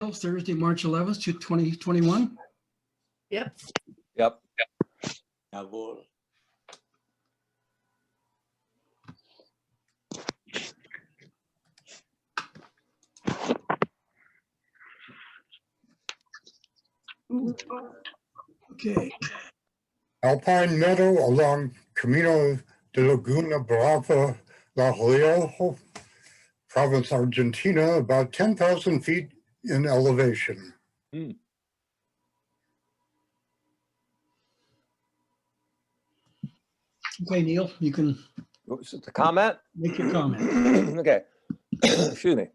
Thursday, March 11th, 2021. Yep. Yep. Jawohl. Okay. Alpine Meadow along Camino de Laguna Brava, La Rioja, province, Argentina, about 10,000 feet in elevation. Hmm. Okay, Neal, you can The comment? make your comment. Okay. Excuse me.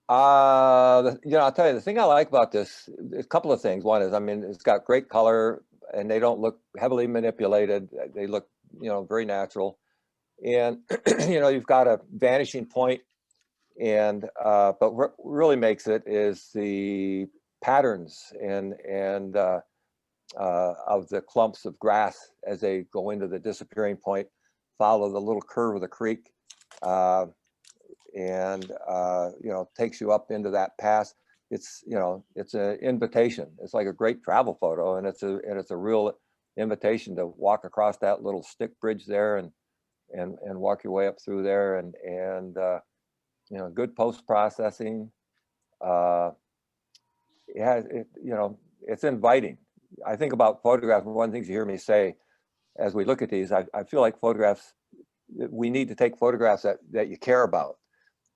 I'll tell you, the thing I like about this, a couple of things. One is, I mean, it's got great color and they don't look heavily manipulated. They look, very natural. And, you've got a vanishing point and, but what really makes it is the patterns and of the clumps of grass as they go into the disappearing point, follow the little curve of the creek. And takes you up into that pass. It's it's an invitation. It's like a great travel photo, and it's a real invitation to walk across that little stick bridge there and walk your way up through there and good post processing. It's inviting. I think about photographs, and one of the things you hear me say as we look at these, I feel like photographs, we need to take photographs that you care about.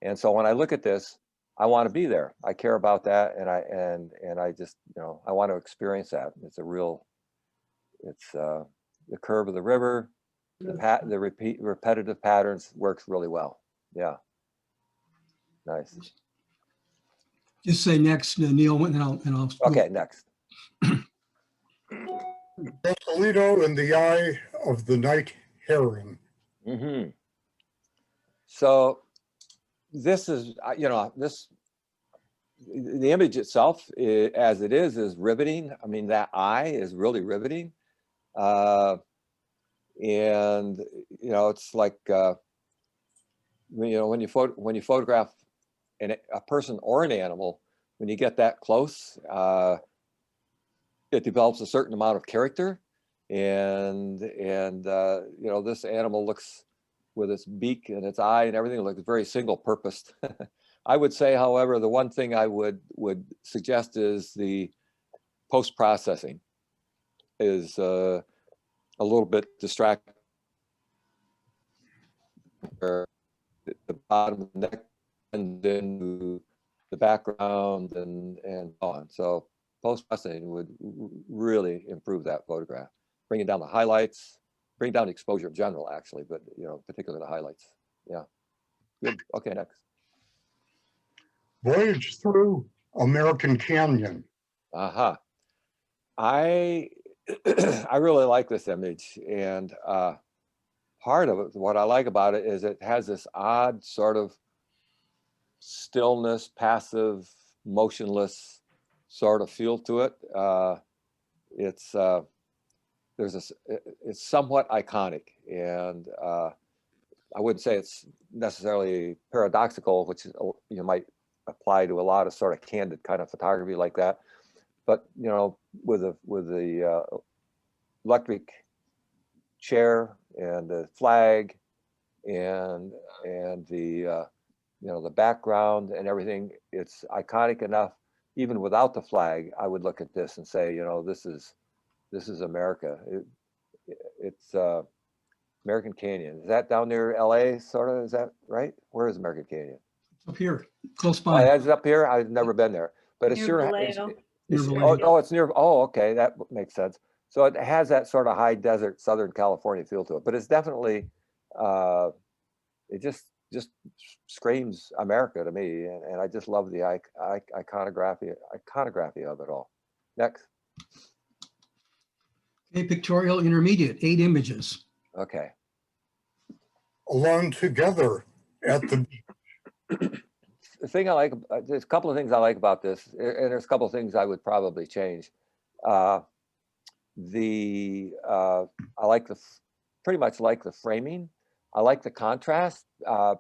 And so when I look at this, I want to be there. I care about that, and I just I want to experience that. It's the curve of the river, the repetitive patterns works really well. Yeah, nice. Just say next, Neal, and I'll. Okay, next. Toledo in the eye of the night heron. Mm-hmm. So this is, the image itself, as it is riveting. I mean, that eye is really riveting. And, it's like, when you photograph a person or an animal, when you get that close, it develops a certain amount of character. And this animal looks, with its beak and its eye and everything, looks very single purposed. I would say, however, the one thing I would suggest is the post-processing is a little bit distracting. The bottom of the neck and then the background and on. So post-processing would really improve that photograph, bringing down the highlights, bring down the exposure in general, actually, but particularly the highlights. Yeah, good. Okay, next. Voyage through American Canyon. Aha. I really like this image, and part of it, what I like about it is it has this odd sort of stillness, passive, motionless sort of feel to it. It's somewhat iconic, and I wouldn't say it's necessarily paradoxical, which you might apply to a lot of sort of candid kind of photography like that. But with the electric chair and the flag and the the background and everything, it's iconic enough. Even without the flag, I would look at this and say, this is America. It's American Canyon. Is that down near LA, sort of? Is that right? Where is American Canyon? Up here, close Oh, by. it's up here? I've never been there. But it's Near sure. Vallejo. It's near. Oh, okay. That makes sense. So it has that sort of high desert, Southern California feel to it. But it's definitely, it just screams America to me. And I just love the iconography of it all. Next. Okay, Pictorial Intermediate, 8 images. Okay. Alone together at the The thing I like, there's a couple of things I like about this, and there's a couple of things I would probably change. I like pretty much like the framing. I like the contrast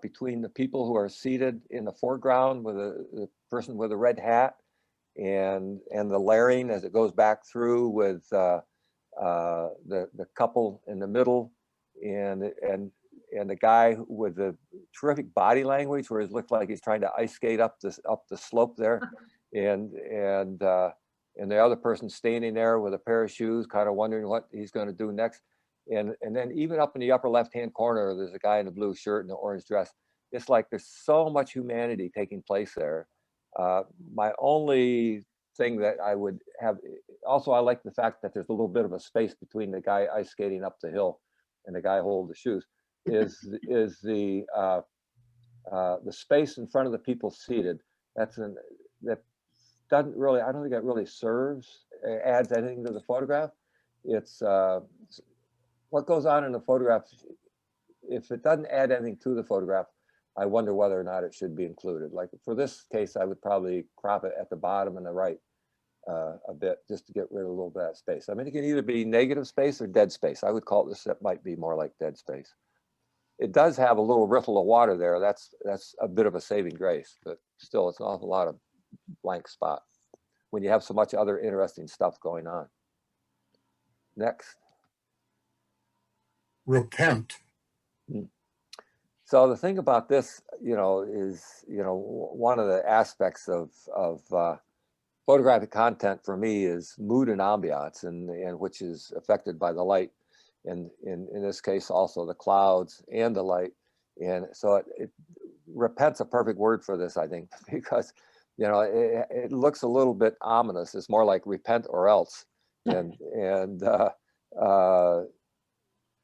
between the people who are seated in the foreground with the person with a red hat, and the layering as it goes back through with the couple in the middle, and the guy with the terrific body language, where it looks like he's trying to ice skate up the slope there, and the other person standing there with a pair of shoes, kind of wondering what he's going to do next. And then even up in the upper left-hand corner, there's a guy in a blue shirt and an orange dress. It's like there's so much humanity taking place there. My only thing that I would have, also I like the fact that there's a little bit of a space between the guy ice skating up the hill and the guy holding the shoes, is the space in front of the people seated. That doesn't really, I don't think that really adds anything to the photograph. It's what goes on in the photograph. If it doesn't add anything to the photograph, I wonder whether or not it should be included. Like for this case, I would probably crop it at the bottom and the right a bit, just to get rid of a little bit of that space. I mean, it can either be negative space or dead space. I would call this, that might be more like dead space. It does have a little riffle of water there. That's a bit of a saving grace, but still it's an awful lot of blank spot when you have so much other interesting stuff going on. Next. Repent. So the thing about this, is, one of the aspects of photographic content for me is mood and ambiance, and which is affected by the light, and in this case also the clouds and the light. And so repent's a perfect word for this, I think, because it looks a little bit ominous. It's more like repent or else. And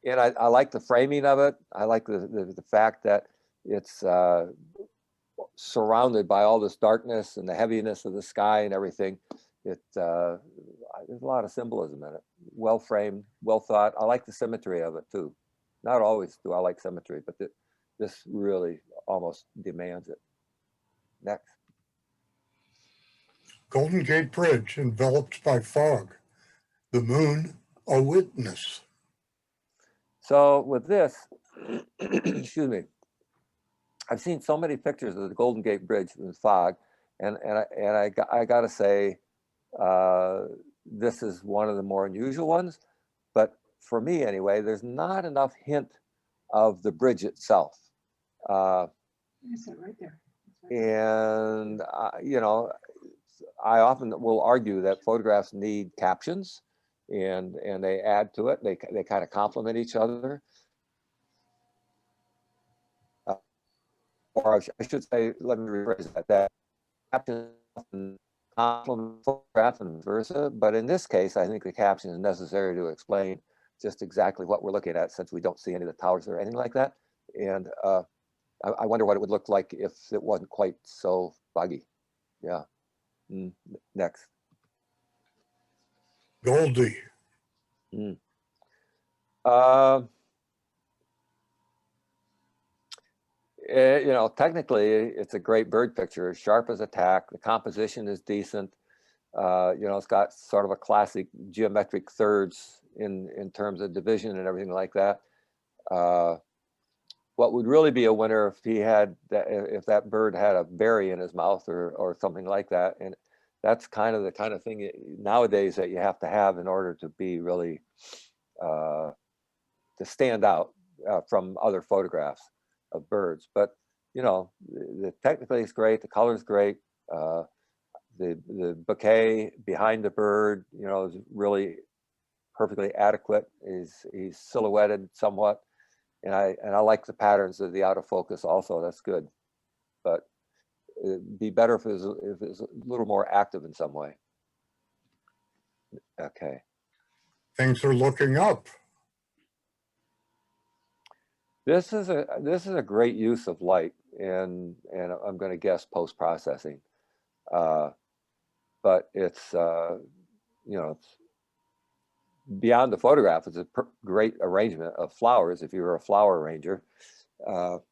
I like the framing of it. I like the fact that it's surrounded by all this darkness and the heaviness of the sky and everything. There's a lot of symbolism in it. Well framed, well thought. I like the symmetry of it too. Not always do I like symmetry, but this really almost demands it. Next. Golden Gate Bridge enveloped by fog. The moon a witness. So with this, excuse me, I've seen so many pictures of the Golden Gate Bridge with fog, and I got to say, this is one of the more unusual ones. But for me anyway, there's not enough hint of the bridge itself. Is it right there? And I often will argue that photographs need captions, and they add to it. They kind of complement each other. Or I should say, let me rephrase that captions complement photograph and versa. But in this case, I think the caption is necessary to explain just exactly what we're looking at, since we don't see any of the towers or anything like that. And I wonder what it would look like if it wasn't quite so foggy. Yeah. Next. Goldie. Technically, it's a great bird picture, sharp as a tack. The composition is decent. It's got sort of a classic geometric thirds in terms of division and everything like that. What would really be a winner if that bird had a berry in his mouth or something like that. And that's the kind of thing nowadays that you have to have in order to be really to stand out from other photographs of birds. But technically it's great, the color is great, the bouquet behind the bird is really perfectly adequate. He's silhouetted somewhat, and I like the patterns of the out of focus also. That's good, but it'd be better if it was a little more active in some way. Okay. Things are looking up. This is a great use of light, and I'm going to guess post-processing, but it's it's beyond the photograph. It's a great arrangement of flowers if you were a flower arranger, but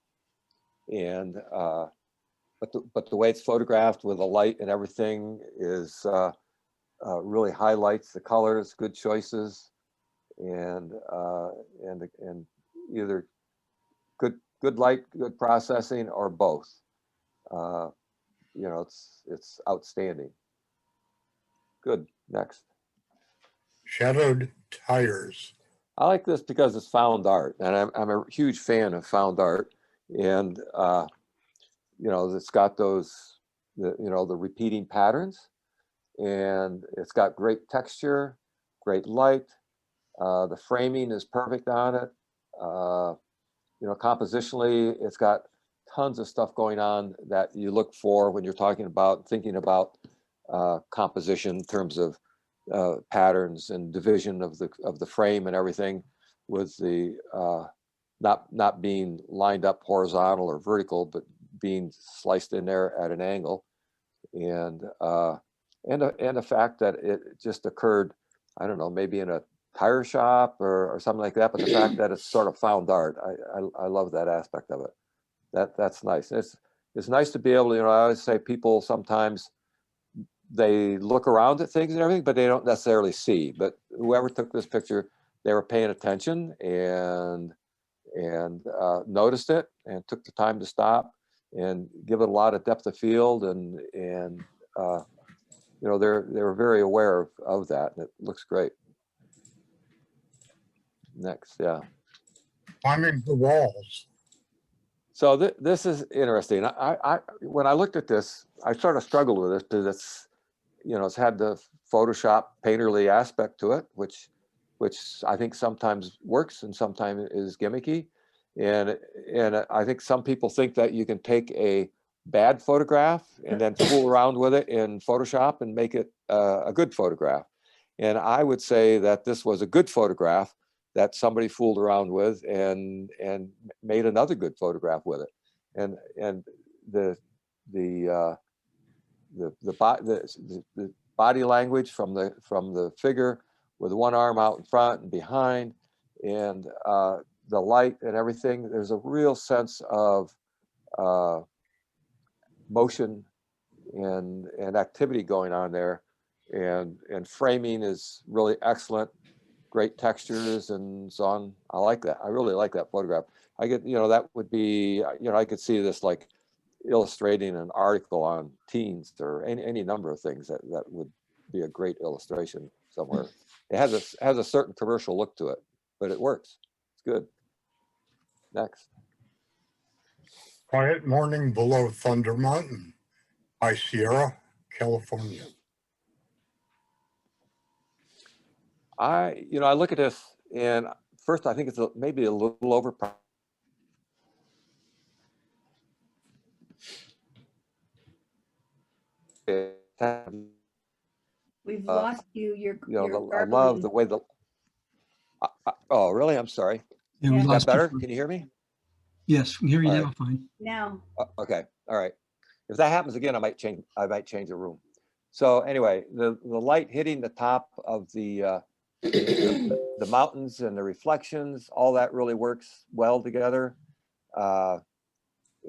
the way it's photographed with the light and everything is really highlights the colors, good choices, and either good light, good processing, or both. you know, it's outstanding. Good. Next. Shadowed tires. I like this because it's found art, and I'm a huge fan of found art. And you know, it's got those, you know, the repeating patterns, and it's got great texture, great light. The framing is perfect on it. You know, compositionally, it's got tons of stuff going on that you look for when you're thinking about composition in terms of patterns and division of the frame and everything, with the not being lined up horizontal or vertical, but being sliced in there at an angle, and the fact that it just occurred, I don't know, maybe in a tire shop or something like that, but the fact that it's sort of found art, I love that aspect of it. That's nice. It's nice to be able to, you know, I always say people sometimes they look around at things and everything, but they don't necessarily see. But whoever took this picture, they were paying attention and noticed it and took the time to stop and give it a lot of depth of field, and you know, they were very aware of that, and it looks great. Next, yeah. Climbing the walls. So this is interesting. I when I looked at this, I sort of struggled with it because it's, you know, it's had the Photoshop painterly aspect to it, which I think sometimes works and sometimes is gimmicky. And I think some people think that you can take a bad photograph and then fool around with it in Photoshop and make it a good photograph. And I would say that this was a good photograph that somebody fooled around with and made another good photograph with it. And the body language from the figure, with one arm out in front and behind, and the light and everything, there's a real sense of motion and activity going on there, and framing is really excellent, great textures and so on. I like that. I really like that photograph. I get, you know, that would be, you know, I could see this like illustrating an article on teens or any number of things that would be a great illustration somewhere. It has a certain commercial look to it, but it works. It's good. Next. Quiet Morning Below Thunder Mountain, High Sierra, California. You know, I look at this, and first I think it's maybe a little overpriced. We've lost you. You know, you're I love the garbling. way oh, really? I'm sorry. Yeah, we Yeah. Is that lost you better? for- Can you hear me? Yes, we can hear you All now, right. fine. Now, Okay. All right. If that happens again, I might change the room. So anyway, the light hitting the top of the mountains and the reflections, all that really works well together.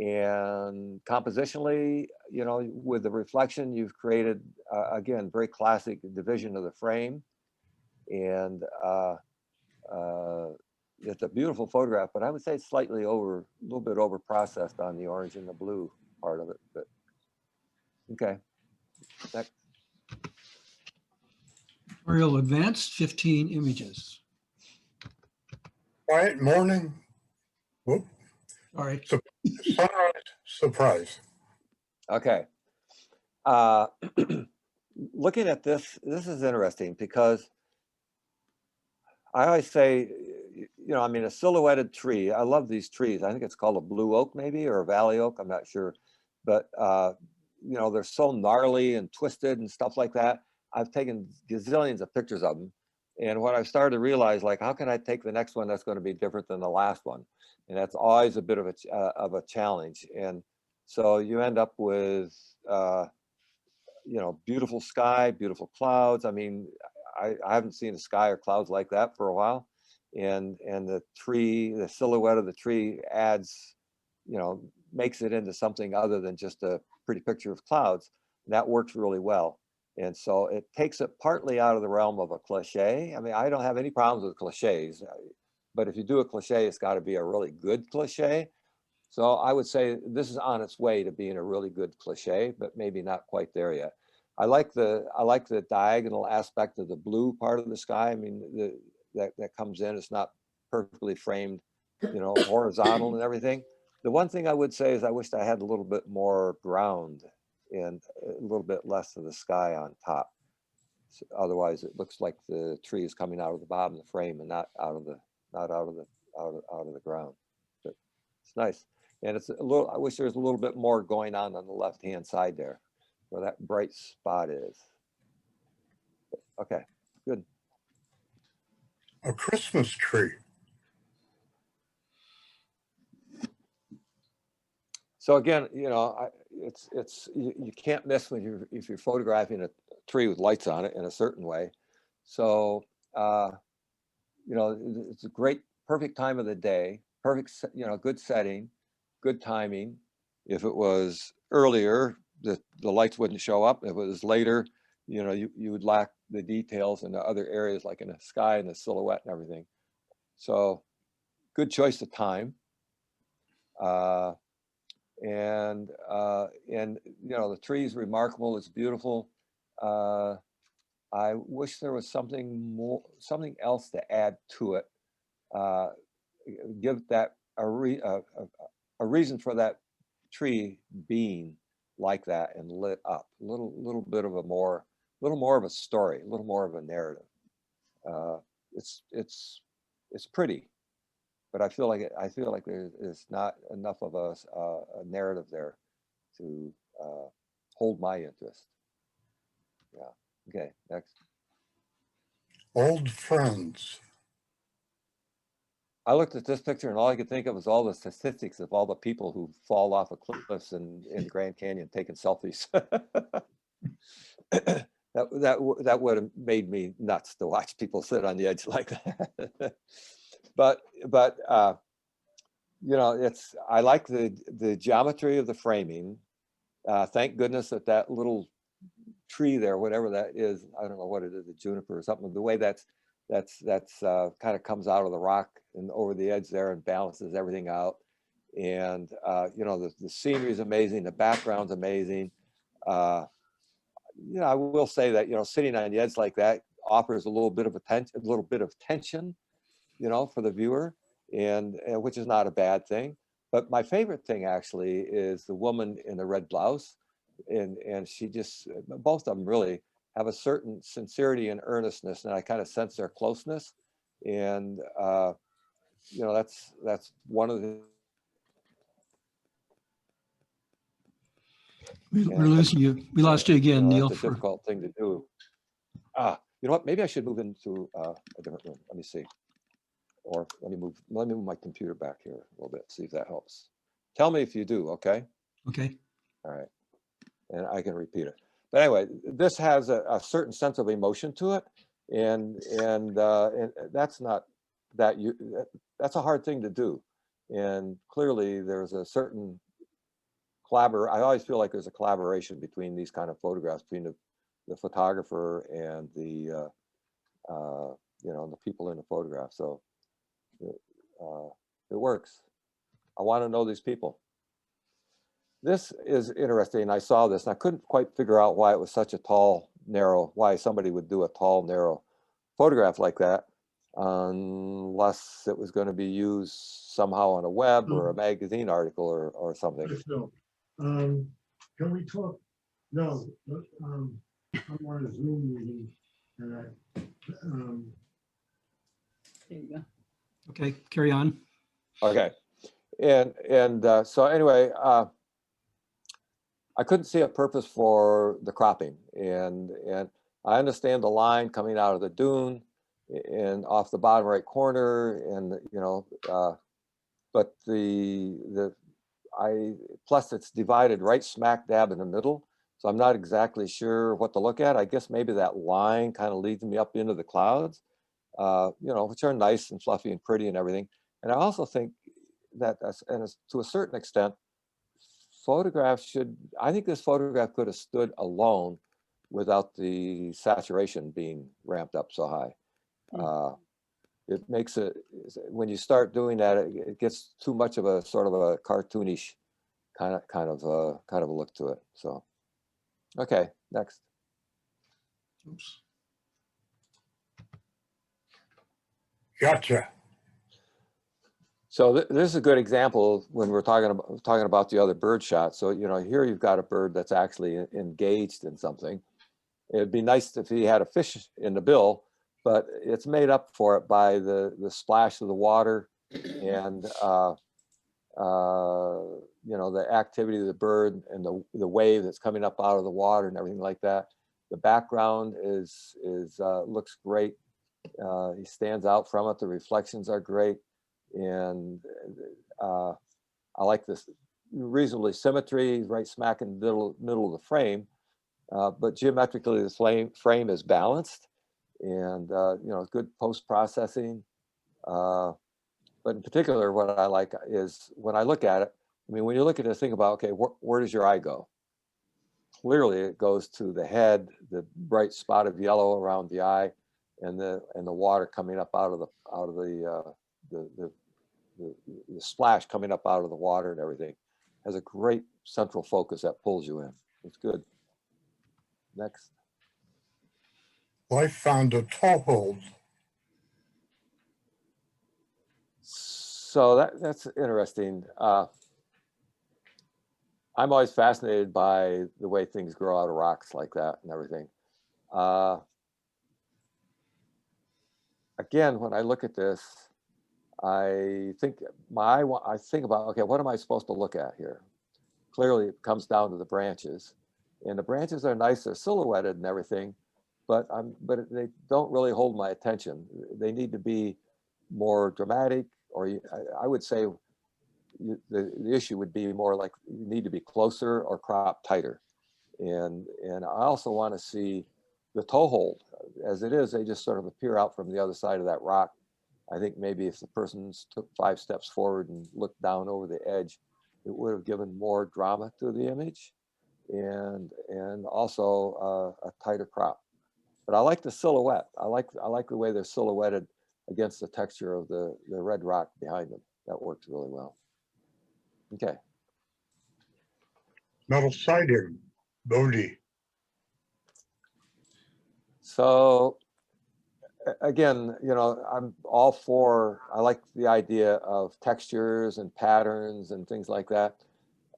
And compositionally, you know, with the reflection, you've created, again, very classic division of the frame. And it's a beautiful photograph, but I would say it's slightly a little bit over processed on the orange and the blue part of it. But okay. Next. Pictorial Advanced, 15 images. Quiet Morning. Whoop. All right. Sunrise Surprise. Okay. Looking at this is interesting because I always say, you know, I mean, a silhouetted tree. I love these trees. I think it's called a blue oak maybe, or a valley oak. I'm not sure. But, you know, they're so gnarly and twisted and stuff like that. I've taken gazillions of pictures of them. And what I've started to realize, like, how can I take the next one that's going to be different than the last one? And that's always a bit of a challenge. And so you end up with, you know, beautiful sky, beautiful clouds. I mean, I haven't seen a sky or clouds like that for a while. And the tree, the silhouette of the tree adds, you know, makes it into something other than just a pretty picture of clouds. And that works really well. And so it takes it partly out of the realm of a cliche. I mean, I don't have any problems with cliches, but if you do a cliche, it's got to be a really good cliche. So I would say this is on its way to being a really good cliche, but maybe not quite there yet. I like the diagonal aspect of the blue part of the sky. I mean, that comes in. It's not perfectly framed, you know, horizontal and everything. The one thing I would say is I wished I had a little bit more ground and a little bit less of the sky on top. So otherwise, it looks like the tree is coming out of the bottom of the frame and not out of the ground. But it's nice, and it's a little. I wish there was a little bit more going on the left-hand side there, where that bright spot is. Okay, good. A Christmas tree. So again, you know, you can't miss when if you're photographing a tree with lights on it in a certain way. So you know, it's a great, perfect time of the day, perfect, you know, good setting, good timing. If it was earlier, the lights wouldn't show up. If it was later, you know, you would lack the details in the other areas, like in the sky and the silhouette and everything. So good choice of time. And you know, the tree is remarkable. It's beautiful. I wish there was something else to add to it. Give that a reason for that tree being like that and lit up. Little bit of a little more of a story, a little more of a narrative. It's pretty, but I feel like there's not enough of a narrative there to hold my interest. Yeah. Okay. Next. Old friends. I looked at this picture and all I could think of was all the statistics of all the people who fall off of cliffs in Grand Canyon taking selfies. that would have made me nuts to watch people sit on the edge like that. but you know, I like the geometry of the framing. Thank goodness that little tree there, whatever that is, I don't know what it is, a juniper or something, the way that's kind of comes out of the rock and over the edge there and balances everything out. And you know, the scenery is amazing, the background's amazing. You know, I will say that, you know, sitting on the edge like that offers a little bit of tension, you know, for the viewer, and which is not a bad thing. But my favorite thing actually is the woman in the red blouse, and she just, both of them really have a certain sincerity and earnestness, and I kind of sense their closeness. And you know, that's one of the. We're losing you. We lost you again, You know, Neal. that's a difficult thing to do. You know what? Maybe I should move into a different room. Let me see. Or let me move my computer back here a little bit, see if that helps. Tell me if you do, okay? Okay. All right. And I can repeat it. But anyway, this has a certain sense of emotion to it. And that's not that's a hard thing to do. And clearly there's a certain I always feel like there's a collaboration between these kind of photographs, between the photographer and the you know, the people in the photograph. So it works. I want to know these people. This is interesting. I saw this and I couldn't quite figure out why it was such a why somebody would do a tall, narrow photograph like that, unless it was going to be used somehow on a web or a magazine article or something. No. Can we talk? No, I'm on a Zoom meeting and There you go. Okay, carry on. Okay. And so anyway, I couldn't see a purpose for the cropping, and I understand the line coming out of the dune and off the bottom right corner, and you know, but plus it's divided right smack dab in the middle, so I'm not exactly sure what to look at. I guess maybe that line kind of leads me up into the clouds, you know, which are nice and fluffy and pretty and everything. And I also think that to a certain extent, I think this photograph could have stood alone without the saturation being ramped up so high. it makes it, when you start doing that, it gets too much of a sort of a cartoonish kind of a look to it. So, okay, next. Oops. Gotcha. So this is a good example when we're talking about the other bird shot. So, you know, here you've got a bird that's actually engaged in something. It'd be nice if he had a fish in the bill, but it's made up for it by the splash of the water and you know, the activity of the bird and the wave that's coming up out of the water and everything like that. The background is looks great. He stands out from it. The reflections are great, and I like this reasonably symmetry right smack in the middle of the frame. But geometrically, the frame is balanced, and you know, good post processing. But in particular, what I like is when I look at it. I mean, when you look at this, think about, okay, where does your eye go? Clearly, it goes to the head, the bright spot of yellow around the eye, and the water coming up out of the splash coming up out of the water and everything. Has a great central focus that pulls you in. It's good. Next. I found a toehold. So that's interesting. I'm always fascinated by the way things grow out of rocks like that and everything. Again, when I look at this, I think about, okay, what am I supposed to look at here? Clearly, it comes down to the branches, and the branches are nice, they're silhouetted and everything, but they don't really hold my attention. They need to be more dramatic, or I would say the issue would be more like you need to be closer or crop tighter. And I also want to see the toehold. As it is, they just sort of appear out from the other side of that rock. I think maybe if the person took 5 steps forward and looked down over the edge, it would have given more drama to the image, and also a tighter crop. But I like the silhouette. I like the way they're silhouetted against the texture of the red rock behind them. That works really well. Okay. Metal siding, Bodie. So again, you know, I'm all for, I like the idea of textures and patterns and things like that.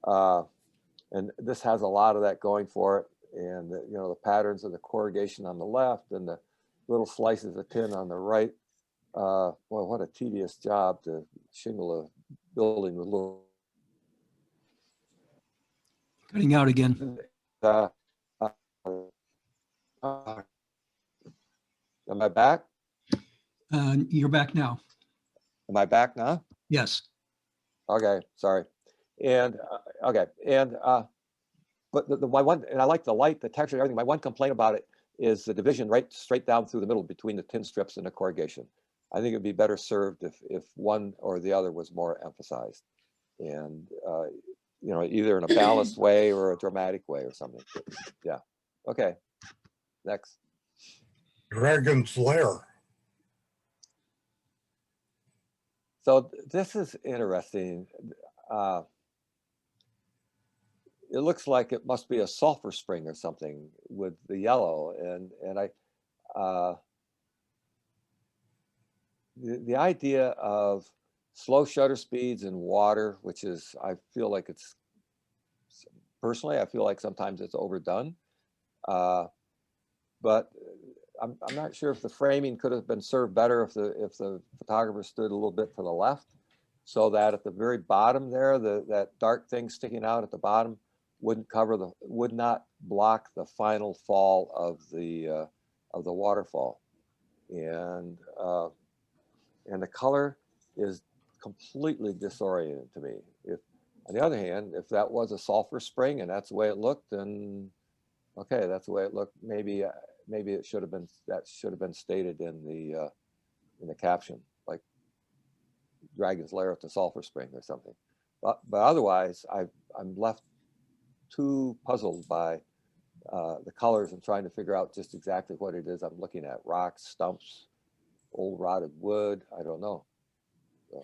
And this has a lot of that going for it. And you know, the patterns of the corrugation on the left and the little slices of tin on the right. Well, what a tedious job to shingle a building with little. Cutting out again. Am I back? You're back now. Am I back now? Yes. Okay, sorry. And okay, and but my one, and I like the light, the texture, everything. My one complaint about it is the division right straight down through the middle between the tin strips and the corrugation. I think it'd be better served if one or the other was more emphasized, and you know, either in a balanced way or a dramatic way or something. Yeah. Okay. Next. Dragon's Lair. So this is interesting. It looks like it must be a sulfur spring or something with the yellow, and the idea of slow shutter speeds in water, which is, I feel like it's, personally, I feel like sometimes it's overdone. But I'm not sure if the framing could have been served better if the photographer stood a little bit to the left, so that at the very bottom there, that dark thing sticking out at the bottom would not block the final fall of the waterfall, and the color is completely disoriented to me. If, on the other hand, if that was a sulfur spring and that's the way it looked, then okay, that's the way it looked. Maybe it should have been stated in the caption, like Dragon's Lair at the sulfur spring or something. But otherwise, I'm left too puzzled by the colors and trying to figure out just exactly what it is I'm looking at. Rocks, stumps, old rotted wood. I don't know. So,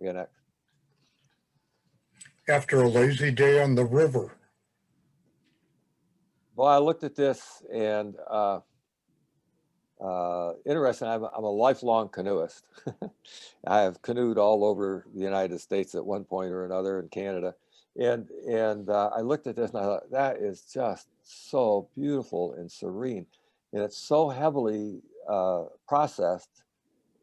again, After a lazy day on the river. well, I looked at this and interesting. I'm a lifelong canoeist. I have canoed all over the United States at one point or another, in Canada, and I looked at this and I thought, that is just so beautiful and serene, and it's so heavily processed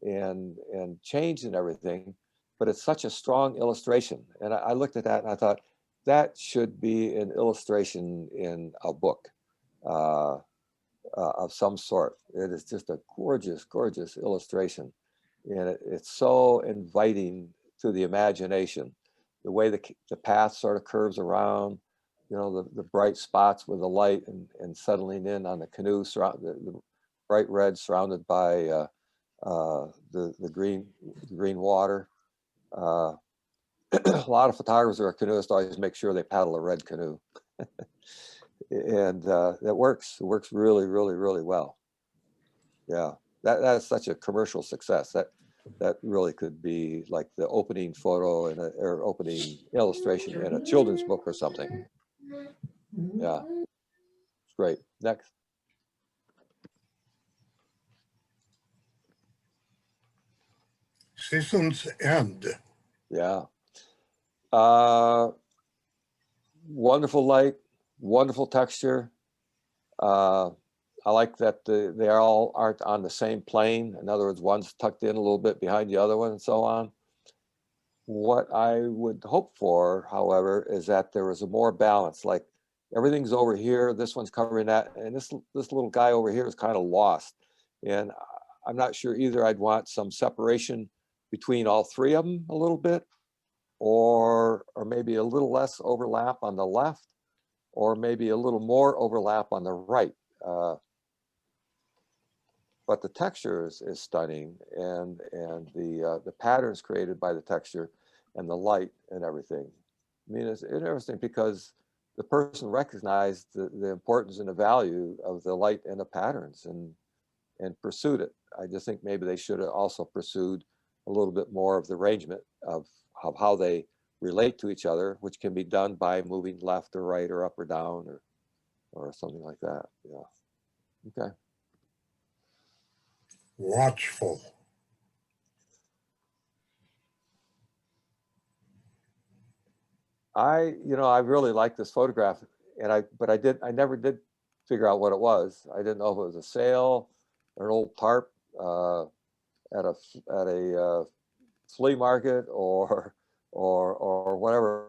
and changed and everything, but it's such a strong illustration. And I looked at that and I thought, that should be an illustration in a book. Of some sort. It is just a gorgeous, gorgeous illustration. And it's so inviting to the imagination. The way the path sort of curves around, you know, the bright spots with the light and settling in on the canoe, the bright red surrounded by the green water. A lot of photographers or canoeists always make sure they paddle a red canoe. And that works. It works really, really, really well. Yeah, that's such a commercial success. That really could be like the opening photo or opening illustration in a children's book or something. Yeah, it's great. Next. Season's End. Yeah. Wonderful light, wonderful texture. I like that they all aren't on the same plane. In other words, one's tucked in a little bit behind the other one and so on. What I would hope for, however, is that there is a more balance, like everything's over here, this one's covering that, and this little guy over here is kind of lost. And I'm not sure either I'd want some separation between all three of them a little bit, or maybe a little less overlap on the left, or maybe a little more overlap on the right. But the texture is stunning, and the patterns created by the texture and the light and everything. I mean, it's interesting because the person recognized the importance and the value of the light and the patterns and pursued it. I just think maybe they should have also pursued a little bit more of the arrangement of how they relate to each other, which can be done by moving left or right or up or down or something like that. Yeah. Okay. Watchful. I really like this photograph, but I never did figure out what it was. I didn't know if it was a sail or an old tarp at a flea market or whatever.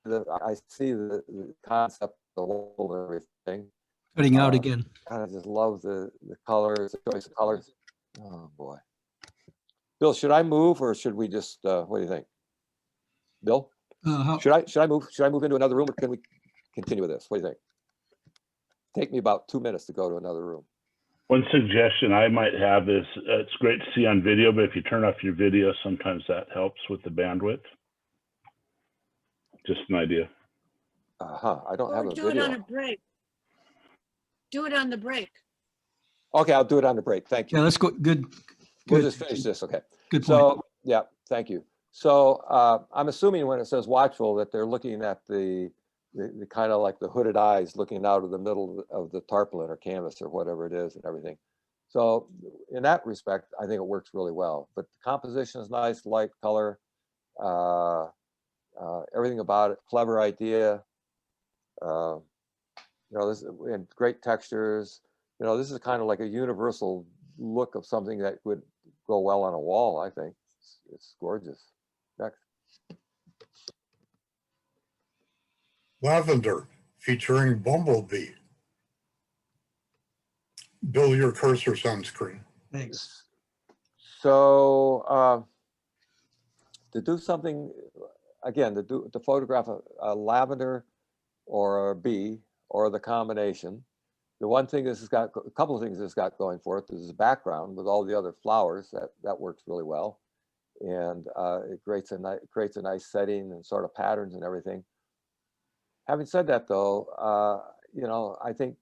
I see the concept of the whole and everything. Cutting out again. I just love the colors, the choice of colors. Oh boy. Bill, should I move or should we just, what do you think? Bill, should I move into another room or can we continue with this? What do you think? Take me about 2 minutes to go to another room. One suggestion I might have is it's great to see on video, but if you turn off your video, sometimes that helps with the bandwidth. Just an idea. I don't have a do it on video. a break. Do it on the break. Okay, I'll do it on the break. Thank you. Yeah, let's go. Good. We'll Good. just finish this. Okay. Good point. So, yeah, thank you. So I'm assuming when it says watchful that they're looking at the kind of like the hooded eyes looking out of the middle of the tarpaulin or canvas or whatever it is and everything. So in that respect, I think it works really well. But the composition is nice, light, color, everything about it, clever idea. This and great textures. This is kind of like a universal look of something that would go well on a wall. I think it's gorgeous. Next. Lavender, featuring Bumblebee. Bill, your cursor's on screen. Thanks. So to do something, again, to photograph a lavender or a bee or the combination, the one thing this has got, a couple of things it's got going for it, is the background with all the other flowers, that works really well. And it creates a nice setting and sort of patterns and everything. Having said that though, I think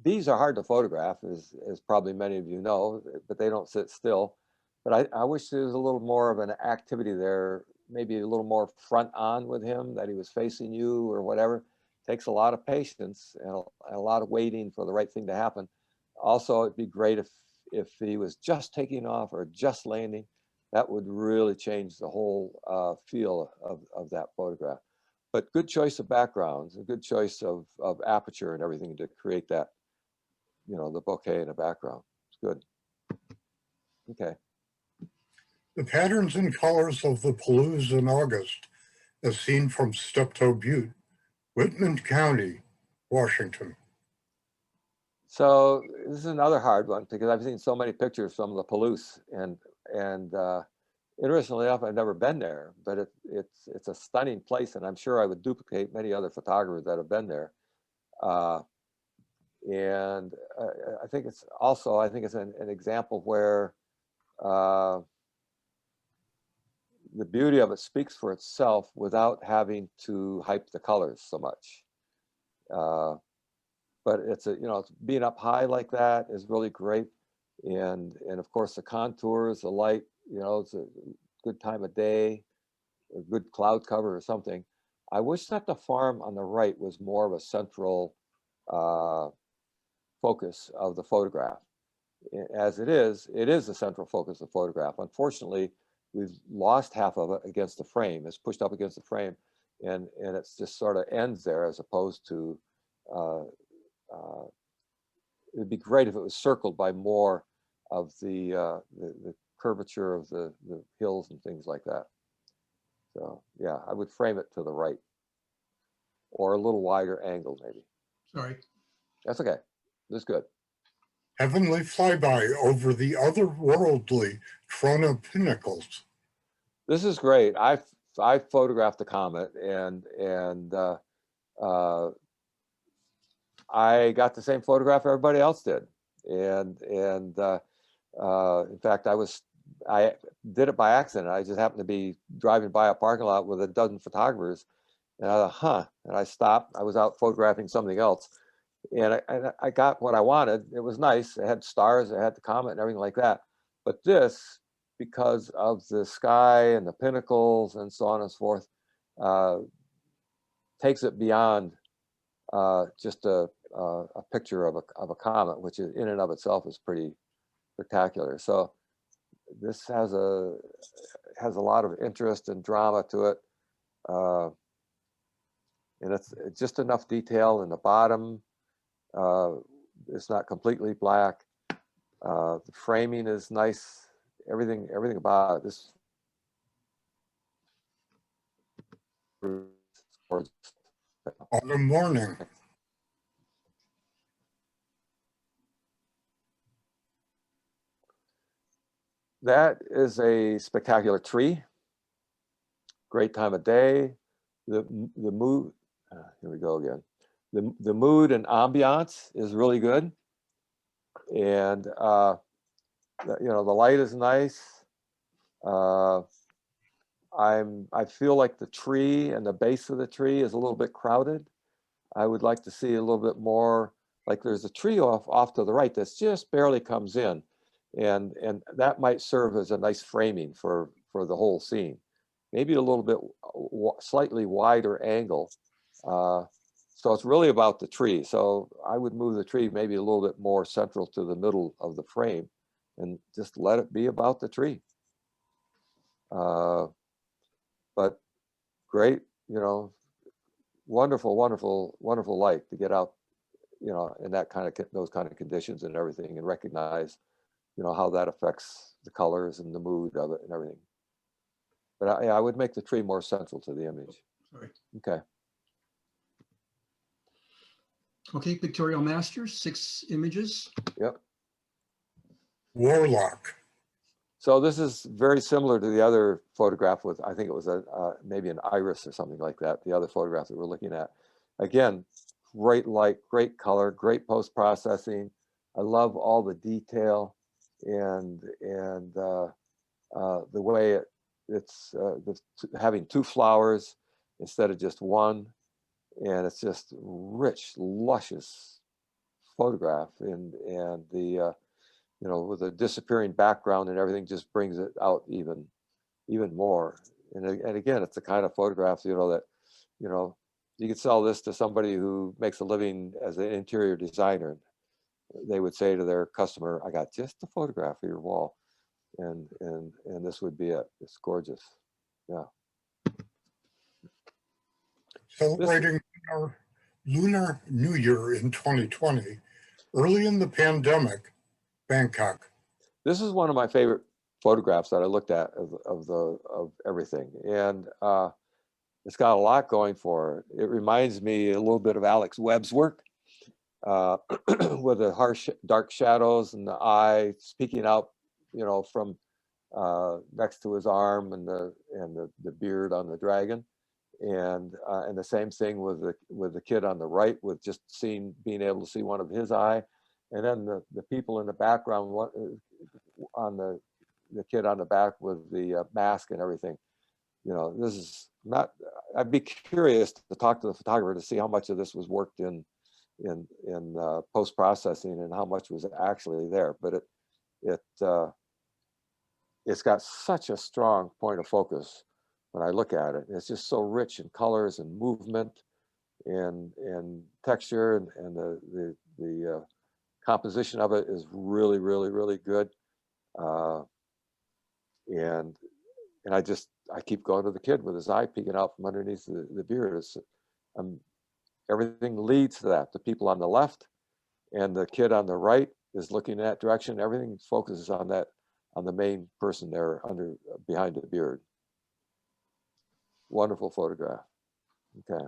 bees are hard to photograph, as probably many of you know, but they don't sit still. But I wish there was a little more of an activity there, maybe a little more front on with him, that he was facing you or whatever. Takes a lot of patience and a lot of waiting for the right thing to happen. Also, it'd be great if he was just taking off or just landing. That would really change the whole feel of that photograph. But good choice of backgrounds, a good choice of aperture and everything to create that, you know, the bouquet in the background. It's good. Okay. The patterns and colors of the Palouse in August, as seen from Steptoe Butte, Whitman County, Washington. So this is another hard one because I've seen so many pictures from the Palouse, and interestingly enough, I've never been there, but it's a stunning place, and I'm sure I would duplicate many other photographers that have been there. And I think it's also, an example where the beauty of it speaks for itself without having to hype the colors so much. But it's being up high like that is really great. And of course the contours, the light, it's a good time of day, a good cloud cover or something. I wish that the farm on the right was more of a central focus of the photograph. As it is the central focus of the photograph. Unfortunately, we've lost half of it against the frame. It's pushed up against the frame, and it's just sort of ends there, as opposed to, it'd be great if it was circled by more of the curvature of the hills and things like that. So yeah, I would frame it to the right, or a little wider angle maybe. Sorry. That's okay. That's good. Heavenly flyby over the otherworldly Trona pinnacles. This is great. I photographed the comet, and I got the same photograph everybody else did. And in fact, I did it by accident. I just happened to be driving by a parking lot with a dozen photographers, and I thought, and I stopped. I was out photographing something else, and I got what I wanted. It was nice. It had stars, it had the comet and everything like that. But this, because of the sky and the pinnacles and so on and so forth, takes it beyond just a picture of a comet, which is in and of itself is pretty spectacular. So this has a lot of interest and drama to it, and it's just enough detail in the bottom. It's not completely black. The framing is nice. Everything about it. This Autumn morning. That is a spectacular tree. Great time of day. The mood. Here we go again. The mood and ambiance is really good, and the light is nice. I feel like the tree and the base of the tree is a little bit crowded. I would like to see a little bit more, like there's a tree off to the right that's just barely comes in, and that might serve as a nice framing for the whole scene. Maybe a little bit slightly wider angle. So it's really about the tree. So I would move the tree maybe a little bit more central to the middle of the frame, and just let it be about the tree. But great, wonderful, wonderful, wonderful light to get out, in that those kind of conditions and everything, and recognize, how that affects the colors and the mood of it and everything. But I would make the tree more central to the image. Sorry. Okay. Okay, Pictorial Masters, 6 images. Yep. Warlock. So this is very similar to the other photograph with, I think it was maybe an iris or something like that, the other photograph that we're looking at. Again, great light, great color, great post-processing. I love all the detail and the way it's having 2 flowers instead of just one. And it's just rich, luscious photograph, and the you know, with the disappearing background and everything just brings it out even more. And again, it's the kind of photograph, you know, that, you know, you could sell this to somebody who makes a living as an interior designer. They would say to their customer, I got just a photograph of your wall, and this would be it. It's gorgeous. Yeah. Celebrating our Lunar New Year in 2020, early in the pandemic, Bangkok. This is one of my favorite photographs that I looked at of everything, and it's got a lot going for it. It reminds me a little bit of Alex Webb's work, with the harsh dark shadows and the eye speaking out, you know, from next to his arm, and the beard on the dragon, and the same thing with the kid on the right, with just being able to see one of his eye, and then the people in the background, on the kid on the back with the mask and everything. You know, this is not. I'd be curious to talk to the photographer to see how much of this was worked in post processing and how much was actually there. But it's got such a strong point of focus when I look at it. It's just so rich in colors and movement and texture, and the composition of it is really, really, really good. And I keep going to the kid with his eye peeking out from underneath the beard. Everything leads to that. The people on the left and the kid on the right is looking in that direction. Everything focuses on that, on the main person there behind the beard. Wonderful photograph. Okay.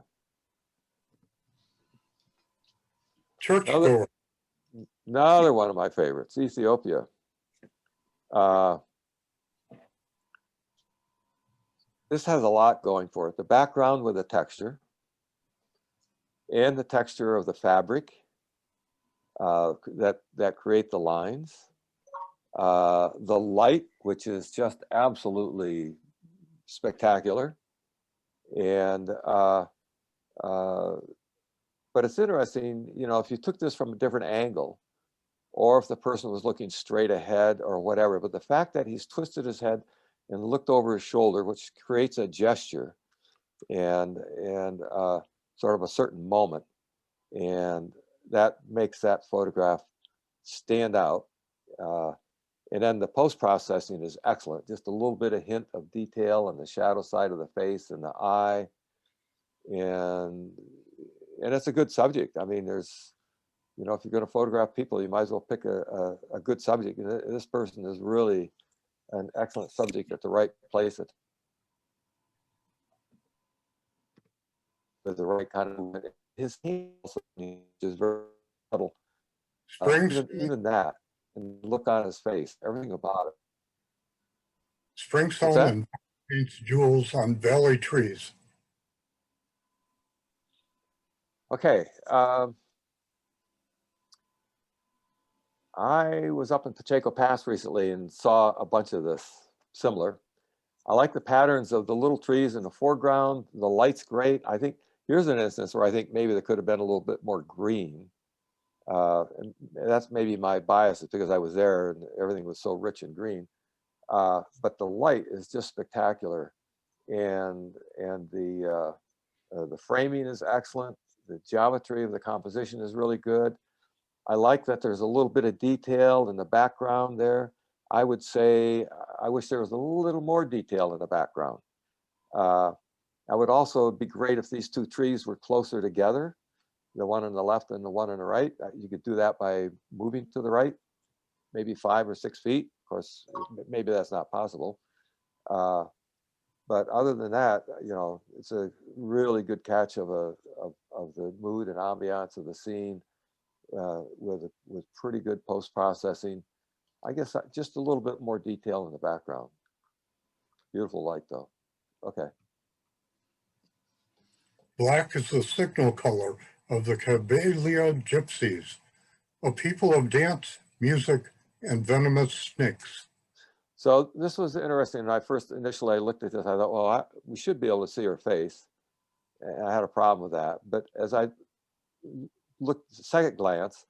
Churchgoer. Another one of my favorites, Ethiopia. This has a lot going for it. The background with the texture, and the texture of the fabric that create the lines. The light, which is just absolutely spectacular. And but it's interesting, you know, if you took this from a different angle, or if the person was looking straight ahead or whatever, but the fact that he's twisted his head and looked over his shoulder, which creates a gesture and sort of a certain moment, and that makes that photograph stand out. And then the post-processing is excellent. Just a little bit of hint of detail on the shadow side of the face and the eye, and it's a good subject. I mean, there's, you know, if you're going to photograph people, you might as well pick a good subject. And this person is really an excellent subject at the right place with the right kind of movement. His hand is very subtle. Even that, and look on his face, everything about it. Spring Solomon paints jewels on valley trees. Okay. I was up in Pacheco Pass recently and saw a bunch of this similar. I like the patterns of the little trees in the foreground. The light's great. I think here's an instance where I think maybe there could have been a little bit more green. And that's maybe my bias, is because I was there and everything was so rich and green. But the light is just spectacular, and the framing is excellent. The geometry of the composition is really good. I like that there's a little bit of detail in the background there. I would say I wish there was a little more detail in the background. I would also be great if these two trees were closer together, the one on the left and the one on the right. You could do that by moving to the right, maybe 5 or 6 feet. Of course, maybe that's not possible. But other than that, you know, it's a really good catch of the mood and ambiance of the scene, with pretty good post-processing. I guess just a little bit more detail in the background. Beautiful light though. Okay. Black is the signal color of the Kabylia gypsies, a people of dance, music, and venomous snakes. So this was interesting. When I initially looked at this, I thought, well, we should be able to see her face. And I had a problem with that. But as I looked at the second glance,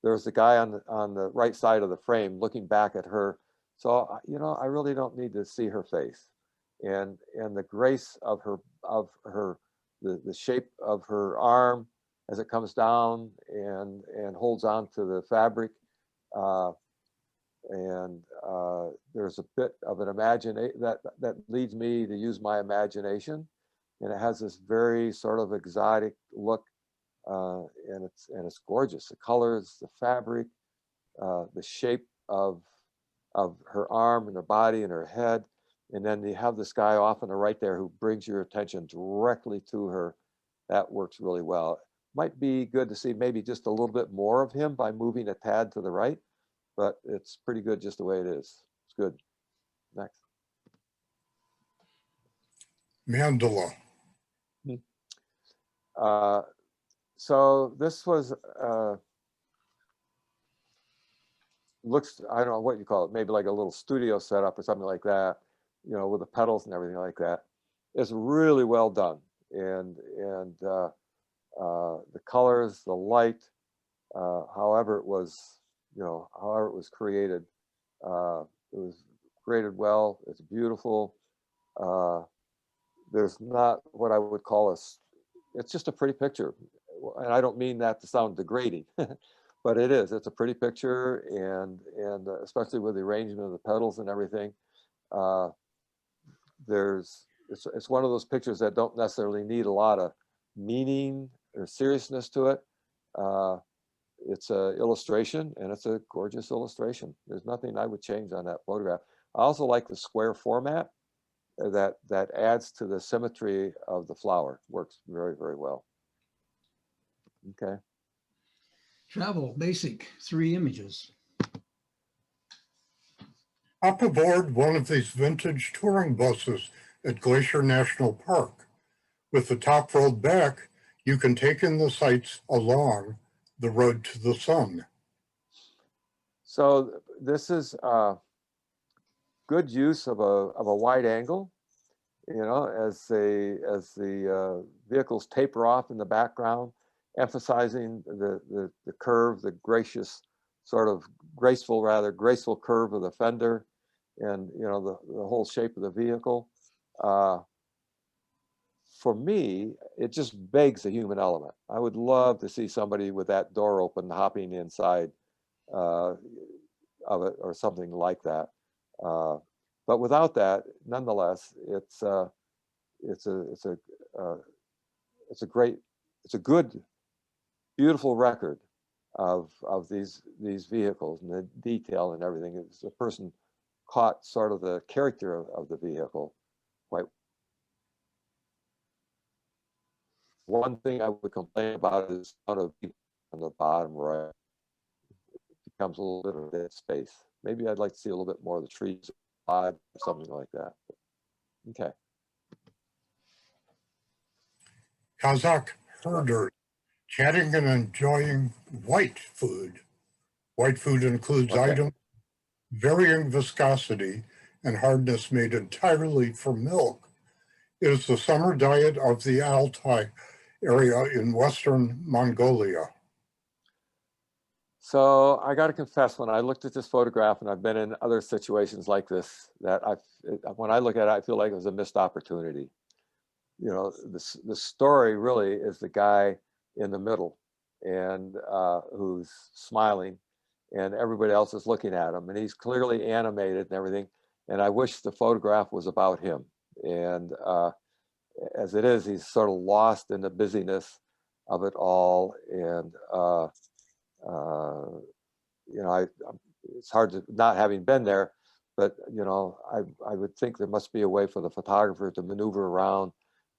there's the guy on the right side of the frame looking back at her. So, I really don't need to see her face. And the grace of the shape of her arm as it comes down and holds on to the fabric. There's a bit of an imagination that leads me to use my imagination, and it has this very sort of exotic look, and it's gorgeous. The colors, the fabric, the shape of her arm and her body and her head, and then you have this guy off on the right there who brings your attention directly to her. That works really well. Might be good to see maybe just a little bit more of him by moving a tad to the right, but it's pretty good just the way it is. It's good. Next. Mandala. So this was, looks, I don't know what you call it, maybe like a little studio setup or something like that, with the pedals and everything like that. It's really well done. And the colors, the light, however it was created, it was created well. It's beautiful. There's not what I would call it's just a pretty picture. And I don't mean that to sound degrading, but it is. It's a pretty picture, and especially with the arrangement of the pedals and everything. It's one of those pictures that don't necessarily need a lot of meaning or seriousness to it. It's an illustration, and it's a gorgeous illustration. There's nothing I would change on that photograph. I also like the square format that adds to the symmetry of the flower. Works very, very well. Okay. Travel, basic, 3 images. Up aboard one of these vintage touring buses at Glacier National Park. With the top rolled back, you can take in the sights along the road to the sun. So this is good use of a wide angle, as the vehicles taper off in the background, emphasizing the curve, the graceful curve of the fender, and the whole shape of the vehicle. For me, it just begs the human element. I would love to see somebody with that door open hopping inside of it or something like that. But without that, nonetheless, it's a good, beautiful record of these vehicles and the detail and everything. It's a person caught sort of the character of the vehicle quite. One thing I would complain about is on the bottom right. It becomes a little bit of dead space. Maybe I'd like to see a little bit more of the trees or something like that. Okay. Kazakh herders chatting and enjoying white food. White food includes items varying viscosity and hardness made entirely from milk. It is the summer diet of the Altai area in Western Mongolia. So I got to confess, when I looked at this photograph, and I've been in other situations like this, that when I look at it, I feel like it was a missed opportunity. The story really is the guy in the middle, and who's smiling, and everybody else is looking at him, and he's clearly animated and everything. And I wish the photograph was about him. And as it is, he's sort of lost in the busyness of it all. And it's hard to, not having been there, but I would think there must be a way for the photographer to maneuver around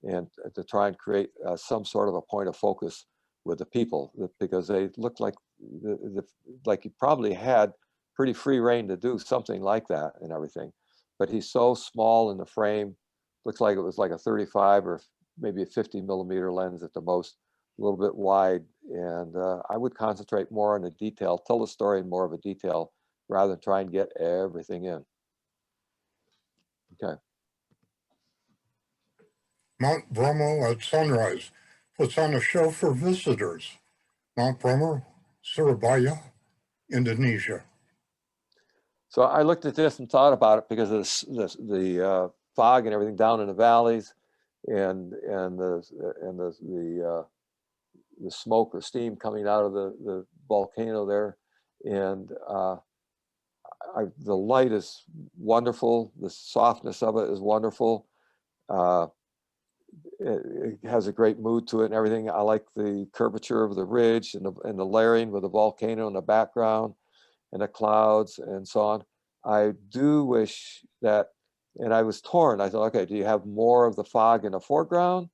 and to try and create some sort of a point of focus with the people, because they look like he probably had pretty free reign to do something like that and everything. But he's so small in the frame, looks like it was like a 35 or maybe a 50 millimeter lens at the most, a little bit wide. And I would concentrate more on the detail, tell the story in more of a detail, rather than try and get everything in. Okay. Mount Bromo at sunrise puts on a show for visitors. Mount Bromo, Surabaya, Indonesia. So I looked at this and thought about it because of the fog and everything down in the valleys, and the smoke or steam coming out of the volcano there, and the light is wonderful. The softness of it is wonderful. It has a great mood to it and everything. I like the curvature of the ridge and the layering with the volcano in the background and the clouds and so on. I do wish that, and I was torn. I thought, okay, do you have more of the fog in the foreground,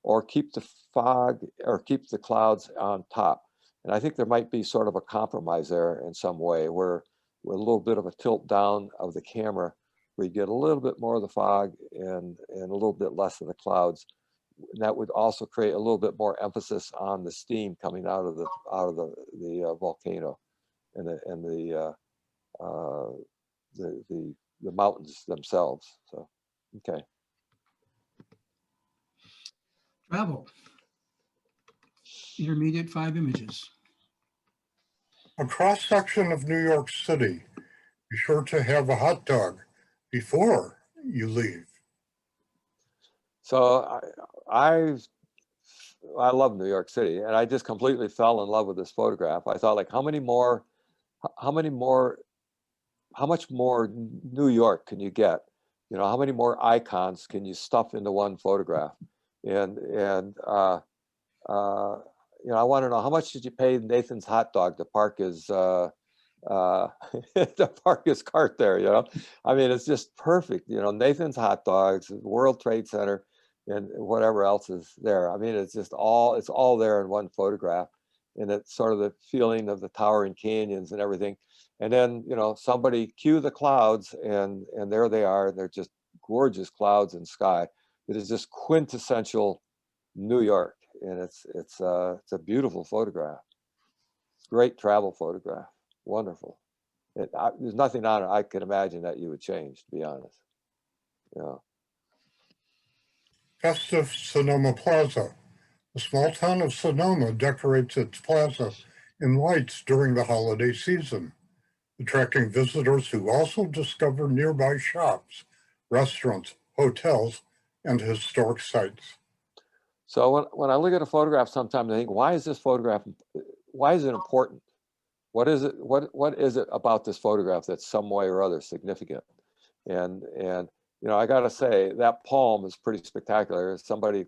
or keep the fog or keep the clouds on top? And I think there might be sort of a compromise there in some way, where with a little bit of a tilt down of the camera, where you get a little bit more of the fog and a little bit less of the clouds. And that would also create a little bit more emphasis on the steam coming out of the volcano and the mountains themselves. So, okay. Travel. Intermediate 5 images. A cross-section of New York City. Be sure to have a hot dog before you leave. So I love New York City, and I just completely fell in love with this photograph. I thought, like, how much more New York can you get? You know, how many more icons can you stuff into one photograph? And you know, I want to know, how much did you pay Nathan's hot dog to park his to park his cart there? You know, I mean, it's just perfect. You know, Nathan's hot dogs, World Trade Center, and whatever else is there. I mean, it's all there in one photograph, and it's sort of the feeling of the towering canyons and everything. And then, you know, somebody cue the clouds, and there they are. They're just gorgeous clouds and sky. It is just quintessential New York, and it's a beautiful photograph. Great travel photograph. Wonderful. There's nothing on it I can imagine that you would change, to be honest. Yeah. Festive Sonoma Plaza. The small town of Sonoma decorates its plaza in lights during the holiday season, attracting visitors who also discover nearby shops, restaurants, hotels, and historic sites. So when I look at a photograph, sometimes I think, why is it important? What is it about this photograph that's some way or other significant? And you know, I gotta say, that palm is pretty spectacular. Somebody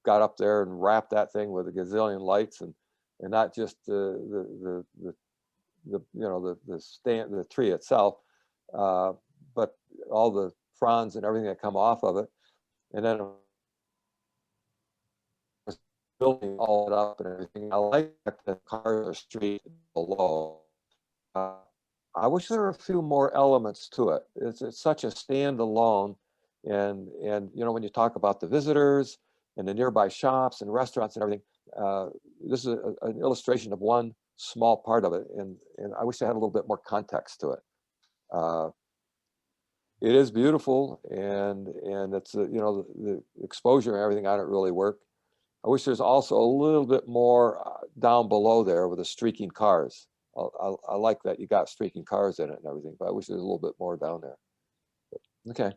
got up there and wrapped that thing with a gazillion lights, and not just the tree itself, but all the fronds and everything that come off of it, and then building all it up and everything. I like that the cars are street below. I wish there were a few more elements to it. It's such a standalone, and you know, when you talk about the visitors and the nearby shops and restaurants and everything, this is an illustration of one small part of it, and I wish I had a little bit more context to it. It is beautiful, and it's you know, the exposure and everything on it really work. I wish there's also a little bit more down below there with the streaking cars. I like that you got streaking cars in it and everything, but I wish there's a little bit more down there. Okay.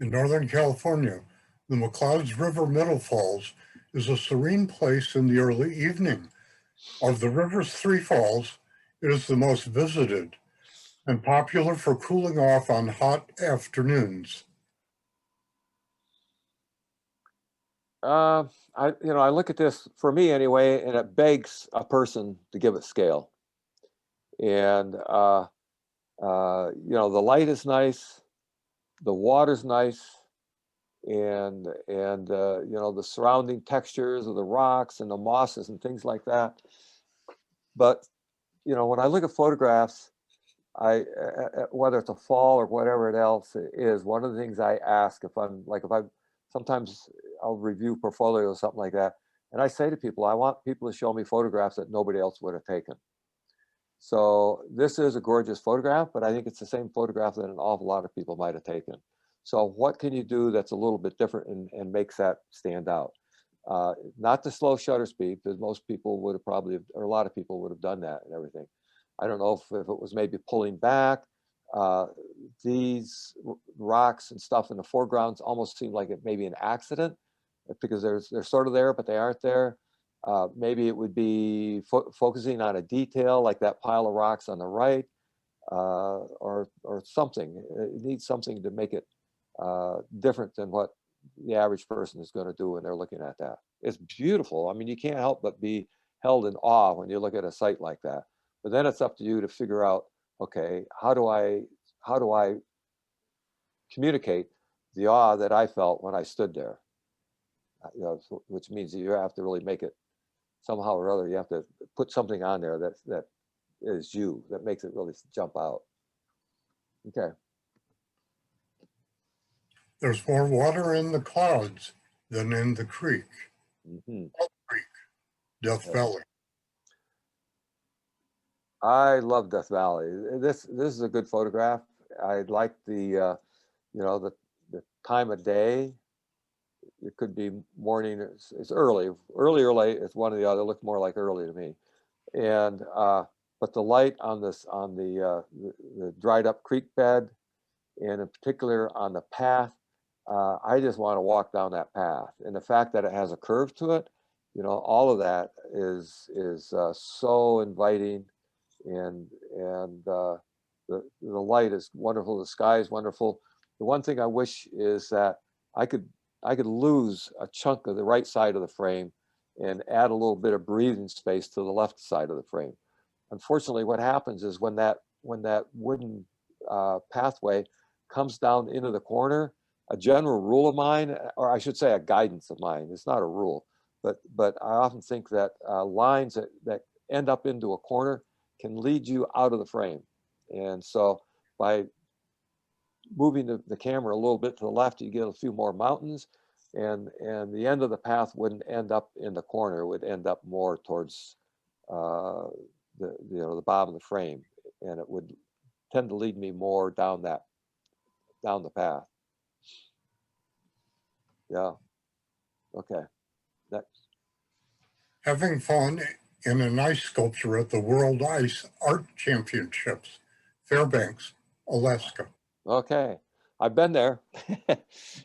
In Northern California, the Mcleod's River Middle Falls is a serene place in the early evening. Of the river's 3 falls, it is the most visited and popular for cooling off on hot afternoons. I look at this, for me anyway, and it begs a person to give it scale. And you know, the light is nice, the water's nice, and you know, the surrounding textures of the rocks and the mosses and things like that. But you know, when I look at photographs, whether it's a fall or whatever it else is, one of the things I ask, sometimes I'll review portfolios, something like that, and I say to people, I want people to show me photographs that nobody else would have taken. So this is a gorgeous photograph, but I think it's the same photograph that an awful lot of people might have taken. So what can you do that's a little bit different and makes that stand out? Not the slow shutter speed, because most people would have probably, or a lot of people would have done that and everything. I don't know if it was maybe pulling back. These rocks and stuff in the foregrounds almost seem like it may be an accident, because they're sort of there, but they aren't there. Maybe it would be focusing on a detail like that pile of rocks on the right, or something. It needs something to make it different than what the average person is going to do when they're looking at that. It's beautiful. I mean, you can't help but be held in awe when you look at a site like that. But then it's up to you to figure out, okay, how do I communicate the awe that I felt when I stood there? You know, which means that you have to really make it somehow or other. You have to put something on there that is you, that makes it really jump out. Okay. There's more water in the clouds than in the creek. Mm-hmm. Creek, Death Yeah. Valley. I love Death Valley. This is a good photograph. I like the you know, the time of day. It could be morning. It's early or late. It's one or the other. It looked more like early to me. And but the light on this, on the dried up creek bed, and in particular on the path, I just want to walk down that path. And the fact that it has a curve to it, you know, all of that is so inviting, and the light is wonderful. The sky is wonderful. The one thing I wish is that I could lose a chunk of the right side of the frame and add a little bit of breathing space to the left side of the frame. Unfortunately, what happens is when that wooden pathway comes down into the corner, a general rule of mine, or I should say a guidance of mine, it's not a rule, but I often think that lines that end up into a corner can lead you out of the frame. And so by moving the camera a little bit to the left, you get a few more mountains, and the end of the path wouldn't end up in the corner. It would end up more towards the bottom of the frame, and it would tend to lead me more down the path. Yeah. Okay. Next. Having fun in an ice sculpture at the World Ice Art Championships, Fairbanks, Alaska. Okay. I've been there,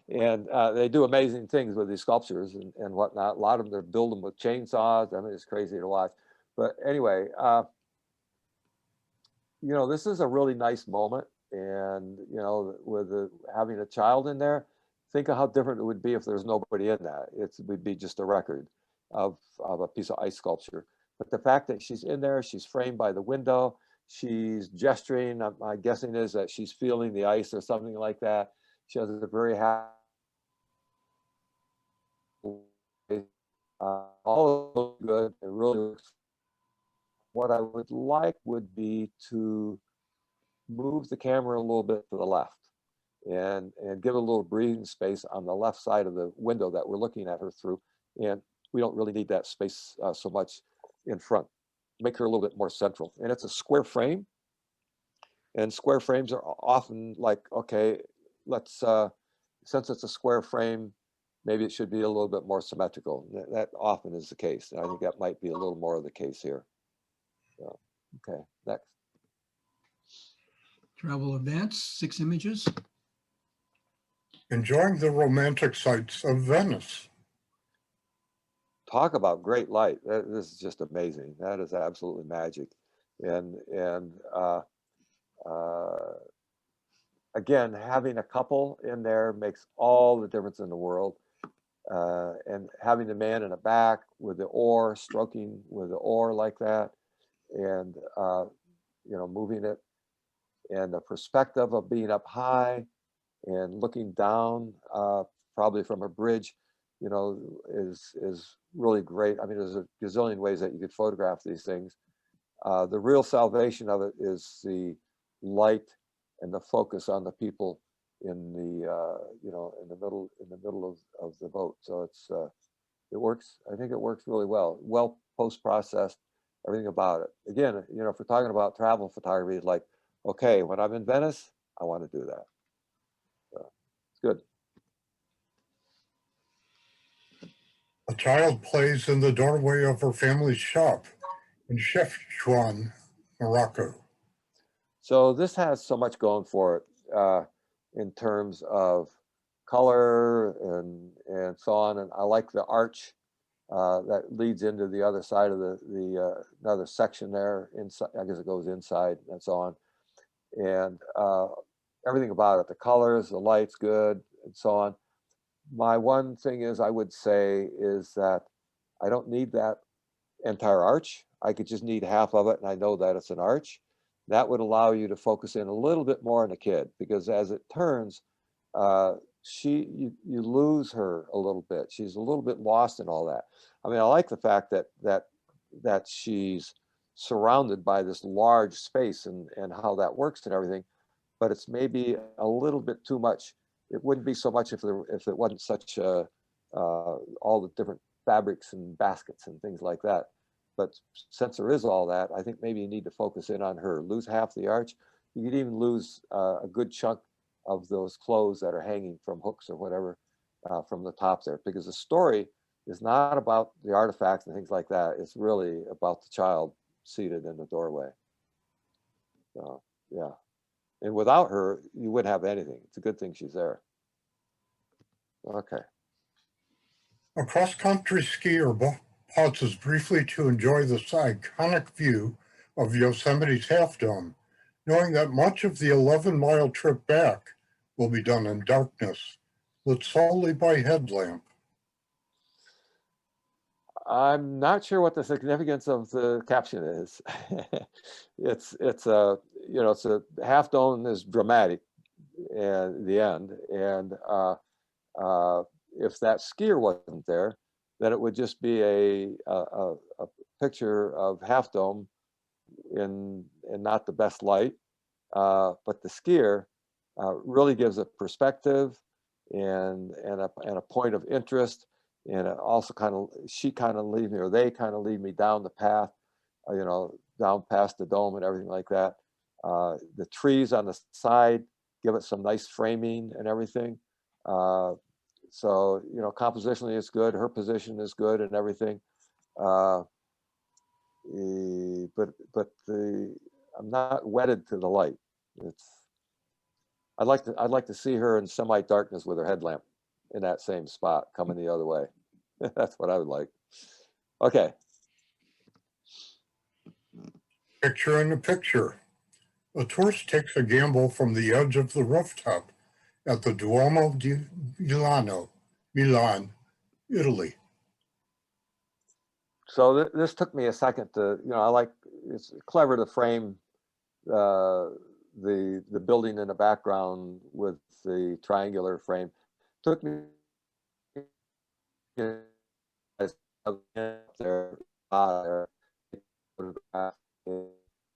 and they do amazing things with these sculptures and whatnot. A lot of them, they're building with chainsaws. I mean, it's crazy to watch. But anyway, you know, this is a really nice moment. And, you know, with having a child in there, think of how different it would be if there's nobody in that. It would be just a record of a piece of ice sculpture. But the fact that she's in there, she's framed by the window, she's gesturing, my guessing is that she's feeling the ice or something like that. She has a very happy, all looks good. It really looks. What I would like would be to move the camera a little bit to the left and give a little breathing space on the left side of the window that we're looking at her through. And we don't really need that space so much in front. Make her a little bit more central. And it's a square frame. And square frames are often like, okay, let's, since it's a square frame, maybe it should be a little bit more symmetrical. That often is the case. And I think that might be a little more of the case here. So, okay, next. Travel advance, 6 images. Enjoying the romantic sights of Venice. Talk about great light. This is just amazing. That is absolutely magic. And again, having a couple in there makes all the difference in the world. And having the man in the back with the oar, stroking with the oar like that, and you know, moving it, and the perspective of being up high and looking down, probably from a bridge, you know, is really great. I mean, there's a gazillion ways that you could photograph these things. The real salvation of it is the light and the focus on the people in the you know, in the middle of the boat. So it's it works. I think it works really well. Well post-processed, everything about it. Again, you know, if we're talking about travel photography, it's like, okay, when I'm in Venice, I want to do that. So it's good. A child plays in the doorway of her family's shop in Chefchaouen, Morocco. So this has so much going for it in terms of color and so on. And I like the arch that leads into the other side of the another section there. Inside, I guess it goes inside and so on. And everything about it, the colors, the light's good, and so on. My one thing is I would say is that I don't need that entire arch. I could just need half of it, and I know that it's an arch. That would allow you to focus in a little bit more on the kid, because as it turns, you lose her a little bit. She's a little bit lost in all that. I mean, I like the fact that she's surrounded by this large space and how that works and everything, but it's maybe a little bit too much. It wouldn't be so much if it wasn't such all the different fabrics and baskets and things like that. But since there is all that, I think maybe you need to focus in on her. Lose half the arch. You could even lose a good chunk of those clothes that are hanging from hooks or whatever from the top there, because the story is not about the artifacts and things like that. It's really about the child seated in the doorway. Yeah. And without her, you wouldn't have anything. It's a good thing she's there. Okay. A cross-country skier pauses briefly to enjoy this iconic view of Yosemite's Half Dome, knowing that much of the 11-mile trip back will be done in darkness, lit solely by headlamp. I'm not sure what the significance of the caption is. it's a half dome is dramatic at the end, and if that skier wasn't there, then it would just be a picture of half dome in not the best light, but the skier really gives a perspective and a point of interest. And it also she kind of leads me, or they kind of lead me down the path, down past the dome and everything like that. The trees on the side give it some nice framing and everything. So, compositionally it's good. Her position is good and everything. But I'm not wedded to the light. I'd like to see her in semi-darkness with her headlamp in that same spot coming the other way. That's what I would like. Okay. Picture in the picture. A tourist takes a gamble from the edge of the rooftop at the Duomo di Milan, Italy. So this took me a second to, it's clever to frame the building in the background with the triangular frame. Took me there,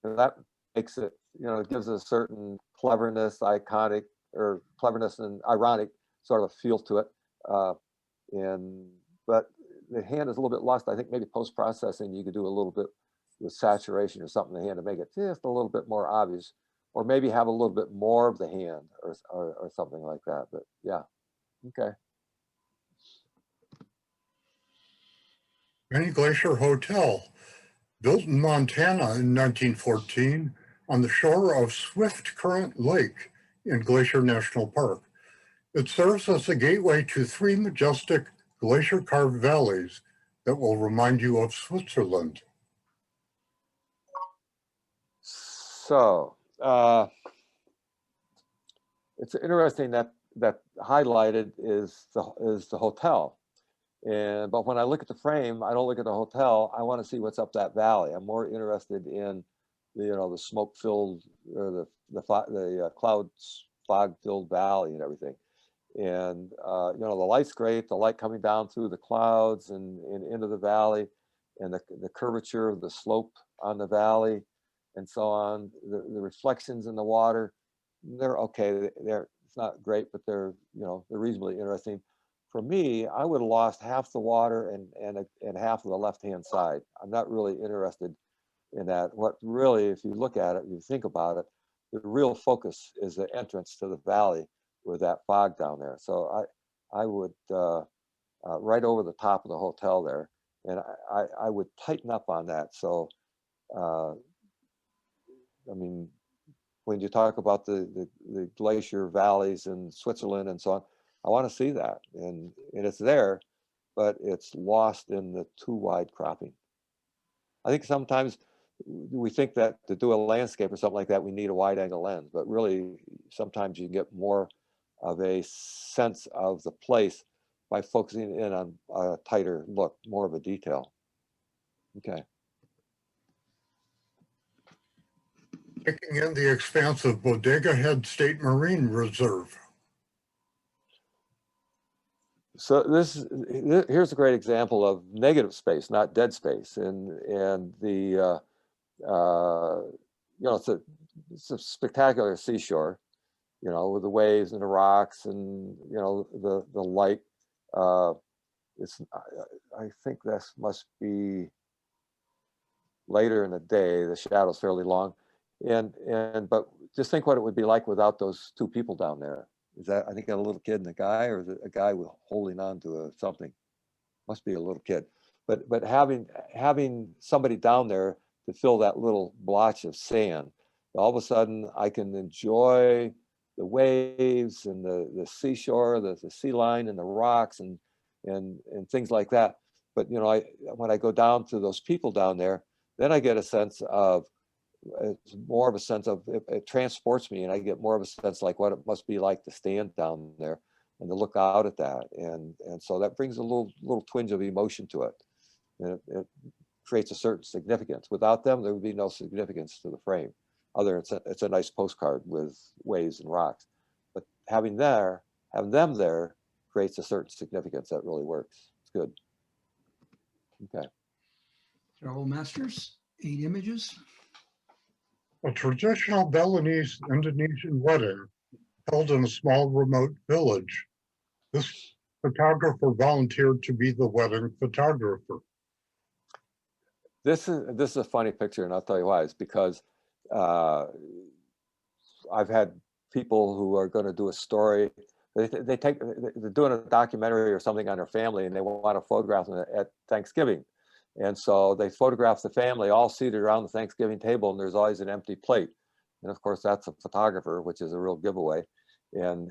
that makes it, it gives a certain cleverness, iconic, or cleverness and ironic sort of feel to it. But the hand is a little bit lost. I think maybe post-processing, you could do a little bit with saturation or something in the hand to make it just a little bit more obvious, or maybe have a little bit more of the hand or something like that. But yeah, okay. Many Glacier Hotel, built in Montana in 1914 on the shore of Swift Current Lake in Glacier National Park. It serves as a gateway to 3 majestic glacier-carved valleys that will remind you of Switzerland. So it's interesting that highlighted is the hotel. But when I look at the frame, I don't look at the hotel. I want to see what's up that valley. I'm more interested in the smoke-filled or the clouds, fog-filled valley and everything. And the light's great. The light coming down through the clouds and into the valley, and the curvature of the slope on the valley, and so on. The reflections in the water, they're okay. It's not great, but they're reasonably interesting. For me, I would have lost half the water and half of the left-hand side. I'm not really interested in that. What really, if you look at it, you think about it, the real focus is the entrance to the valley with that fog down there. So I would right over the top of the hotel there. And I would tighten up on that. So, I mean, when you talk about the glacier valleys in Switzerland and so on, I want to see that. And it's there, but it's lost in the too wide cropping. I think sometimes we think that to do a landscape or something like that, we need a wide angle lens, but really sometimes you get more of a sense of the place by focusing in on a tighter look, more of a detail. Okay. Taking in the expanse of Bodega Head State Marine Reserve. So here's a great example of negative space, not dead space, and the you know, it's a spectacular seashore, you know, with the waves and the rocks and, you know, the light. I think this must be later in the day. The shadow's fairly long, but just think what it would be like without those two people down there. Is that, I think, a little kid and a guy, or is it a guy with holding on to something? Must be a little kid. But having somebody down there to fill that little blotch of sand, all of a sudden I can enjoy the waves and the seashore, the sea line and the rocks and things like that. But you know, when I go down to those people down there, then I get a sense of, it's more of a sense of, it transports me, and I get more of a sense like what it must be like to stand down there and to look out at that. And so that brings a little twinge of emotion to it. And it creates a certain significance. Without them, there would be no significance to the frame. Other than it's a nice postcard with waves and rocks. But having them there creates a certain significance that really works. It's good. Okay. Carol Masters, 8 images. A traditional Balinese Indonesian wedding held in a small remote village. This photographer volunteered to be the wedding photographer. This is a funny picture, and I'll tell you why. It's because I've had people who are going to do a story. They're doing a documentary or something on their family, and they want to photograph them at Thanksgiving. And so they photograph the family all seated around the Thanksgiving table, and there's always an empty plate. And of course, that's a photographer, which is a real giveaway. And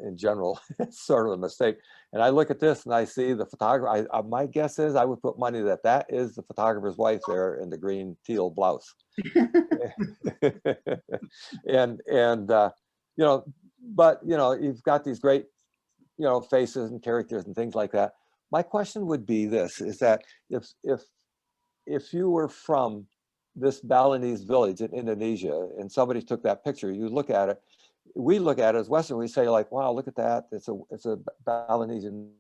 in general, it's sort of a mistake. And I look at this and I see the photographer. My guess is I would put money that is the photographer's wife there in the green teal blouse. and you know, but you know, you've got these great, you know, faces and characters and things like that. My question would be this: is that if you were from this Balinese village in Indonesia and somebody took that picture, you look at it. We look at it as Western. We say like, "Wow, look at that! It's a Balinesian."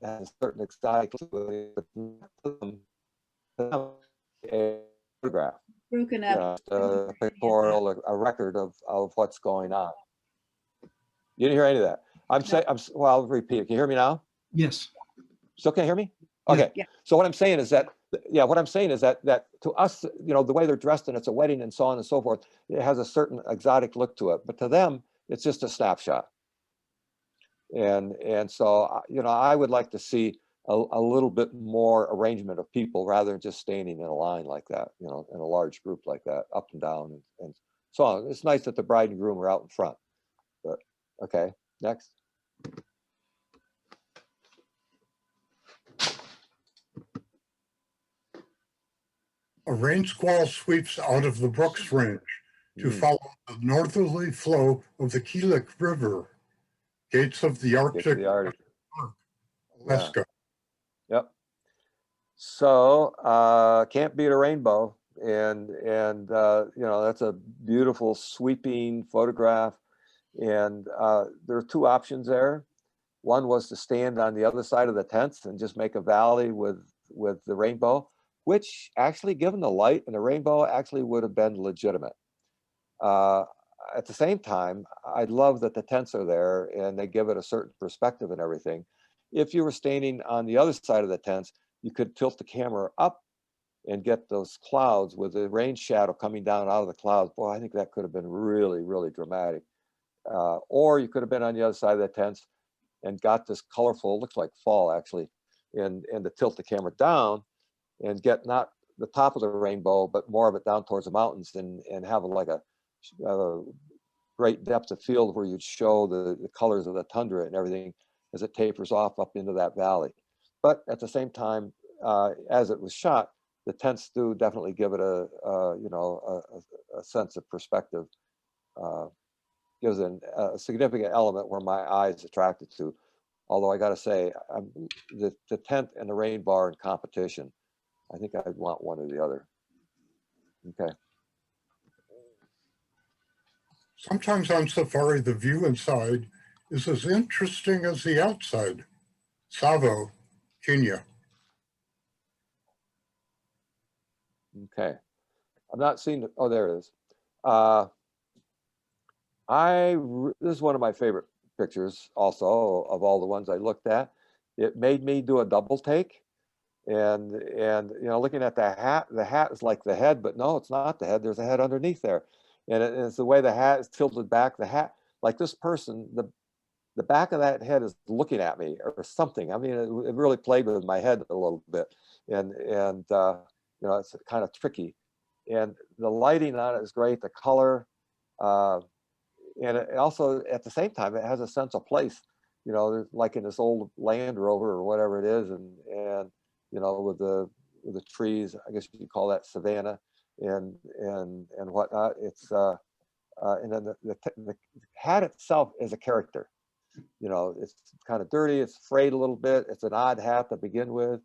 Has a certain exotic to it, but a photograph, Broken up. a pictorial, a record of what's going on. You didn't hear any of that. Well, I'll repeat it. Can you hear me now? Yes. Still can't hear me? Okay. Yeah. So what I'm saying is that, that to us, you know, the way they're dressed and it's a wedding and so on and so forth, it has a certain exotic look to it. But to them, it's just a snapshot. And so, you know, I would like to see a little bit more arrangement of people rather than just standing in a line like that, you know, in a large group like that, up and down and so on. It's nice that the bride and groom are out in front. But okay, next. A rain squall sweeps out of the Brooks Range to follow the northerly flow of the Keelik River, gates of the Arctic, Alaska. Yeah. Yep. So can't beat a rainbow, and you know, that's a beautiful sweeping photograph. And there are two options there. One was to stand on the other side of the tents and just make a valley with the rainbow, which actually, given the light and the rainbow, actually would have been legitimate. At the same time, I love that the tents are there and they give it a certain perspective and everything. If you were standing on the other side of the tents, you could tilt the camera up and get those clouds with the rain shadow coming down out of the clouds. Boy, I think that could have been really, really dramatic. Or you could have been on the other side of the tents and got this colorful, looks like fall actually, and to tilt the camera down and get not the top of the rainbow, but more of it down towards the mountains and have like a great depth of field where you'd show the colors of the tundra and everything as it tapers off up into that valley. But at the same time, as it was shot, the tents do definitely give it a sense of perspective. Gives it a significant element where my eye is attracted to. Although I got to say, the tent and the rain bar in competition, I think I'd want one or the other. Okay. Sometimes on safari, the view inside is as interesting as the outside. Savo, Kenya. Okay. I'm not seeing, oh, there it is. This is one of my favorite pictures also of all the ones I looked at. It made me do a double take. And looking at the hat is like the head, but no, it's not the head. There's a head underneath there. And it's the way the hat is tilted back. The hat, like this person, the back of that head is looking at me or something. I mean, it really played with my head a little bit. And it's kind of tricky. And the lighting on it is great. The color, and it also, at the same time, it has a sense of place. There's like in this old Land Rover or whatever it is, and with the trees, I guess you could call that savanna, and whatnot. It's and then the hat itself is a character. It's kind of dirty. It's frayed a little bit. It's an odd hat to begin with,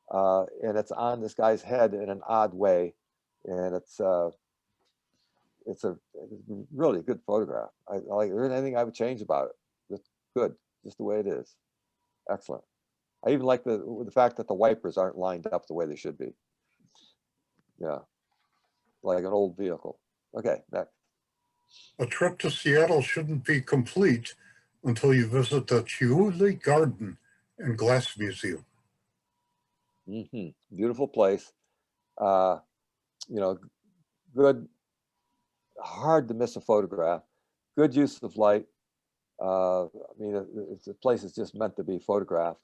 and it's on this guy's head in an odd way, and it's a really good photograph. I like. There isn't anything I would change about it. It's good, just the way it is. Excellent. I even like the fact that the wipers aren't lined up the way they should be. Yeah, like an old vehicle. Okay, next. A trip to Seattle shouldn't be complete until you visit the Chiuli Garden and Glass Museum. Beautiful place. Good, hard to miss a photograph. Good use of light. The place is just meant to be photographed.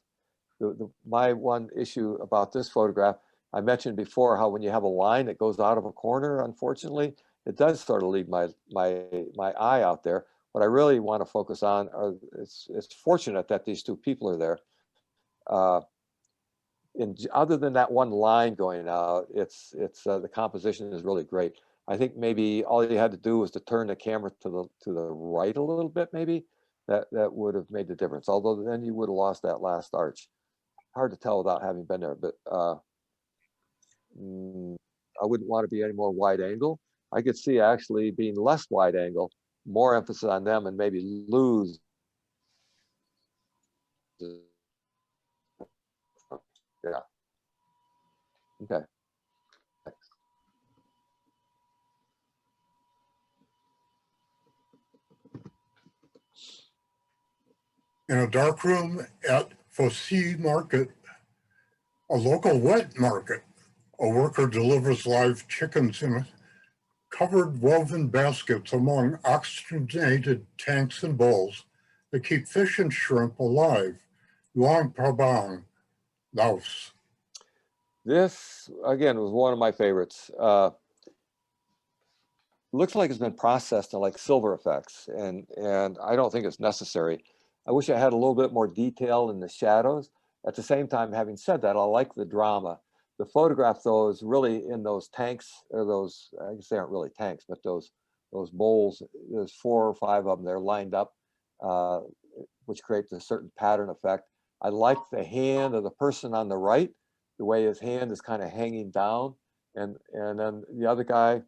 My one issue about this photograph, I mentioned before how when you have a line that goes out of a corner, unfortunately, it does sort of leave my eye out there. What I really want to focus on are, it's fortunate that these two people are there. Other than that one line going out, it's the composition is really great. I think maybe all you had to do was to turn the camera to the right a little bit, maybe that would have made the difference. Although then you would have lost that last arch. Hard to tell without having been there, but I wouldn't want to be any more wide angle. I could see actually being less wide angle, more emphasis on them, and maybe lose. Yeah. Okay. In a dark room at Fosse Market, a local wet market, a worker delivers live chickens in covered woven baskets among oxygenated tanks and bowls that keep fish and shrimp alive. Luang Prabang, Laos. This, again, was one of my favorites. Looks like it's been processed in like silver effects, and I don't think it's necessary. I wish I had a little bit more detail in the shadows. At the same time, having said that, I like the drama. The photograph, though, is really in those tanks, or those, I guess they aren't really tanks, but those bowls. There's 4 or 5 of them. They're lined up, which creates a certain pattern effect. I like the hand of the person on the right, the way his hand is kind of hanging down, and then the other guy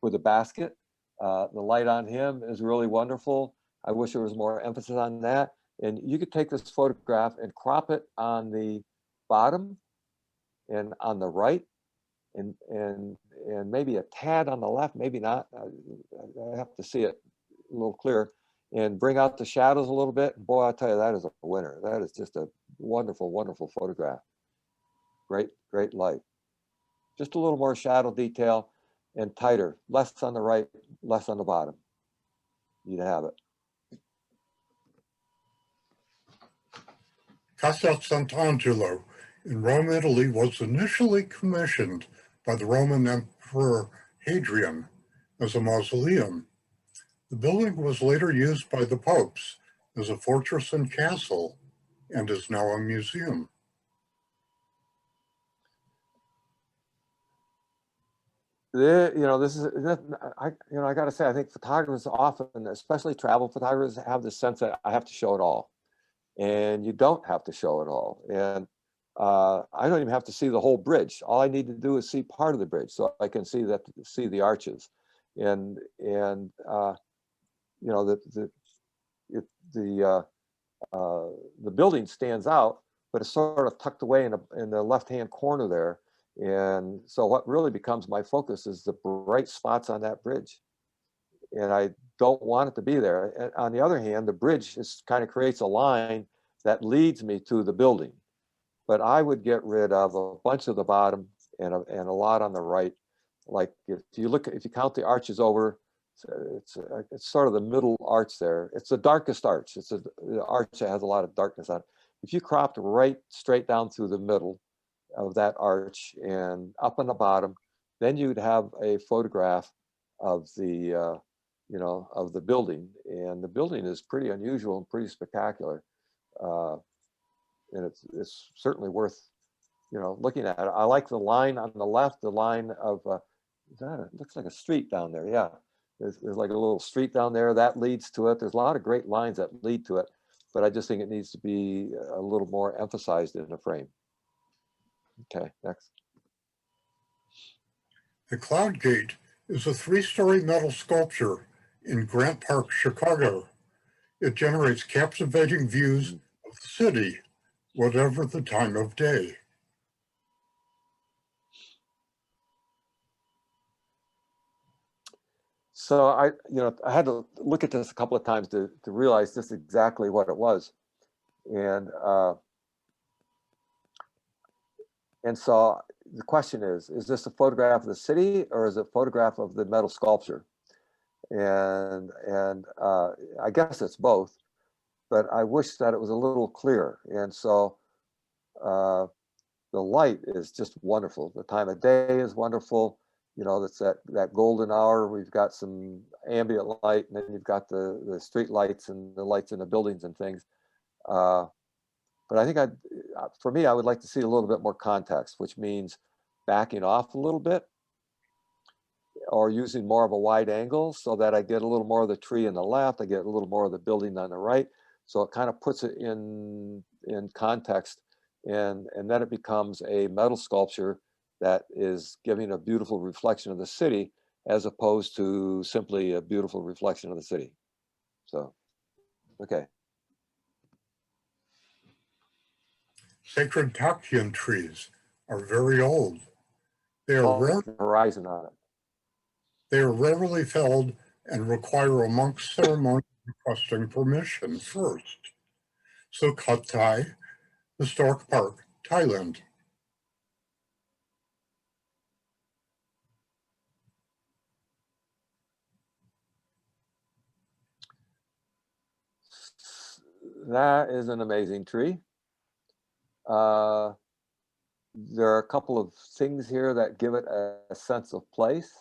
with the basket. The light on him is really wonderful. I wish there was more emphasis on that. And you could take this photograph and crop it on the bottom and on the right, and maybe a tad on the left, maybe not. I have to see it a little clearer, and bring out the shadows a little bit. Boy, I'll tell you, that is a winner. That is just a wonderful, wonderful photograph. Great, great light. Just a little more shadow detail and tighter, less on the right, less on the bottom. you'd have it. Casa Sant'Angelo in Rome, Italy was initially commissioned by the Roman Emperor Hadrian as a mausoleum. The building was later used by the popes as a fortress and castle and is now a museum. This is, I got to say, I think photographers often, especially travel photographers, have the sense that I have to show it all. And you don't have to show it all. And I don't even have to see the whole bridge. All I need to do is see part of the bridge, so I can see the arches, and the building stands out, but it's sort of tucked away in the left-hand corner there. And so what really becomes my focus is the bright spots on that bridge. And I don't want it to be there. And on the other hand, the bridge just kind of creates a line that leads me to the building. But I would get rid of a bunch of the bottom and a lot on the right. Like if you count the arches over, it's sort of the middle arch there. It's the darkest arch. It's the arch that has a lot of darkness on it. If you cropped right straight down through the middle of that arch and up on the bottom, then you'd have a photograph of the of the building. And the building is pretty unusual and pretty spectacular. And it's certainly worth looking at. I like the line on the left, the line of it looks like a street down there. Yeah, there's like a little street down there that leads to it. There's a lot of great lines that lead to it, but I just think it needs to be a little more emphasized in a frame. Okay, next. The Cloud Gate is a 3-story metal sculpture in Grant Park, Chicago. It generates captivating views of the city, whatever the time of day. So I had to look at this a couple of times to realize just exactly what it was. And so the question is this a photograph of the city or is it a photograph of the metal sculpture? And I guess it's both, but I wish that it was a little clearer. And so the light is just wonderful. The time of day is wonderful. That's that golden hour. We've got some ambient light, and then you've got the street lights and the lights in the buildings and things. But I think for me, I would like to see a little bit more context, which means backing off a little bit or using more of a wide angle so that I get a little more of the tree on the left, I get a little more of the building on the right. So it kind of puts it in context, and then it becomes a metal sculpture that is giving a beautiful reflection of the city as opposed to simply a beautiful reflection of the city. So, okay. Sacred Tachyon trees are very old. They are Horizon on it. They are rarely felled and require a monk's ceremony requesting permission first. Sukhothai Historic Park, Thailand. That is an amazing tree. There are a couple of things here that give it a sense of place,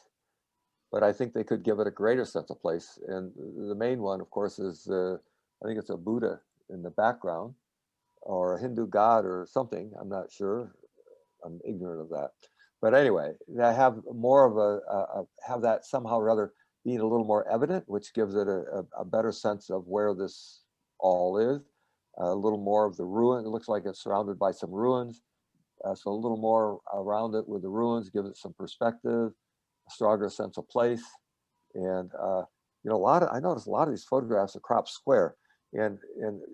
but I think they could give it a greater sense of place. And the main one, of course, is I think it's a Buddha in the background, or a Hindu god or something. I'm not sure. I'm ignorant of that. But anyway, I have more of have that somehow or other being a little more evident, which gives it a better sense of where this all is. A little more of the ruin. It looks like it's surrounded by some ruins. So a little more around it with the ruins gives it some perspective, a stronger sense of place. And I noticed a lot of these photographs are cropped square. And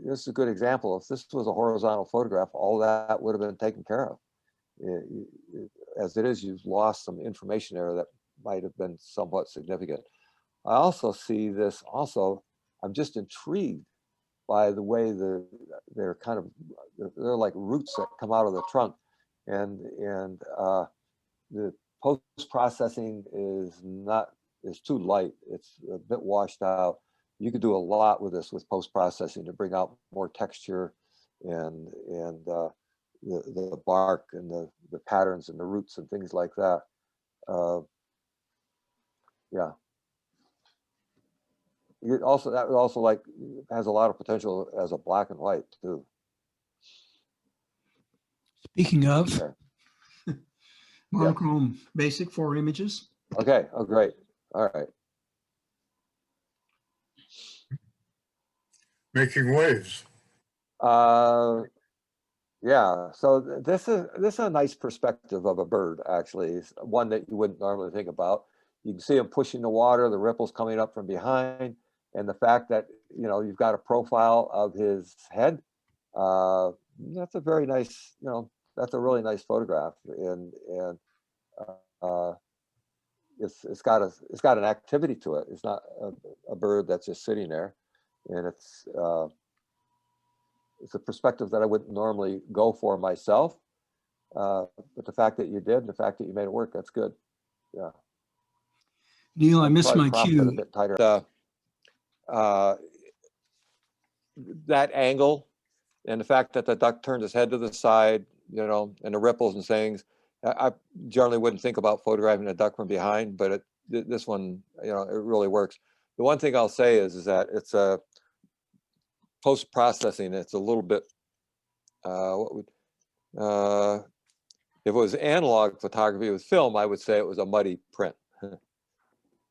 this is a good example. If this was a horizontal photograph, all that would have been taken care of. As it is, you've lost some information there that might have been somewhat significant. I also see this I'm just intrigued by the way they're like roots that come out of the trunk, and the post-processing is too light. It's a bit washed out. you could do a lot with this with post-processing to bring out more texture and the bark and the patterns and the roots and things like that. Yeah. That also like has a lot of potential as a black and white too. Speaking of Okay. monochrome basic 4 images. Okay. Oh, great. All right. Making waves. Yeah. So this is a nice perspective of a bird. Actually, it's one that you wouldn't normally think about. You can see him pushing the water, the ripples coming up from behind, and the fact that you've got a profile of his head. That's a very nice. That's a really nice photograph, and uh, it's got an activity to it. It's not a bird that's just sitting there, and it's a perspective that I wouldn't normally go for myself. But the fact that you did, and the fact that you made it work, that's good. Yeah. Neal, I missed Probably my crop it a cue. bit tighter. That angle and the fact that the duck turned his head to the side, and the ripples and things. I generally wouldn't think about photographing a duck from behind, but this one, it really works. The one thing I'll say is that it's a post-processing. It's a little bit, if it was analog photography with film, I would say it was a muddy print.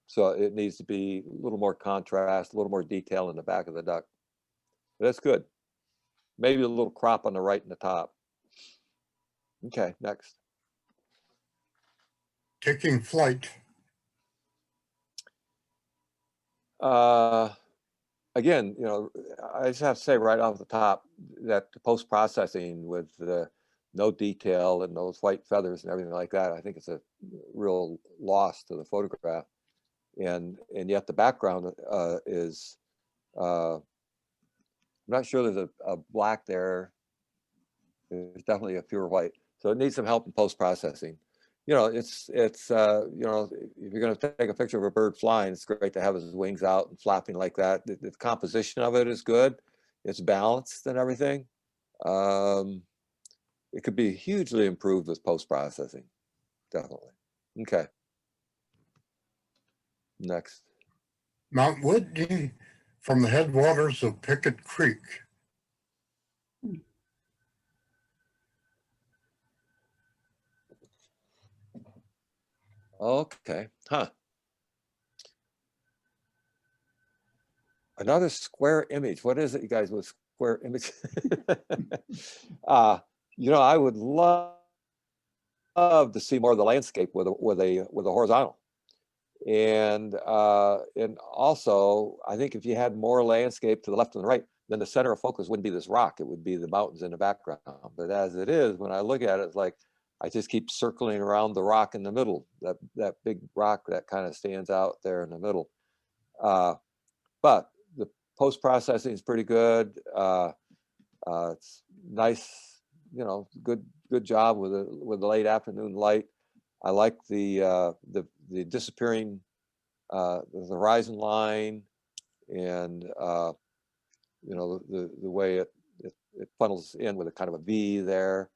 So it needs to be a little more contrast, a little more detail in the back of the duck. But that's good. Maybe a little crop on the right and the top. Okay, next. Taking flight. Again, I just have to say right off the top that the post-processing with no detail and those white feathers and everything like that, I think it's a real loss to the photograph. And yet the background is, I'm not sure there's a black there. There's definitely a pure white. So it needs some help in post-processing. It's if you're going to take a picture of a bird flying, it's great to have his wings out and flapping like that. The composition of it is good. It's balanced and everything. It could be hugely improved with post-processing. Definitely. Okay. Next. Mount Whitney from the headwaters of Pickett Creek. Okay. Huh. Another square image. What is it, you guys, with square image? I would love to see more of the landscape with a horizontal. And also, I think if you had more landscape to the left and the right, then the center of focus wouldn't be this rock. It would be the mountains in the background. But as it is, when I look at it, it's like I just keep circling around the rock in the middle, that big rock that kind of stands out there in the middle. But the post-processing is pretty good. It's nice, good job with the late afternoon light. I like the disappearing the horizon line, and the way it funnels in with a kind of a V there.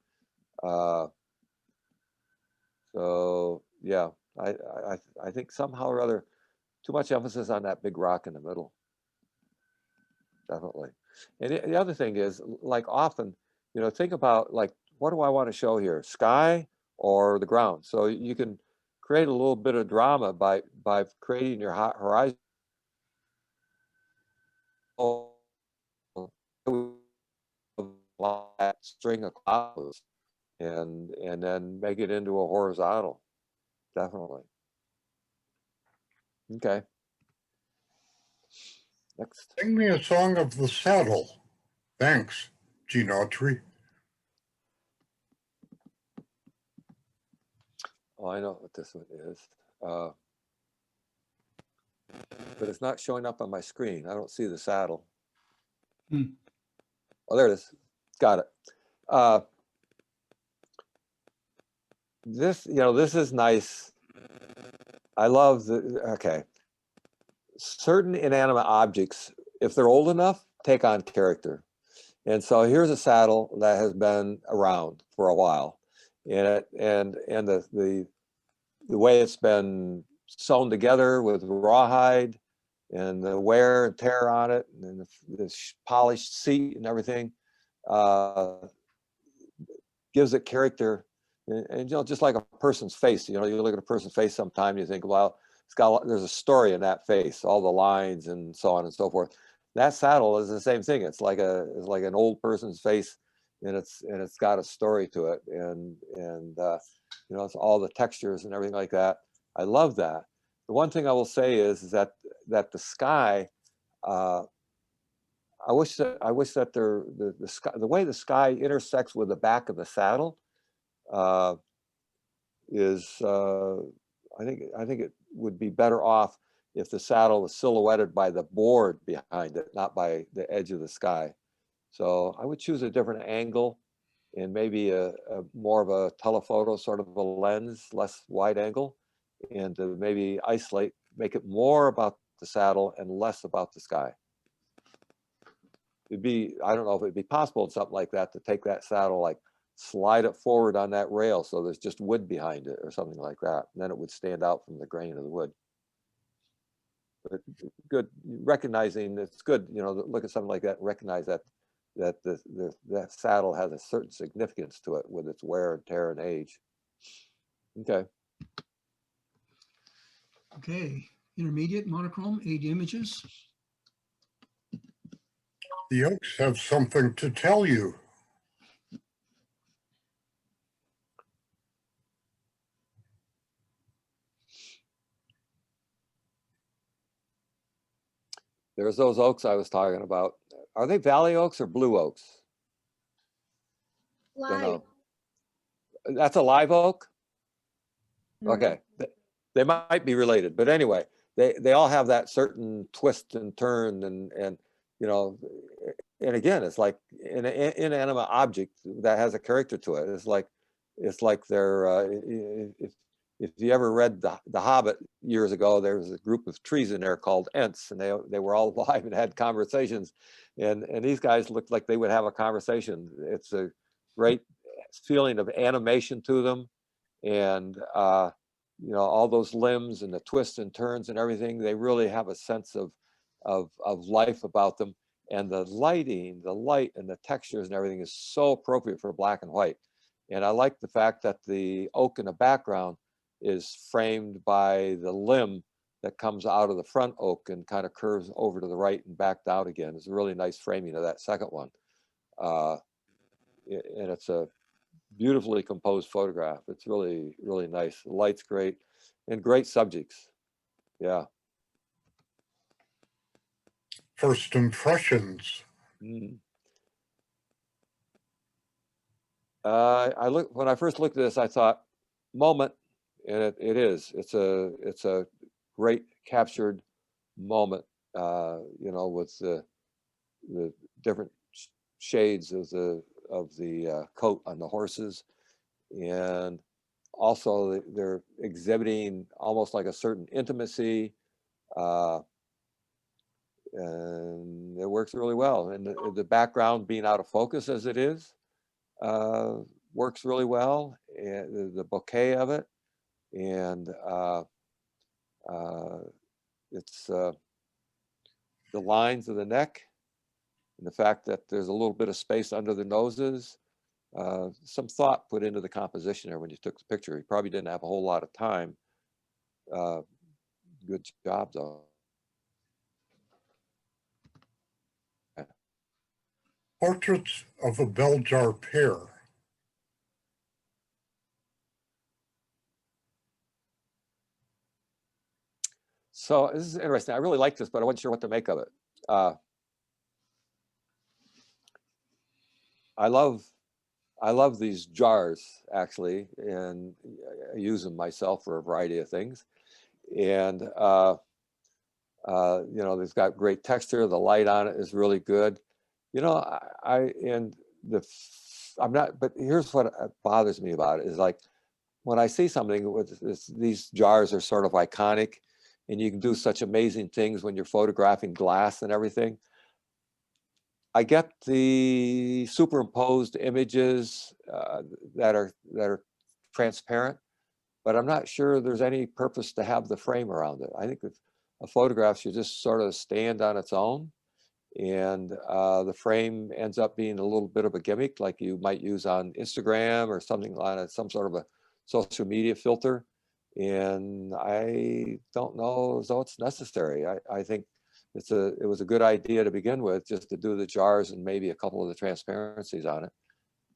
So yeah, I think somehow or other too much emphasis on that big rock in the middle. Definitely. And the other thing is, like, often, think about, like, what do I want to show here, sky or the ground? So you can create a little bit of drama by creating your horizon string of clouds and then make it into a horizontal. Definitely. Okay. Next. Sing me a song of the saddle. Thanks, Gene Autry. Oh, I know what this one is. But it's not showing up on my screen. I don't see the saddle. Hmm. Oh, there it is. Got it. This is nice. I love okay. certain inanimate objects, if they're old enough, take on character. And so here's a saddle that has been around for a while, and the way it's been sewn together with rawhide and the wear and tear on it and the polished seat and everything gives it character. And you know, just like a person's face, you know, you look at a person's face sometime, you think, well, there's a story in that face, all the lines and so on and so forth. That saddle is the same thing. It's like an old person's face, and it's got a story to it, and you know, it's all the textures and everything like that. I love that. The one thing I will say is that the sky, I wish that the sky, the way the sky intersects with the back of the saddle, is I think it would be better off if the saddle was silhouetted by the board behind it, not by the edge of the sky. So I would choose a different angle and maybe a more of a telephoto sort of a lens, less wide angle, and to maybe isolate, make it more about the saddle and less about the sky. It'd be, I don't know if it'd be possible in something like that to take that saddle, like slide it forward on that rail so there's just wood behind it or something like that. And then it would stand out from the grain of the wood. But good, recognizing it's good, you know, look at something like that and recognize that that saddle has a certain significance to it with its wear and tear and age. Okay. Okay, intermediate monochrome, 8 images. The oaks have something to tell you. There's those oaks I was talking about. Are they valley oaks or blue oaks? Don't Live. know. That's a live oak? Mhm. Okay. They might be related, but anyway, they all have that certain twist and turn and you know, and again, it's like an inanimate object that has a character to it. It's like they're if you ever read the Hobbit years ago, there was a group of trees in there called Ents, and they were all alive and had conversations, and these guys looked like they would have a conversation. It's a great feeling of animation to them, and you know, all those limbs and the twists and turns and everything, they really have a sense of life about them. And the lighting, the light and the textures and everything is so appropriate for black and white. And I like the fact that the oak in the background is framed by the limb that comes out of the front oak and kind of curves over to the right and back down again. It's a really nice framing of that second one. And it's a beautifully composed photograph. It's really, really nice. The light's great and great subjects. Yeah. First impressions. Mm. When I first looked at this, I thought moment, and it is. It's a great captured moment. You know, with the different shades of the coat on the horses, and also they're exhibiting almost like a certain intimacy, and it works really well. And the background being out of focus as it is, works really well, and the bouquet of it, and it's the lines of the neck, and the fact that there's a little bit of space under the noses. Some thought put into the composition there when you took the picture. You probably didn't have a whole lot of time. Good job, though. Portraits of a bell-jar pair. So this is interesting. I really like this, but I wasn't sure what to make of it. I love these jars, actually, and I use them myself for a variety of things. And you know, they've got great texture. The light on it is really good. You know, I'm not, but here's what bothers me about it is, like, when I see something with these jars are sort of iconic, and you can do such amazing things when you're photographing glass and everything. I get the superimposed images that are transparent, but I'm not sure there's any purpose to have the frame around it. I think a photograph should just sort of stand on its own, and the frame ends up being a little bit of a gimmick, like you might use on Instagram or something like some sort of a social media filter. And I don't know as though it's necessary. I think it was a good idea to begin with, just to do the jars and maybe a couple of the transparencies on it.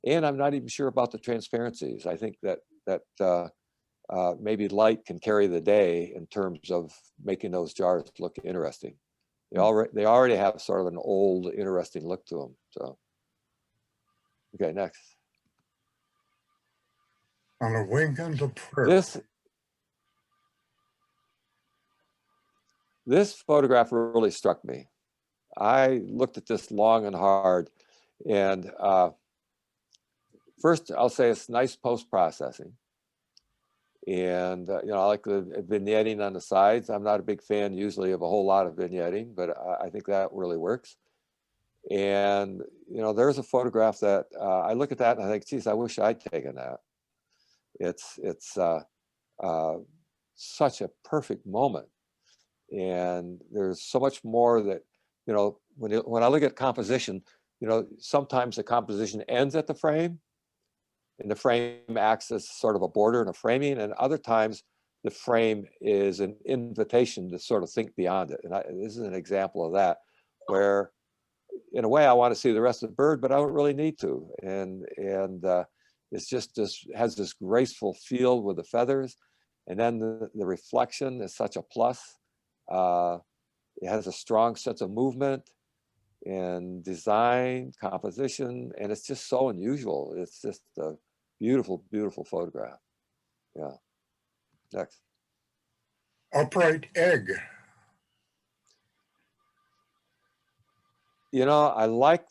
And I'm not even sure about the transparencies. I think that maybe light can carry the day in terms of making those jars look interesting. They already have sort of an old, interesting look to them. So, okay, next. On a wing and a prayer. This photograph really struck me. I looked at this long and hard, and first I'll say it's nice post-processing. And you know, I like the vignetting on the sides. I'm not a big fan usually of a whole lot of vignetting, but I think that really works. And you know, there's a photograph that I look at that and I think, geez, I wish I'd taken that. It's such a perfect moment. And there's so much more that, you know, when I look at composition, you know, sometimes the composition ends at the frame, and the frame acts as sort of a border and a framing, and other times the frame is an invitation to sort of think beyond it. And this is an example of that, where in a way I want to see the rest of the bird, but I don't really need to. And it's just has this graceful feel with the feathers, and then the reflection is such a plus. It has a strong sense of movement and design, composition, and it's just so unusual. It's just a beautiful, beautiful photograph. Yeah. Next. Upright egg. You know, I like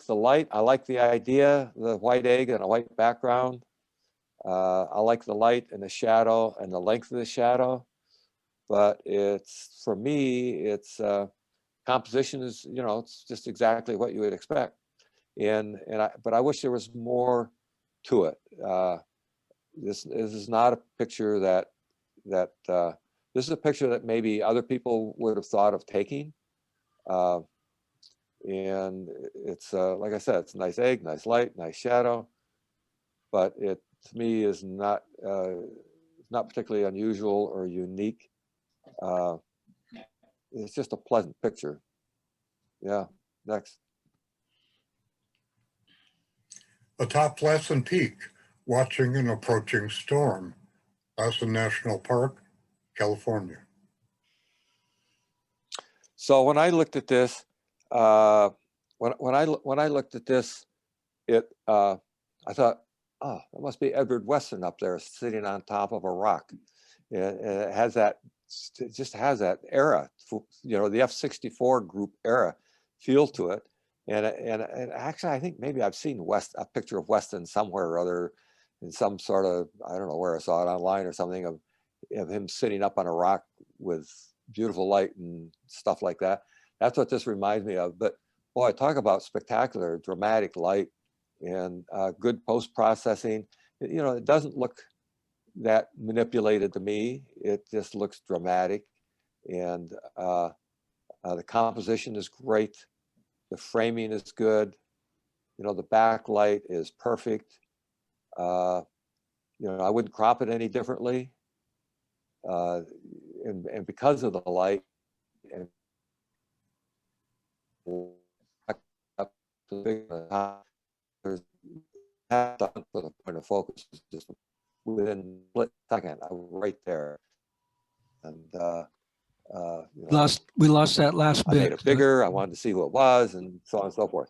the light. I like the idea, the white egg and a white background. I like the light and the shadow and the length of the shadow. But it's, for me, it's composition is, you know, it's just exactly what you would expect. But I wish there was more to it. This is not a picture that this is a picture that maybe other people would have thought of taking. And it's like I said, it's a nice egg, nice light, nice shadow, but it to me is not particularly unusual or unique. It's just a pleasant picture. Yeah, next. Atop Lassen Peak, watching an approaching storm. Lassen National Park, California. So when I looked at this, when I looked at this, I thought, oh, it must be Edward Weston up there sitting on top of a rock. It has that, it just has that era, you know, the F-64 group era feel to it. And actually, I think maybe I've seen a picture of Weston somewhere or other in some sort of, I don't know where I saw it online or something, of him sitting up on a rock with beautiful light and stuff like that. That's what this reminds me of. But boy, talk about spectacular, dramatic light and good post-processing. You know, it doesn't look that manipulated to me. It just looks dramatic. And the composition is great. The framing is good. You know, the backlight is perfect. You know, I wouldn't crop it any differently. And because of the light, and there's for the point of focus is just within a split second, I was right there. And you know, We lost that last I bit. made it bigger. I wanted to see who it was, and so on and so forth.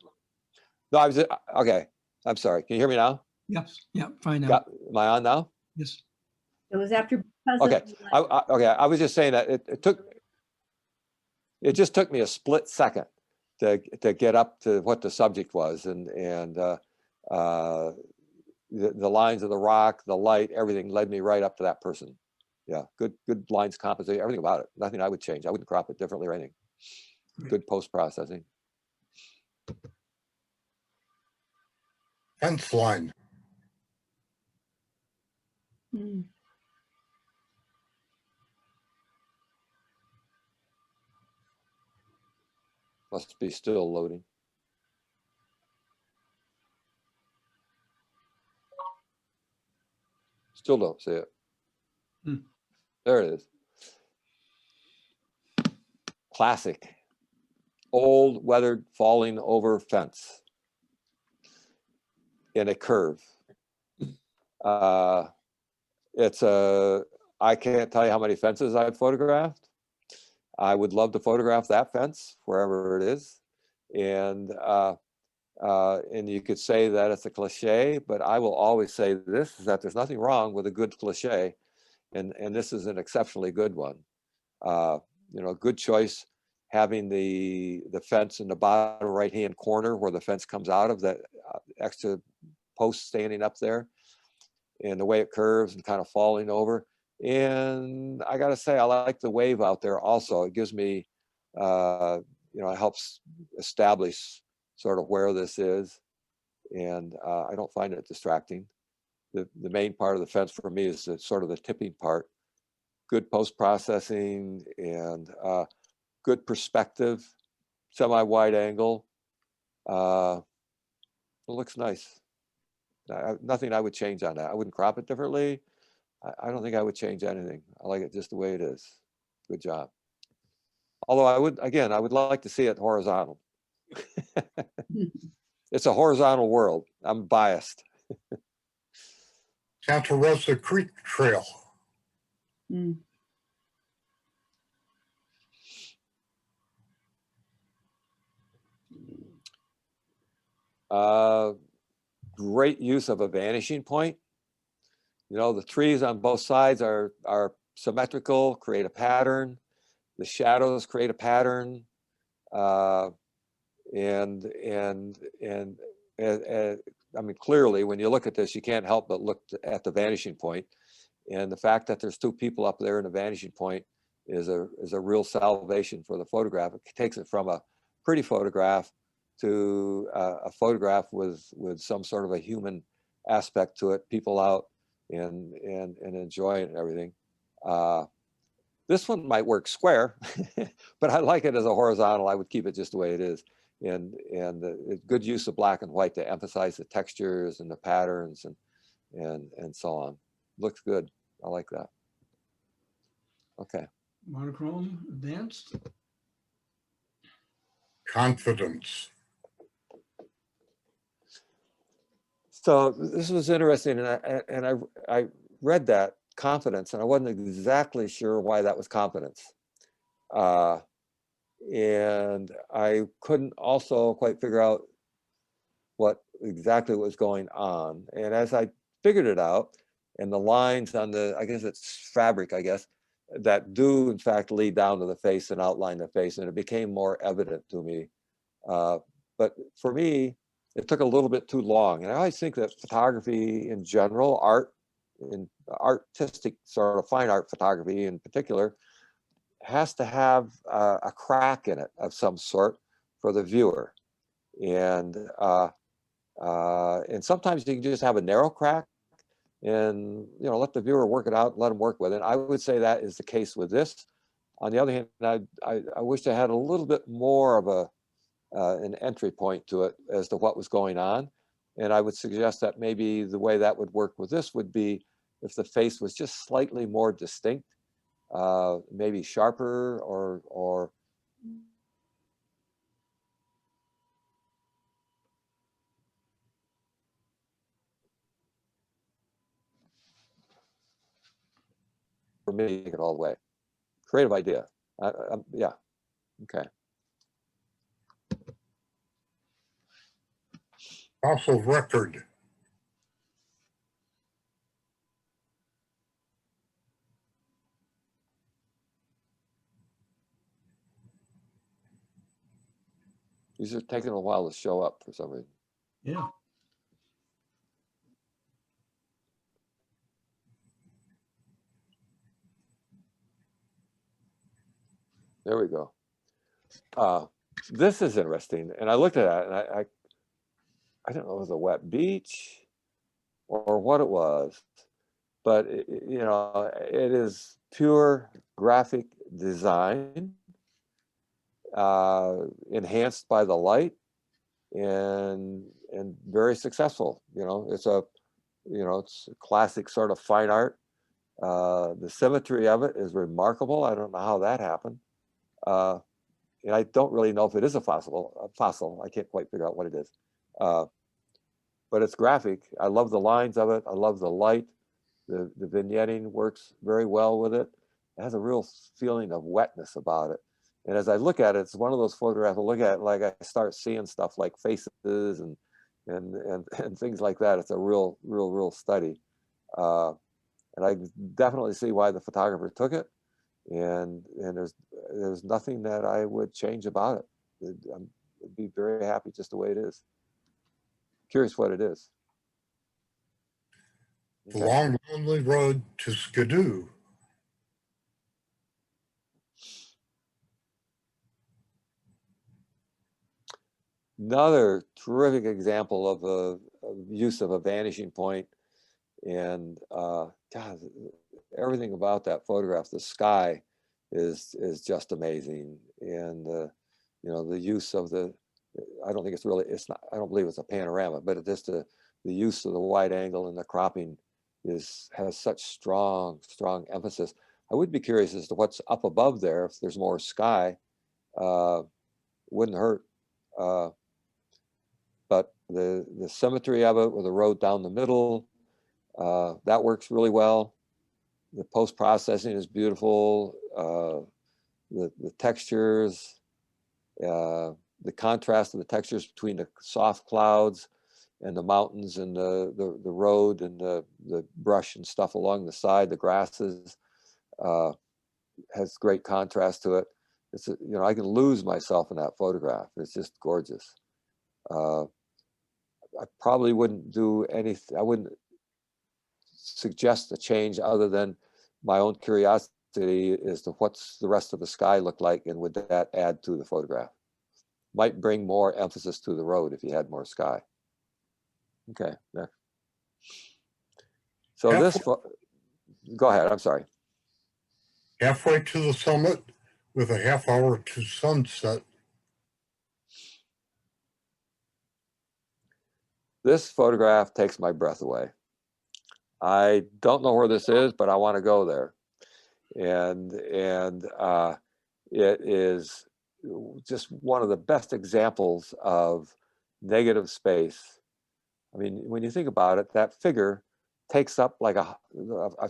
No, I was okay. I'm sorry. Can you hear me now? Yep, yep, fine now. Yeah, am I on now? Yes. It was after. Okay. Okay. I was just saying that it just took me a split second to get up to what the subject was, and the lines of the rock, the light, everything led me right up to that person. Yeah, good lines composition, everything about it. Nothing I would change. I wouldn't crop it differently or anything. Great. Good post-processing. Fence line, Mm. Must be still loading. Still don't see it. Hmm. There it is. Classic. Old weathered falling over fence in a curve. It's I can't tell you how many fences I've photographed. I would love to photograph that fence wherever it is. And you could say that it's a cliche, but I will always say this, is that there's nothing wrong with a good cliche. And this is an exceptionally good one. You know, good choice, having the fence in the bottom right-hand corner where the fence comes out of, that extra post standing up there, and the way it curves and kind of falling over. And I got to say, I like the wave out there also. It gives me, you know, it helps establish sort of where this is. And I don't find it distracting. The main part of the fence for me is sort of the tipping part. Good post-processing and good perspective, semi-wide angle. It looks nice. Nothing I would change on that. I wouldn't crop it differently. I don't think I would change anything. I like it just the way it is. Good job. Although I would like to see it horizontal. It's a horizontal world. I'm biased. Santa Rosa Creek Trail, Mm. Great use of a vanishing point. You know, the trees on both sides are symmetrical, create a pattern. The shadows create a pattern. And I mean, clearly, when you look at this, you can't help but look at the vanishing point. And the fact that there's two people up there in the vanishing point is a real salvation for the photograph. It takes it from a pretty photograph to a photograph with some sort of a human aspect to it, people out and enjoying it and everything. This one might work square, but I like it as a horizontal. I would keep it just the way it is. And good use of black and white to emphasize the textures and the patterns and so on. Looks good. I like that. Okay. Monochrome advanced. confidence. So this was interesting, and I read that confidence, and I wasn't exactly sure why that was confidence. And I couldn't also quite figure out what exactly was going on. And as I figured it out, and the lines on the, I guess it's fabric, I guess, that do in fact lead down to the face and outline the face, and it became more evident to me. But for me, it took a little bit too long. And I always think that photography in general, art, in artistic sort of fine art photography in particular, has to have a crack in it of some sort for the viewer. And sometimes you can just have a narrow crack and, you know, let the viewer work it out, let them work with it. I would say that is the case with this. On the other hand, I wish I had a little bit more of an entry point to it as to what was going on. And I would suggest that maybe the way that would work with this would be if the face was just slightly more distinct, maybe sharper or for me, take it all the way. Creative idea. Yeah, okay. Fossil record, These are taking a while to show up for some reason. Yeah. There we go. This is interesting. And I looked at that and I don't know if it was a wet beach or what it was, but you know, it is pure graphic design, enhanced by the light, and very successful. You know, it's a classic sort of fine art. The symmetry of it is remarkable. I don't know how that happened. And I don't really know if it is a fossil. I can't quite figure out what it is. But it's graphic. I love the lines of it. I love the light. The vignetting works very well with it. It has a real feeling of wetness about it. And as I look at it, it's one of those photographs I look at, like I start seeing stuff like faces and things like that. It's a real study. And I definitely see why the photographer took it. And there's nothing that I would change about it. I'd be very happy just the way it is. Curious what it is. The Okay. long, lonely road to Skidoo. Another terrific example of a use of a vanishing point. And God, everything about that photograph, the sky is just amazing. And you know, the use of I don't think I don't believe it's a panorama, but it just the use of the wide angle and the cropping has such strong emphasis. I would be curious as to what's up above there. If there's more sky, wouldn't hurt. But the symmetry of it with the road down the middle, that works really well. The post-processing is beautiful. The textures, the contrast of the textures between the soft clouds and the mountains and the road and the brush and stuff along the side, the grasses, has great contrast to it. It's you know, I can lose myself in that photograph. It's just gorgeous. I probably wouldn't do anything. I wouldn't suggest a change other than my own curiosity as to what's the rest of the sky look like, and would that add to the photograph? Might bring more emphasis to the road if you had more sky. Okay, next. So go ahead, I'm sorry. Halfway to the summit with a half hour to sunset. This photograph takes my breath away. I don't know where this is, but I want to go there. And it is just one of the best examples of negative space. I mean, when you think about it, that figure takes up like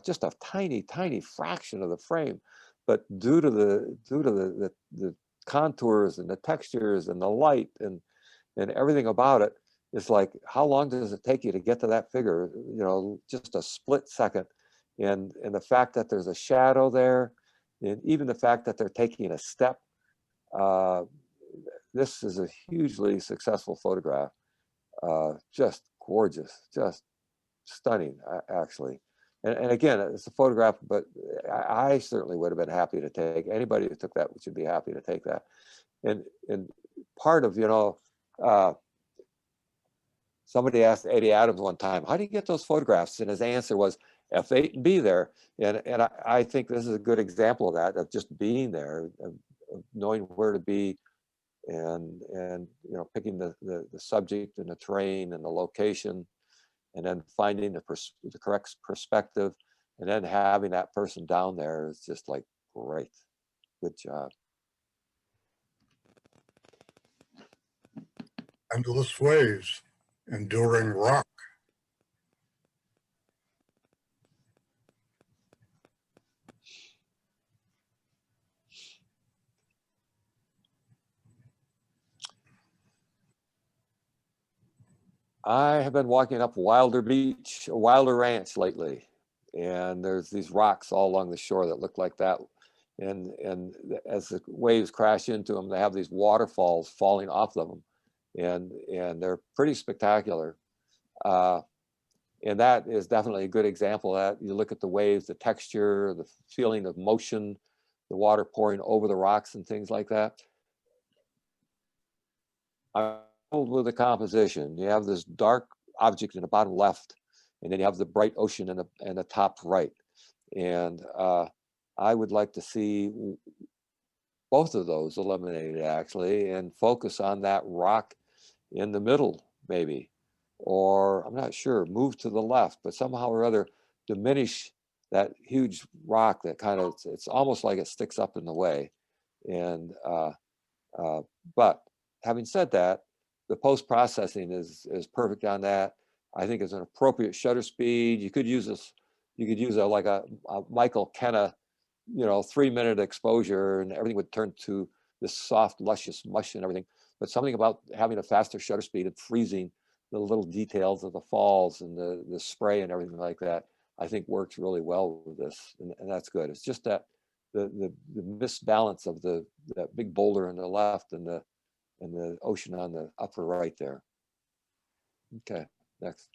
just a tiny fraction of the frame, but due to the contours and the textures and the light and everything about it, it's like, how long does it take you to get to that figure? You know, just a split second. And the fact that there's a shadow there, and even the fact that they're taking a step, this is a hugely successful photograph. Just gorgeous, just stunning, actually. And again, it's a photograph, but I certainly would have been happy to take. Anybody who took that should be happy to take that. And part of, you know, somebody asked Eddie Adams one time, how do you get those photographs? And his answer was F8 and be there. And I think this is a good example of that, of just being there, of knowing where to be, and you know, picking the subject and the terrain and the location, and then finding the correct perspective, and then having that person down there is just like, great. Good job. Endless waves, enduring rock. I have been walking up Wilder Ranch lately, and there's these rocks all along the shore that look like that. And as the waves crash into them, they have these waterfalls falling off of them, and they're pretty spectacular. And that is definitely a good example of that. You look at the waves, the texture, the feeling of motion, the water pouring over the rocks and things like that. I'm told with the composition, you have this dark object in the bottom left, and then you have the bright ocean in the top right. And I would like to see both of those eliminated actually, and focus on that rock in the middle maybe, or I'm not sure, move to the left, but somehow or other diminish that huge rock that kind of, it's almost like it sticks up in the way. And but having said that, the post-processing is perfect on that. I think it's an appropriate shutter speed. You could use this, you could use like a Michael Kenna, 3-minute exposure, and everything would turn to this soft, luscious mush and everything. But something about having a faster shutter speed and freezing the little details of the falls and the spray and everything like that, I think works really well with this, and that's good. It's just that the misbalance of that big boulder on the left and the ocean on the upper right there. Okay, next.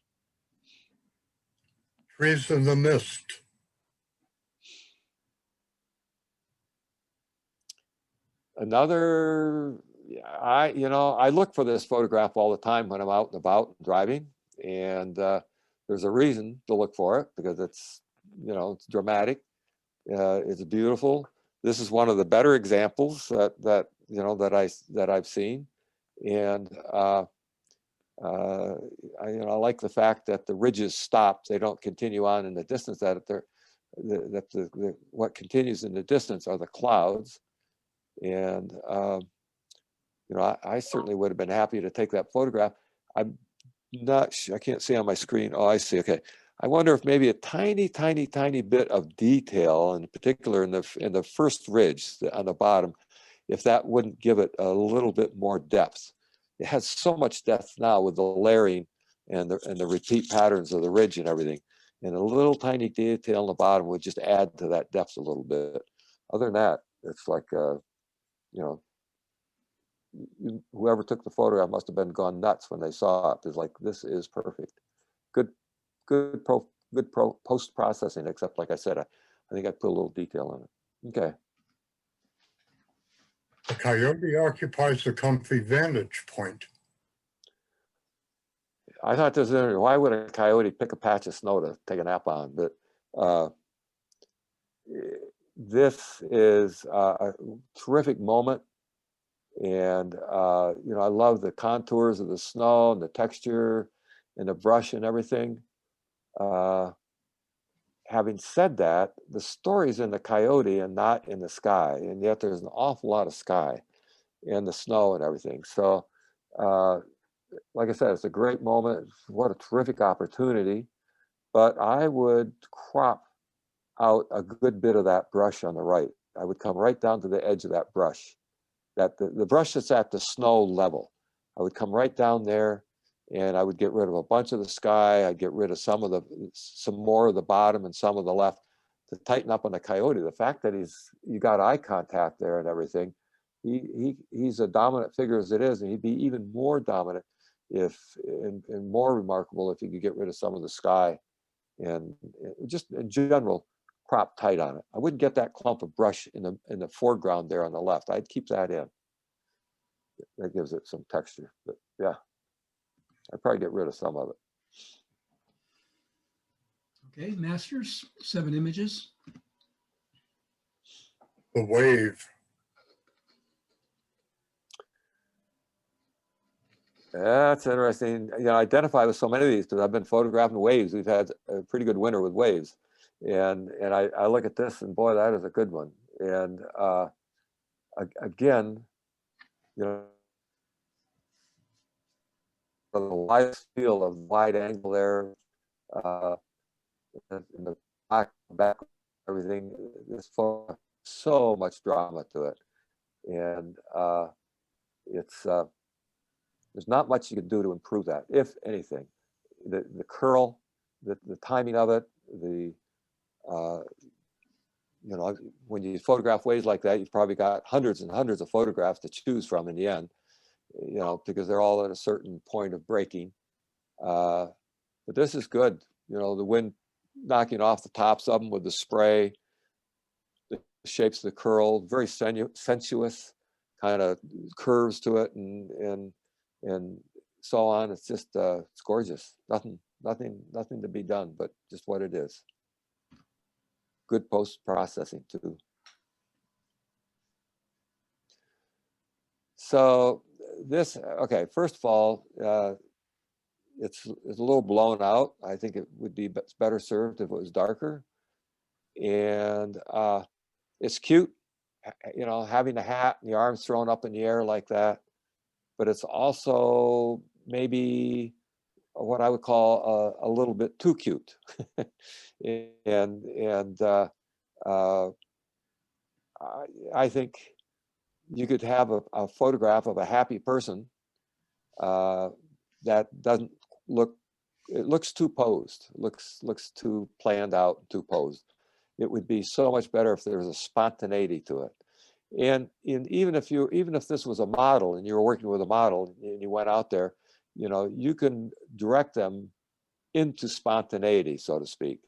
Trees in the mist. Another, I look for this photograph all the time when I'm out and about driving, and there's a reason to look for it, because it's, it's dramatic, it's beautiful. This is one of the better examples that I've seen, and I like the fact that the ridges stop; they don't continue on in the distance. That what continues in the distance are the clouds. And I certainly would have been happy to take that photograph. I'm not sure, I can't see on my screen. Oh, I see. Okay. I wonder if maybe a tiny bit of detail, in particular in the first ridge on the bottom, if that wouldn't give it a little bit more depth. It has so much depth now with the layering and the repeat patterns of the ridge and everything. And a little tiny detail on the bottom would just add to that depth a little bit. Other than that, it's like whoever took the photograph must have been gone nuts when they saw it. It's like, this is perfect. Good post processing, except like I said, I think I put a little detail in it. Okay. The coyote occupies a comfy vantage point. I thought this, why would a coyote pick a patch of snow to take a nap on? But this is a terrific moment. And, I love the contours of the snow and the texture and the brush and everything. Having said that, the story's in the coyote and not in the sky. And yet there's an awful lot of sky and the snow and everything. So, like I said, it's a great moment. What a terrific opportunity. But I would crop out a good bit of that brush on the right. I would come right down to the edge of that brush. That the brush that's at the snow level, I would come right down there, and I would get rid of a bunch of the sky. I'd get rid of some more of the bottom and some of the left to tighten up on the coyote. The fact that you got eye contact there and everything, he's a dominant figure as it is, and he'd be even more dominant and more remarkable if you could get rid of some of the sky and just in general crop tight on it. I wouldn't get that clump of brush in the foreground there on the left. I'd keep that in. That gives it some texture. But yeah, I'd probably get rid of some of it. Okay, Masters, 7 images. The wave. That's interesting. I identify with so many of these because I've been photographing waves. We've had a pretty good winter with waves. And I look at this and boy, that is a good one. And again, the wide field of wide angle there, in the back, everything. This photo, so much drama to it, and it's there's not much you can do to improve that, if anything. The curl, the timing of it, when you photograph waves like that, you've probably got hundreds and hundreds of photographs to choose from in the end, because they're all at a certain point of breaking. But this is good. The wind knocking off the tops of them with the spray, the shapes of the curl, very sensuous kind of curves to it, and so on. It's just it's gorgeous. Nothing to be done, but just what it is. Good post-processing too. So this, okay, first of all, it's a little blown out. I think it would be better served if it was darker. And it's cute, you know, having the hat and the arms thrown up in the air like that. But it's also maybe what I would call a little bit too cute. and I think you could have a photograph of a happy person that doesn't look, it looks too posed, looks too planned out, too posed. It would be so much better if there was a spontaneity to it. And even if this was a model and you were working with a model and you went out there, you know, you can direct them into spontaneity, so to speak,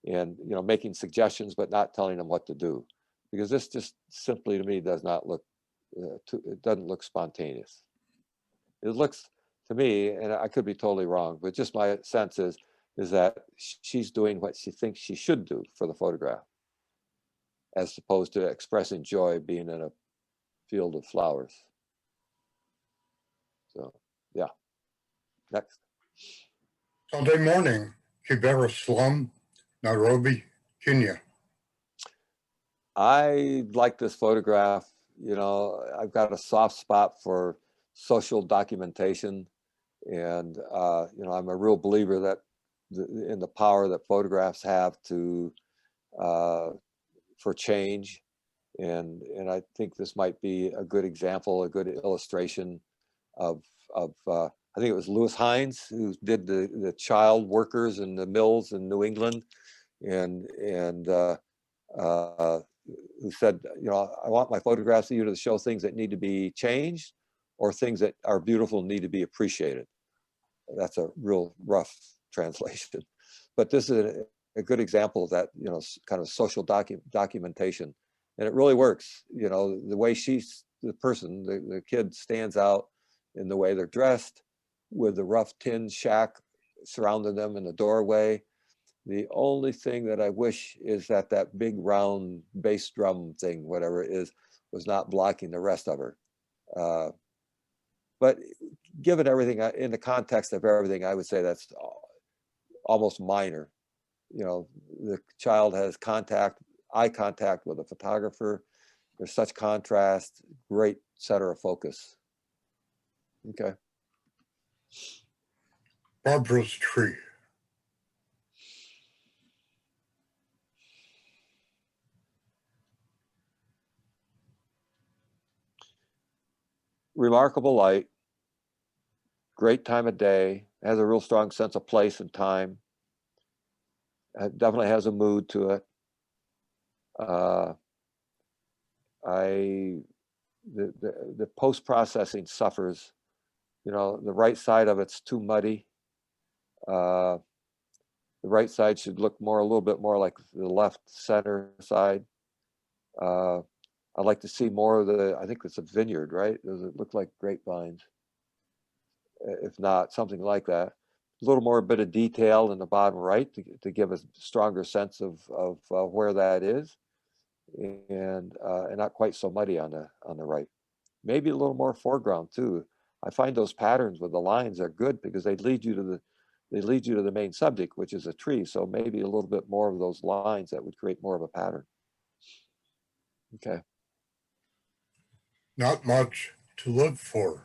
and, you know, making suggestions but not telling them what to do, because this just simply to me does not look it doesn't look spontaneous. It looks to me, and I could be totally wrong, but just my sense is that she's doing what she thinks she should do for the photograph, as opposed to expressing joy being in a field of flowers. So yeah, next. Sunday morning, Kibera slum, Nairobi, Kenya. I like this photograph. You know, I've got a soft spot for social documentation, and you know, I'm a real believer that in the power that photographs have to for change, and I think this might be a good example, a good illustration of I think it was Lewis Hines who did the child workers in the mills in New England, and who said, you know, I want my photographs either to show things that need to be changed or things that are beautiful and need to be appreciated. That's a real rough translation, but this is a good example of that, you know, kind of social documentation, and it really works. You know, the way the person, the kid stands out in the way they're dressed, with the rough tin shack surrounding them in the doorway. The only thing that I wish is that big round bass drum thing, whatever it is, was not blocking the rest of her. But given everything, in the context of everything, I would say that's almost minor. You know, the child has eye contact with a photographer. There's such contrast, great center of focus. Okay. Barbara's tree. Remarkable light, great time of day, has a real strong sense of place and time. It definitely has a mood to it. The post-processing suffers. You know, the right side of it's too muddy. The right side should look a little bit more like the left center side. I'd like to see more of I think it's a vineyard, right? Does it look like grapevines? If not, something like that. A little more bit of detail in the bottom right to give a stronger sense of where that is, and not quite so muddy on the right. Maybe a little more foreground too. I find those patterns with the lines are good because they lead you to the main subject, which is a tree. So maybe a little bit more of those lines that would create more of a pattern. Okay. Not much to live for.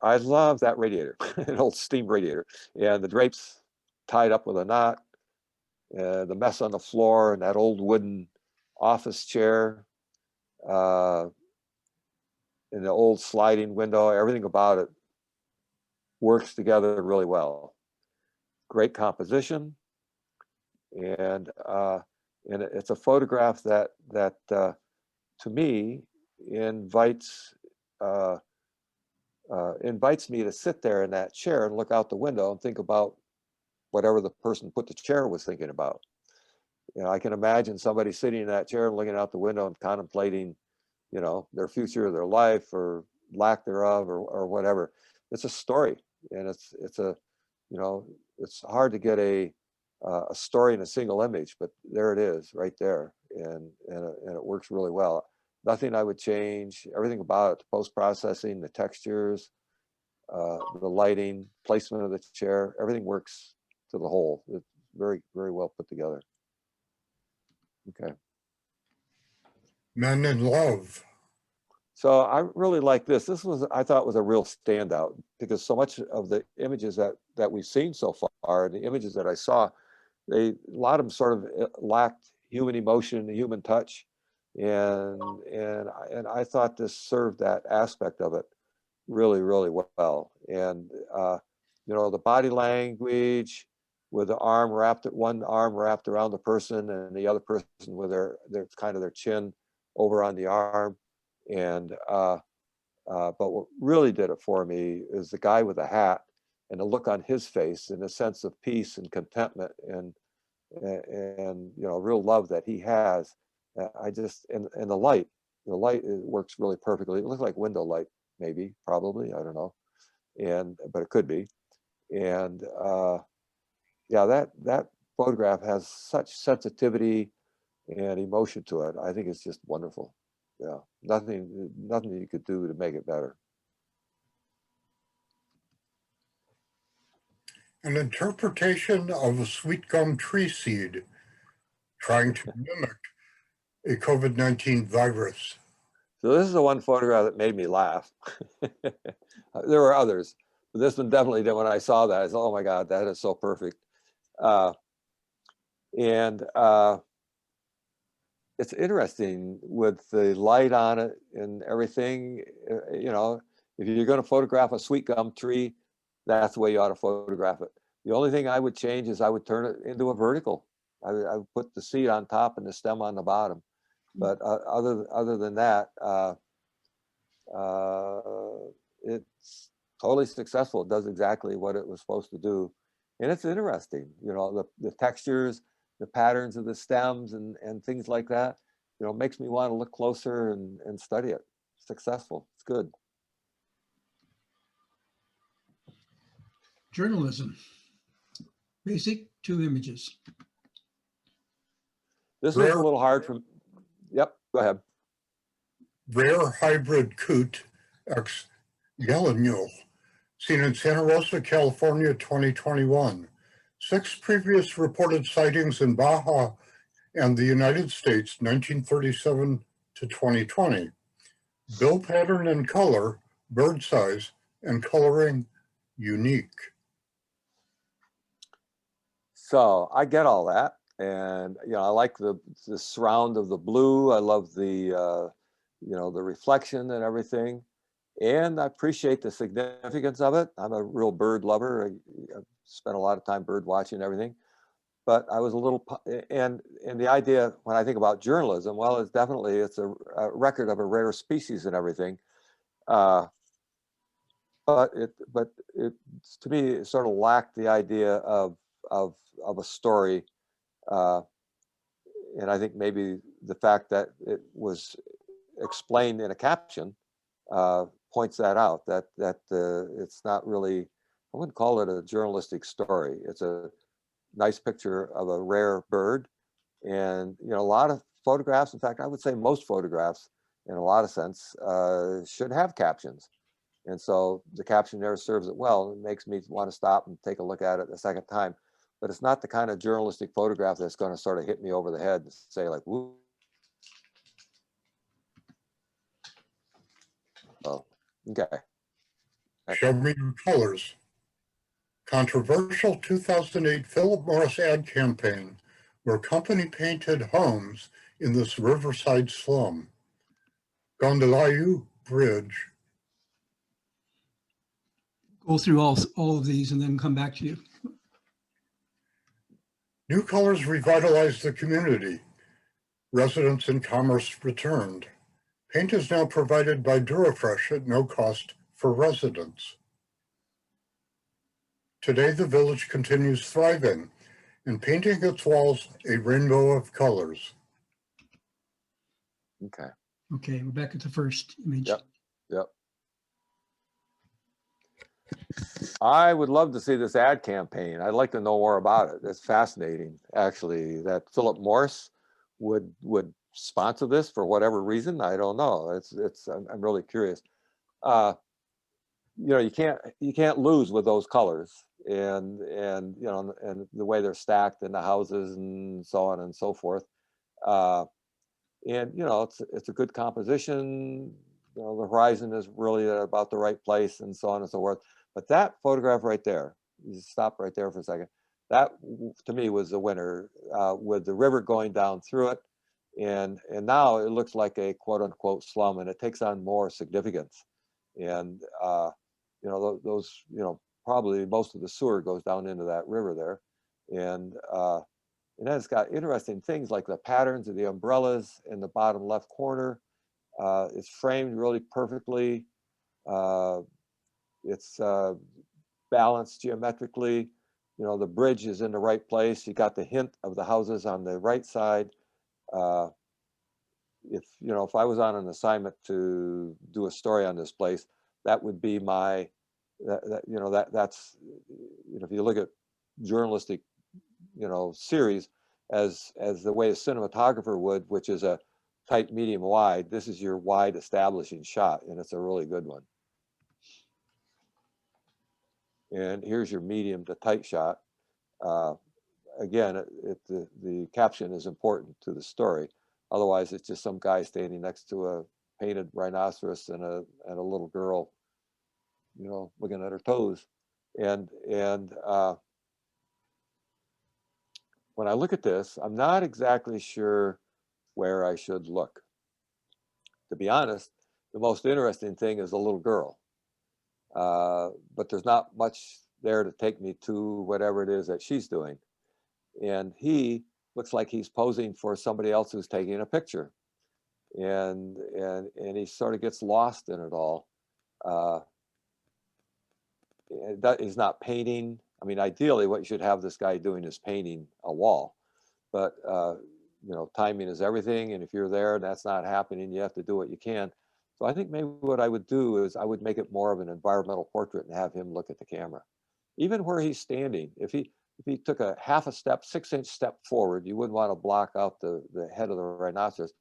I love that radiator, an old steam radiator, and the drapes tied up with a knot, the mess on the floor, and that old wooden office chair, and the old sliding window. Everything about it works together really well. Great composition, and it's a photograph that to me invites me to sit there in that chair and look out the window and think about whatever the person put the chair was thinking about. You know, I can imagine somebody sitting in that chair and looking out the window and contemplating, you know, their future, their life, or lack thereof, or whatever. It's a story, and it's a, you know, it's hard to get a story in a single image, but there it is, right there, and it works really well. Nothing I would change. Everything about it, post processing, the textures, the lighting, placement of the chair, everything works to the whole. It's very, very well put together. Okay. Men in Love. So I really like this. This was, I thought, was a real standout, because so much of the images that we've seen so far, the images that I saw, a lot of them sort of lacked human emotion, human touch, and I thought this served that aspect of it really, really well. And you know, the body language with the arm wrapped, one arm wrapped around the person, and the other person with their kind of their chin over on the arm. And but what really did it for me is the guy with the hat and the look on his face and the sense of peace and contentment and you know, real love that he has. I just, and the light works really perfectly. It looks like window light, maybe, probably, I don't know, but it could be. And yeah, that photograph has such sensitivity and emotion to it. I think it's just wonderful. Yeah, nothing you could do to make it better. An interpretation of a sweet gum tree seed trying to mimic a COVID-19 virus. So this is the one photograph that made me laugh. There were others, but this one definitely did. When I saw that, I said, oh my God, that is so perfect. It's interesting with the light on it and everything. You know, if you're going to photograph a sweet gum tree, that's the way you ought to photograph it. The only thing I would change is I would turn it into a vertical. I would put the seed on top and the stem on the bottom. But other than that, it's totally successful. It does exactly what it was supposed to do. And it's interesting, you know, the textures, the patterns of the stems and things like that, you know, makes me want to look closer and study it. Successful. It's good. Journalism. Basic 2 images. This was a little hard for, yep, go ahead. Rare hybrid coot X yellow mule, seen in Santa Rosa, California, 2021. 6 previous reported sightings in Baja and the United States, 1937 to 2020. Bill pattern and color, bird size, and coloring unique. So I get all that. And, you know, I like the surround of the blue. I love the, you know, the reflection and everything. And I appreciate the significance of it. I'm a real bird lover. I spent a lot of time bird watching and everything. But I was a little, and the idea when I think about journalism, well, it's definitely, it's a record of a rare species and everything. But it to me, it sort of lacked the idea of a story. And I think maybe the fact that it was explained in a caption points that out, that it's not really, I wouldn't call it a journalistic story. It's a nice picture of a rare bird. And, you know, a lot of photographs, in fact, I would say most photographs in a lot of sense should have captions. And so the caption there serves it well. It makes me want to stop and take a look at it a second time. But it's not the kind of journalistic photograph that's going to sort of hit me over the head and say like, woo. Oh, okay. Show me your colors. Controversial 2008 Philip Morris ad campaign where company painted homes in this riverside slum. Gondolayu Bridge. Go through all of these and then come back to you. New colors revitalized the community. Residents and commerce returned. Paint is now provided by Durafresh at no cost for residents. Today, the village continues thriving and painting its walls a rainbow of colors. Okay. Okay, we're back at the first image. Yep. Yep. I would love to see this ad campaign. I'd like to know more about it. It's fascinating, actually, that Philip Morris would sponsor this for whatever reason. I don't know. I'm really curious. You know, you can't lose with those colors, and you know, and the way they're stacked in the houses and so on and so forth. And you know, it's a good composition. You know, the horizon is really about the right place, and so on and so forth. But that photograph right there, you just stop right there for a second. That to me was the winner, with the river going down through it, and now it looks like a quote unquote slum, and it takes on more significance. And you know, those, you know, probably most of the sewer goes down into that river there, and then it's got interesting things like the patterns of the umbrellas in the bottom left corner. It's framed really perfectly. It's balanced geometrically. You know, the bridge is in the right place. You got the hint of the houses on the right side. If I was on an assignment to do a story on this place, that would be my, that's, if you look at journalistic, series as the way a cinematographer would, which is a tight, medium, wide, this is your wide establishing shot, and it's a really good one. And here's your medium to tight shot. Again, the caption is important to the story. Otherwise, it's just some guy standing next to a painted rhinoceros and a little girl, looking at her toes. And when I look at this, I'm not exactly sure where I should look. To be honest, the most interesting thing is the little girl. But there's not much there to take me to whatever it is that she's doing. And he looks like he's posing for somebody else who's taking a picture. And he sort of gets lost in it all. He's not painting. I mean, ideally, what you should have this guy doing is painting a wall. But, timing is everything. And if you're there and that's not happening, you have to do what you can. So I think maybe what I would do is I would make it more of an environmental portrait and have him look at the camera. Even where he's standing, if he took a half a step, 6-inch step forward, you wouldn't want to block out the head of the rhinoceros.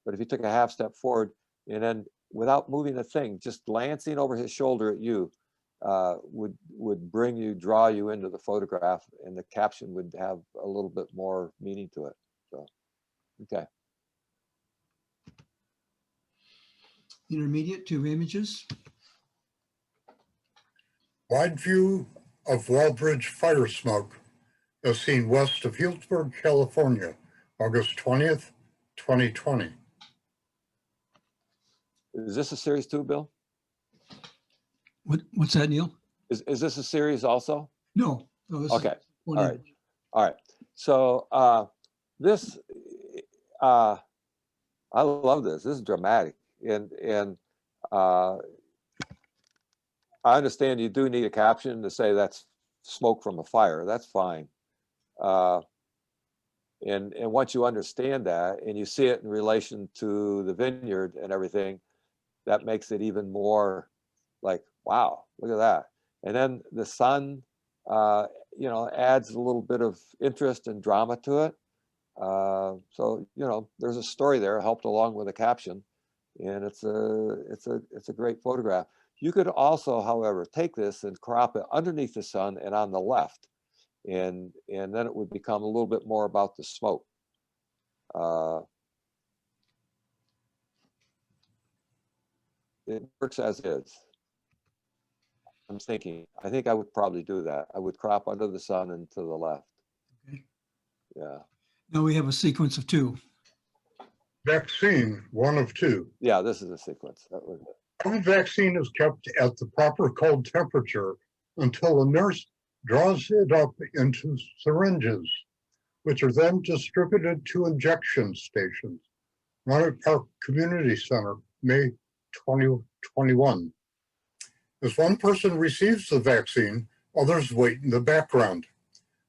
But if he took a half step forward and then without moving a thing, just glancing over his shoulder at you, would draw you into the photograph, and the caption would have a little bit more meaning to it. So, okay. Intermediate, 2 images. Wide view of Wallbridge fire smoke as seen west of Healdsburg, California, August 20th, 2020. Is this a series too, Bill? What's that, Neil? Is this a series also? No. This is Okay. one All right. image. All right. So this, I love this. This is dramatic, and I understand you do need a caption to say that's smoke from a fire. That's fine. And once you understand that and you see it in relation to the vineyard and everything, that makes it even more like, wow, look at that. And then the sun, adds a little bit of interest and drama to it. So there's a story there helped along with a caption, and it's a great photograph. You could also, however, take this and crop it underneath the sun and on the left, and then it would become a little bit more about the smoke. It works as is. I'm thinking, I think I would probably do that. I would crop under the sun and to the left. Okay. Yeah. Now we have a sequence of 2. Vaccine, 1 of 2. Yeah, this is a sequence. That was it. The vaccine is kept at the proper cold temperature until a nurse draws it up into syringes, which are then distributed to injection stations. Roanoke Park Community Center, May 2021. As one person receives the vaccine, Others wait in the background.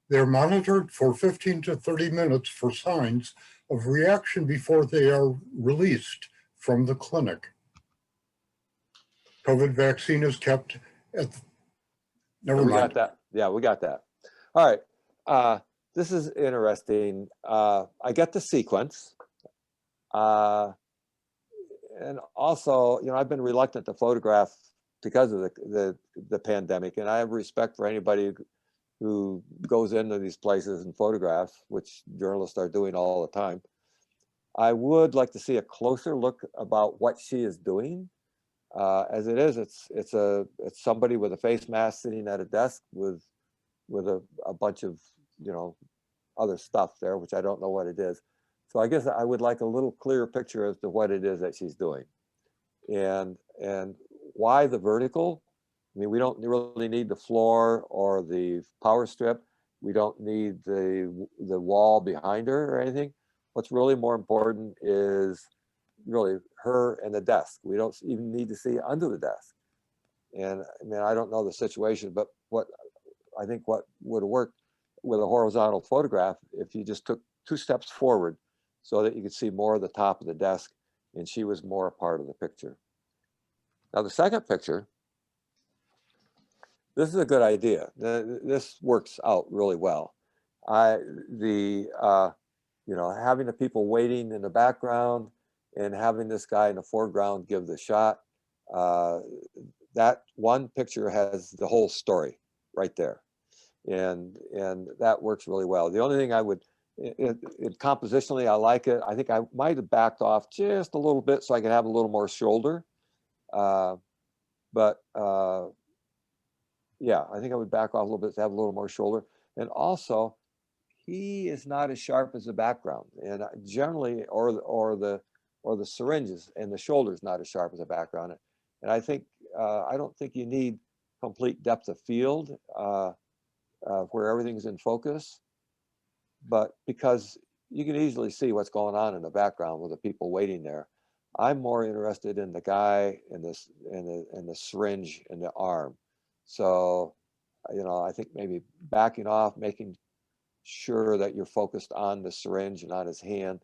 They're monitored for 15 to 30 minutes for signs of reaction before they are released from the clinic. COVID vaccine is kept at, never We got mind. that. Yeah, we got that. All right. This is interesting. I get the sequence. And also, I've been reluctant to photograph because of the pandemic, and I have respect for anybody who goes into these places and photographs, which journalists are doing all the time. I would like to see a closer look about what she is doing. As it is, it's somebody with a face mask sitting at a desk with a bunch of other stuff there, which I don't know what it is. So I guess I would like a little clearer picture as to what it is that she's doing, and why the vertical. I mean, we don't really need the floor or the power strip. We don't need the wall behind her or anything. What's really more important is really her and the desk. We don't even need to see under the desk. And I mean, I don't know the situation, but what I think what would work with a horizontal photograph, if you just took 2 steps forward so that you could see more of the top of the desk and she was more a part of the picture. Now the second picture, this is a good idea. This works out really well. Having the people waiting in the background and having this guy in the foreground give the shot. That one picture has the whole story right there, and that works really well. The only thing I would, compositionally, I like it. I think I might have backed off just a little bit so I could have a little more shoulder, but. Yeah, I think I would back off a little bit to have a little more shoulder. And also, he is not as sharp as the background. And generally, or the syringes and the shoulder is not as sharp as the background. And I think, I don't think you need complete depth of field where everything's in focus, but because you can easily see what's going on in the background with the people waiting there. I'm more interested in the guy and the syringe in the arm. So, I think maybe backing off, making sure that you're focused on the syringe and on his hand,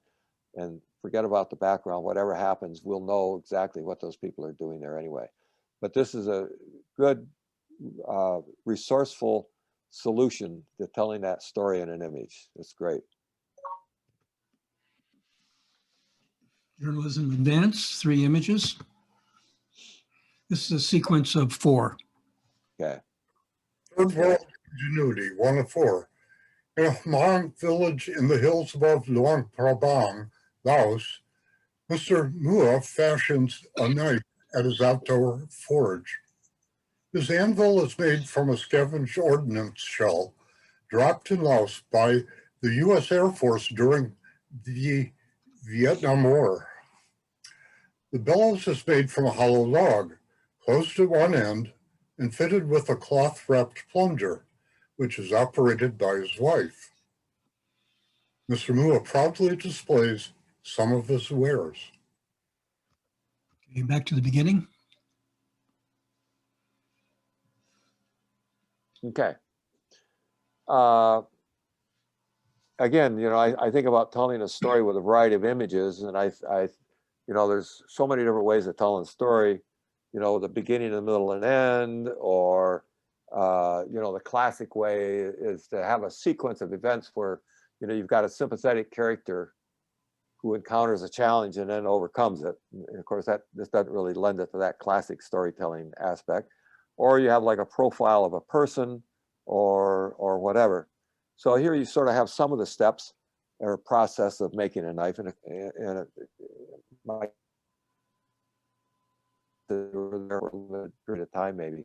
and forget about the background. Whatever happens, we'll know exactly what those people are doing there anyway. But this is a good, resourceful solution to telling that story in an image. It's great. Journalism Advanced, 3 images. This is a sequence of 4. Okay. Third world ingenuity, 1 of 4. In a Hmong village in the hills above Luang Prabang, Laos, Mr. Mua fashions a knife at his outdoor forge. His anvil is made from a scavenged ordnance shell dropped in Laos by the U.S. Air Force during the Vietnam War. The bellows is made from a hollow log, closed at one end, and fitted with a cloth-wrapped plunger, which is operated by his wife. Mr. Mua proudly displays some of his wares. Okay, back to the beginning. Okay. Again, I think about telling a story with a variety of images, and I there's so many different ways of telling a story. The beginning, the middle, and end, or the classic way is to have a sequence of events where you've got a sympathetic character who encounters a challenge and then overcomes it. And of course, this doesn't really lend it to that classic storytelling aspect. Or you have like a profile of a person or whatever. So here you sort of have some of the steps or process of making a knife, and it might there for a limited period of time maybe.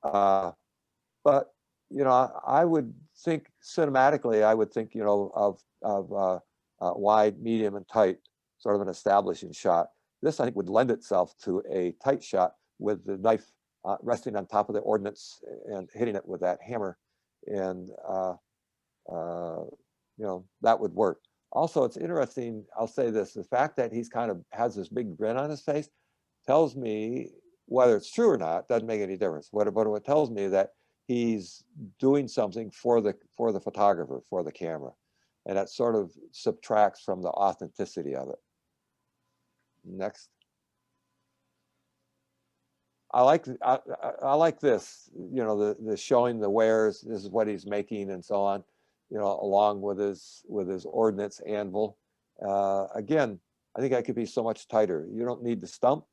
But I would think cinematically, I would think of wide, medium, and tight, sort of an establishing shot. This, I think, would lend itself to a tight shot with the knife resting on top of the ordnance and hitting it with that hammer, and that would work. Also, it's interesting, I'll say this, the fact that he's kind of has this big grin on his face tells me, whether it's true or not, doesn't make any difference. But what it tells me that he's doing something for the photographer, for the camera, and that sort of subtracts from the authenticity of it. Next. I like this, you know, the showing the wares. This is what he's making and so on, you know, along with his ordnance anvil. Again, I think I could be so much tighter. You don't need the stump.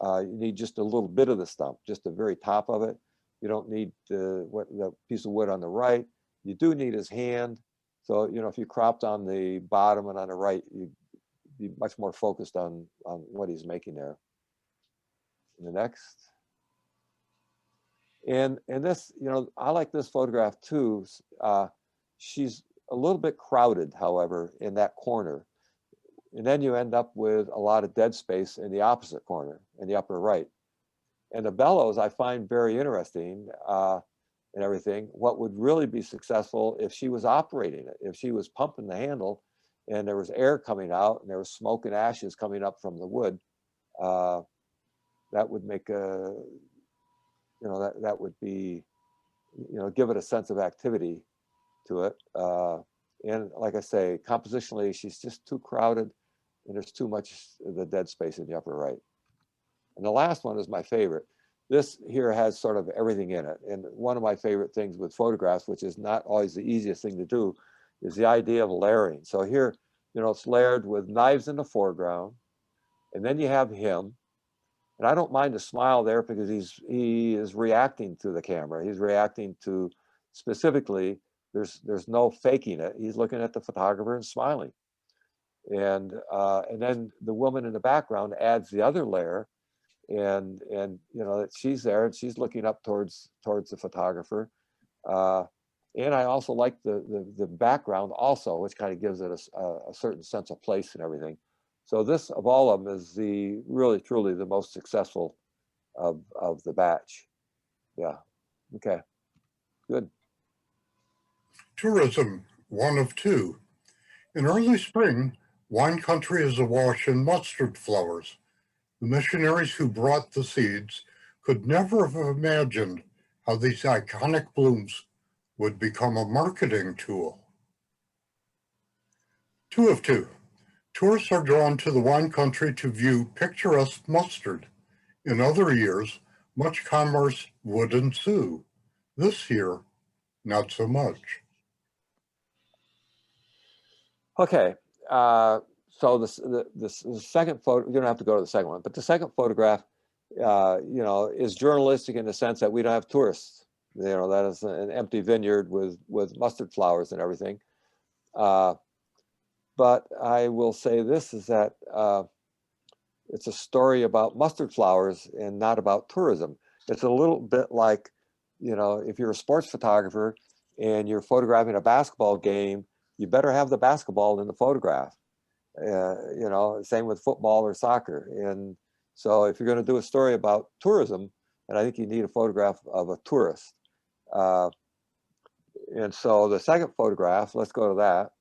You need just a little bit of the stump, just the very top of it. You don't need the piece of wood on the right. You do need his hand. So, you know, if you cropped on the bottom and on the right, you'd be much more focused on what he's making there. And the next. And this, you know, I like this photograph too. She's a little bit crowded, however, in that corner. And then you end up with a lot of dead space in the opposite corner, in the upper right. And the bellows I find very interesting and everything. What would really be successful if she was operating it, if she was pumping the handle and there was air coming out and there was smoke and ashes coming up from the wood, that would make a, you know, that would be, you know, give it a sense of activity to it. And like I say, compositionally, she's just too crowded and there's too much of the dead space in the upper right. And the last one is my favorite. This here has sort of everything in it. And one of my favorite things with photographs, which is not always the easiest thing to do, is the idea of layering. So here, you know, it's layered with knives in the foreground, and then you have him. And I don't mind the smile there because he is reacting to the camera. He's reacting to, specifically, there's no faking it. He's looking at the photographer and smiling. And then the woman in the background adds the other layer, and you know that she's there and she's looking up towards the photographer. And I also like the background also, which kind of gives it a certain sense of place and everything. So this, of all of them, is really truly the most successful of the batch. Yeah. Okay. Good. Tourism, one of two. In early spring, wine country is awash in mustard flowers. The missionaries who brought the seeds could never have imagined how these iconic blooms would become a marketing tool. Two of two. Tourists are drawn to the wine country to view picturesque mustard. In other years, much commerce would ensue. This year, not so much. Okay. So the second photo, you don't have to go to the second one, but the second photograph, you know, is journalistic in the sense that we don't have tourists. You know, that is an empty vineyard with mustard flowers and everything. But I will say this is that it's a story about mustard flowers and not about tourism. It's a little bit like, you know, if you're a sports photographer and you're photographing a basketball game, you better have the basketball in the photograph. You know, same with football or soccer. And so if you're going to do a story about tourism, and I think you need a photograph of a tourist. And so the second photograph, let's go to that.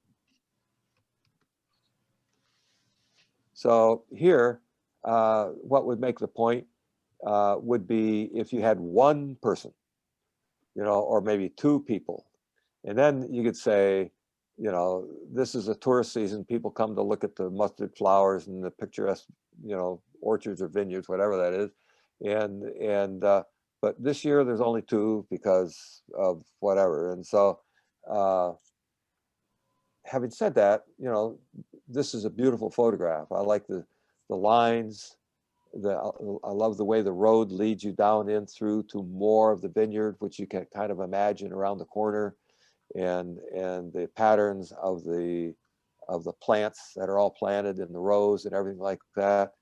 So here, what would make the point would be if you had one person, you know, or maybe two people. And then you could say, you know, this is a tourist season. People come to look at the mustard flowers and the picturesque, you know, orchards or vineyards, whatever that is. But this year there's only two because of whatever. And so, having said that, you know, this is a beautiful photograph. I like the lines. I love the way the road leads you down in through to more of the vineyard, which you can kind of imagine around the corner, and the patterns of the plants that are all planted in the rows and everything like that.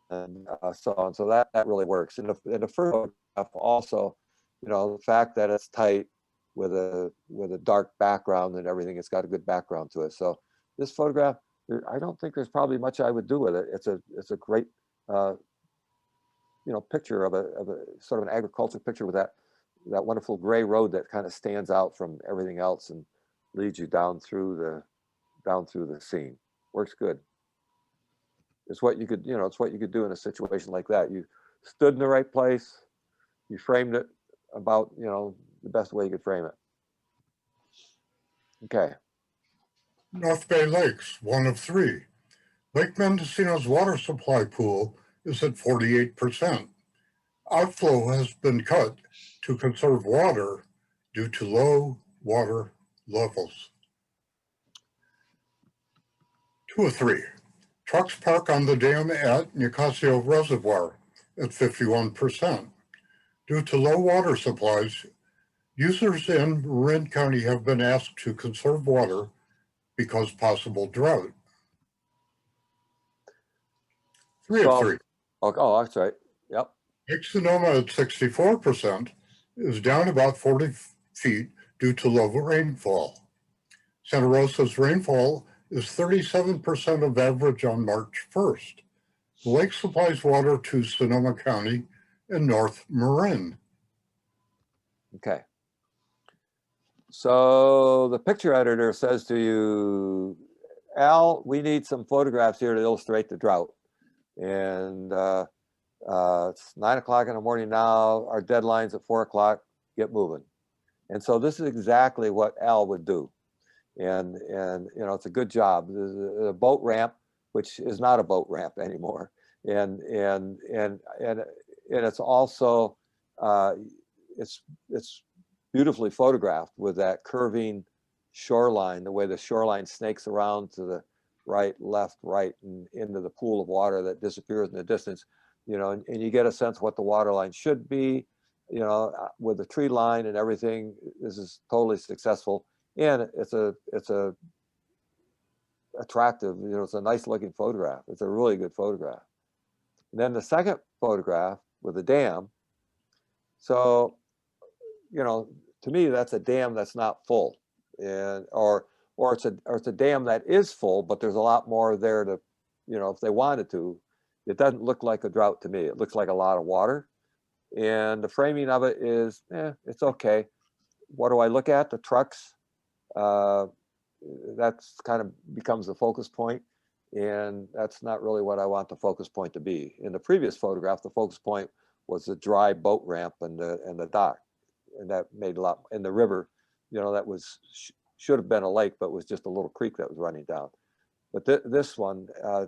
And so on. So that really works. And the first photograph also, you know, the fact that it's tight with a dark background and everything, it's got a good background to it. So this photograph, I don't think there's probably much I would do with it. It's a great you know, picture of a sort of an agricultural picture with that wonderful gray road that kind of stands out from everything else and leads you down through the scene. Works good. It's what you could, you know, it's what you could do in a situation like that. You stood in the right place, you framed it about, you know, the best way you could frame it. Okay. North Bay Lakes, 1 of 3. Lake Mendocino's water supply pool is at 48%. Outflow has been cut to conserve water due to low water levels. 2 of 3. Trucks park on the dam at Nicasio Reservoir at 51%. Due to low water supplies, users in Marin County have been asked to conserve water because possible drought. 3 of 3. Oh, that's right. Yep. Lake Sonoma at 64% is down about 40 feet due to low rainfall. Santa Rosa's rainfall is 37% of average on March 1st. The lake supplies water to Sonoma County and North Marin. Okay. So the picture editor says to you, Al, we need some photographs here to illustrate the drought. And it's 9 o'clock in the morning now. Our deadline's at 4 o'clock. Get moving. And so this is exactly what Al would do. And you know, it's a good job. There's a boat ramp, which is not a boat ramp anymore. And it's also it's beautifully photographed with that curving shoreline, the way the shoreline snakes around to the right, left, right, and into the pool of water that disappears in the distance, you know, and you get a sense what the water line should be, you know, with the tree line and everything. This is totally successful, and it's a attractive, you know, it's a nice looking photograph. It's a really good photograph. And then the second photograph with the dam. So, you know, to me, that's a dam that's not full, and or it's a dam that is full, but there's a lot more there to, you know, if they wanted to. It doesn't look like a drought to me. It looks like a lot of water, and the framing of it is, it's okay. What do I look at? The trucks. That's kind of becomes the focus point, and that's not really what I want the focus point to be. In the previous photograph, the focus point was the dry boat ramp and the dock, and that made a lot. And the river, you know, that was should have been a lake, but was just a little creek that was running down. But this one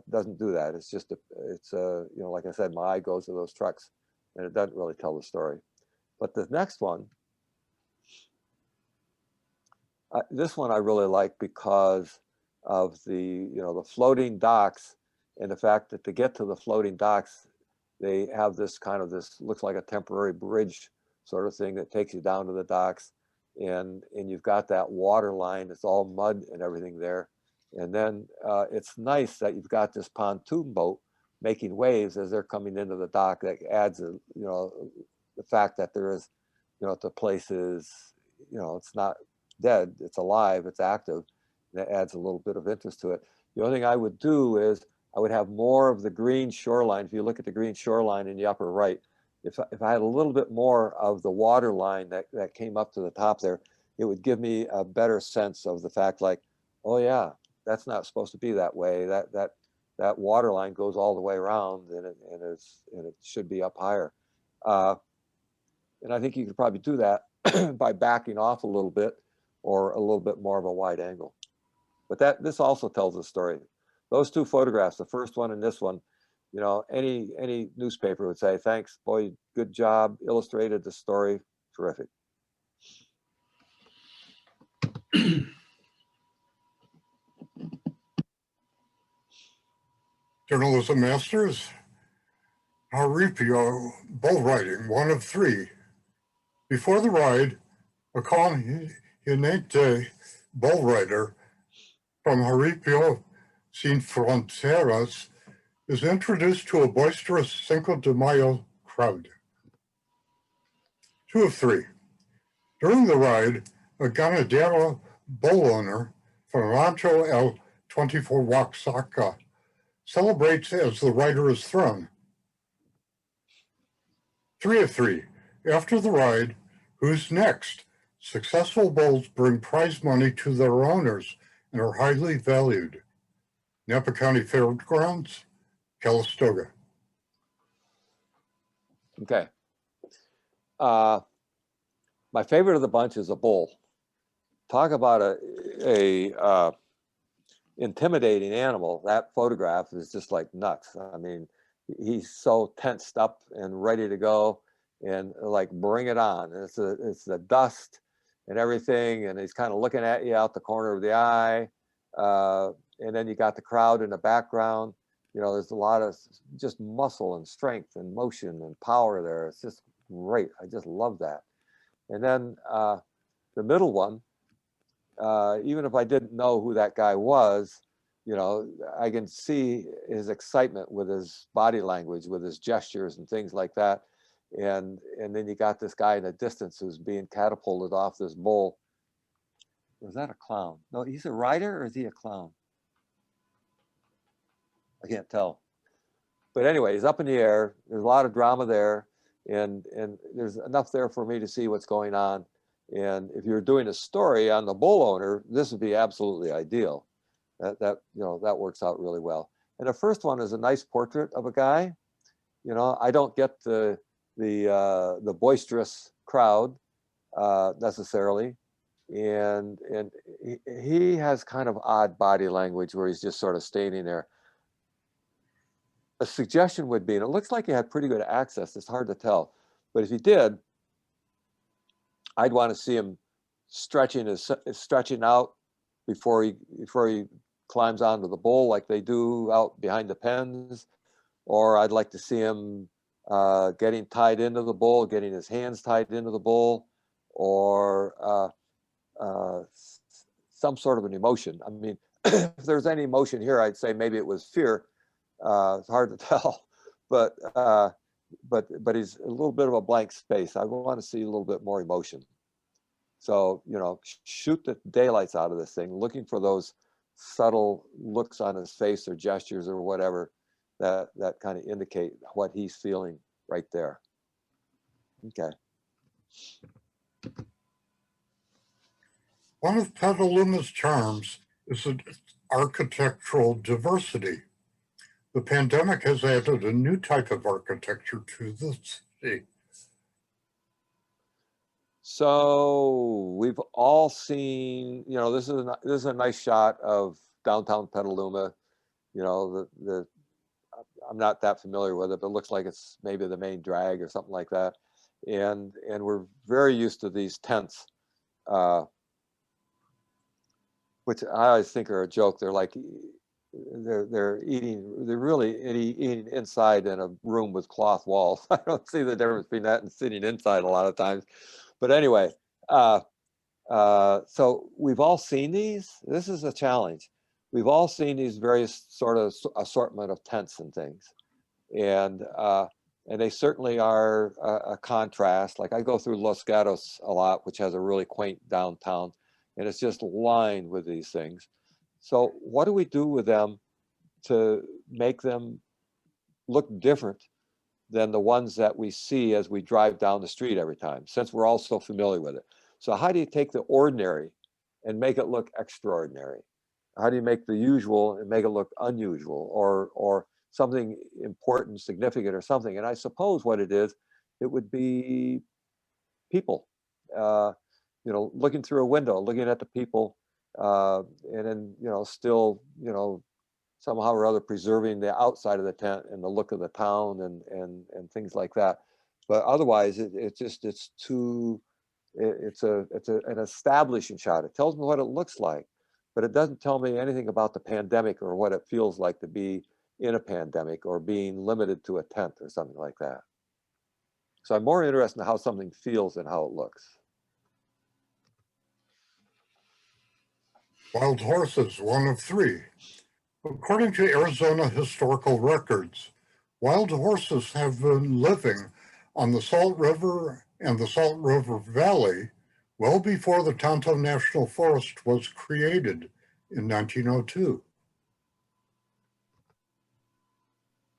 doesn't do that. It's just you know, like I said, my eye goes to those trucks, and it doesn't really tell the story. But the next one, this one I really like because of the, you know, the floating docks, and the fact that to get to the floating docks, they have this kind of looks like a temporary bridge sort of thing that takes you down to the docks, and you've got that water line. It's all mud and everything there. And then it's nice that you've got this pontoon boat making waves as they're coming into the dock. That adds, you know, the fact that there is, you know, the place is, you know, it's not dead, it's alive, it's active. That adds a little bit of interest to it. The only thing I would do is I would have more of the green shoreline. If you look at the green shoreline in the upper right, if I had a little bit more of the water line that came up to the top there, it would give me a better sense of the fact, like, oh yeah, that's not supposed to be that way. That water line goes all the way around, and it should be up higher. And I think you could probably do that by backing off a little bit, or a little bit more of a wide angle. But this also tells a story. Those two photographs, the first one and this one, you know, any newspaper would say, thanks, boy, good job, illustrated the story, terrific. Journalism Masters, Haripio, bull riding, 1 of 3. Before the ride, a Conhinente bull rider from Haripio Sin Fronteras is introduced to a boisterous Cinco de Mayo crowd. 2 of 3. During the ride, a ganadero bull owner from Rancho El 24 Oaxaca celebrates as the rider is thrown. 3 of 3. After the ride, who's next? Successful bulls bring prize money to their owners and are highly valued. Napa County Fairgrounds, Calistoga. Okay. my favorite of the bunch is a bull. Talk about a intimidating animal. That photograph is just like nuts. I mean, he's so tensed up and ready to go, and like, bring it on. It's the dust and everything, and he's kind of looking at you out the corner of the eye. And then you got the crowd in the background. You know, there's a lot of just muscle and strength and motion and power there. It's just great. I just love that. And then the middle one, even if I didn't know who that guy was, you know, I can see his excitement with his body language, with his gestures and things like that. And then you got this guy in the distance who's being catapulted off this bull. Was that a clown? No, he's a rider, or is he a clown? I can't tell. But anyway, he's up in the air. There's a lot of drama there, and there's enough there for me to see what's going on. And if you're doing a story on the bull owner, this would be absolutely ideal. That you know, that works out really well. And the first one is a nice portrait of a guy. You know, I don't get the boisterous crowd necessarily, and he has kind of odd body language where he's just sort of standing there. A suggestion would be, and it looks like he had pretty good access, it's hard to tell, but if he did, I'd want to see him stretching out before he climbs onto the bull like they do out behind the pens, or I'd like to see him getting tied into the bull, getting his hands tied into the bull, or some sort of an emotion. I mean, if there's any emotion here, I'd say maybe it was fear. It's hard to tell, but he's a little bit of a blank space. I want to see a little bit more emotion. So, you know, shoot the daylights out of this thing, looking for those subtle looks on his face or gestures or whatever that kind of indicate what he's feeling right there. Okay. One of Petaluma's charms is its architectural diversity. The pandemic has added a new type of architecture to the city. So we've all seen, you know, this is a nice shot of downtown Petaluma. You know, I'm not that familiar with it, but it looks like it's maybe the main drag or something like that. And we're very used to these tents, which I always think are a joke. They're like, they're really eating inside in a room with cloth walls. I don't see the difference between that and sitting inside a lot of times. But anyway, so we've all seen these. This is a challenge. We've all seen these various sort of assortment of tents and things, and they certainly are a contrast. Like, I go through Los Gatos a lot, which has a really quaint downtown, and it's just lined with these things. So what do we do with them to make them look different than the ones that we see as we drive down the street every time, since we're all so familiar with it? So how do you take the ordinary and make it look extraordinary? How do you make the usual and make it look unusual, or something important, significant, or something? And I suppose what it would be people, you know, looking through a window, looking at the people, and then, you know, still, you know, somehow or other preserving the outside of the tent and the look of the town and things like that. But otherwise, it's an establishing shot. It tells me what it looks like, but it doesn't tell me anything about the pandemic or what it feels like to be in a pandemic or being limited to a tent or something like that. So I'm more interested in how something feels than how it looks. Wild horses, one of three. According to Arizona historical records, wild horses have been living on the Salt River and the Salt River Valley well before the Tonto National Forest was created in 1902.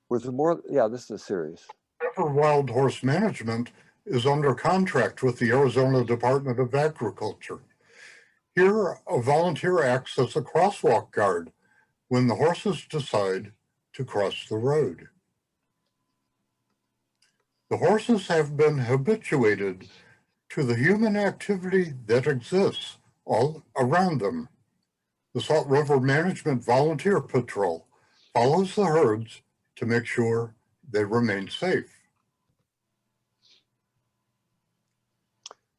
Was there more? Yeah, this is a series. River wild horse management is under contract with the Arizona Department of Agriculture. Here, a volunteer acts as a crosswalk guard when the horses decide to cross the road. The horses have been habituated to the human activity that exists all around them. The Salt River Management Volunteer Patrol follows the herds to make sure they remain safe.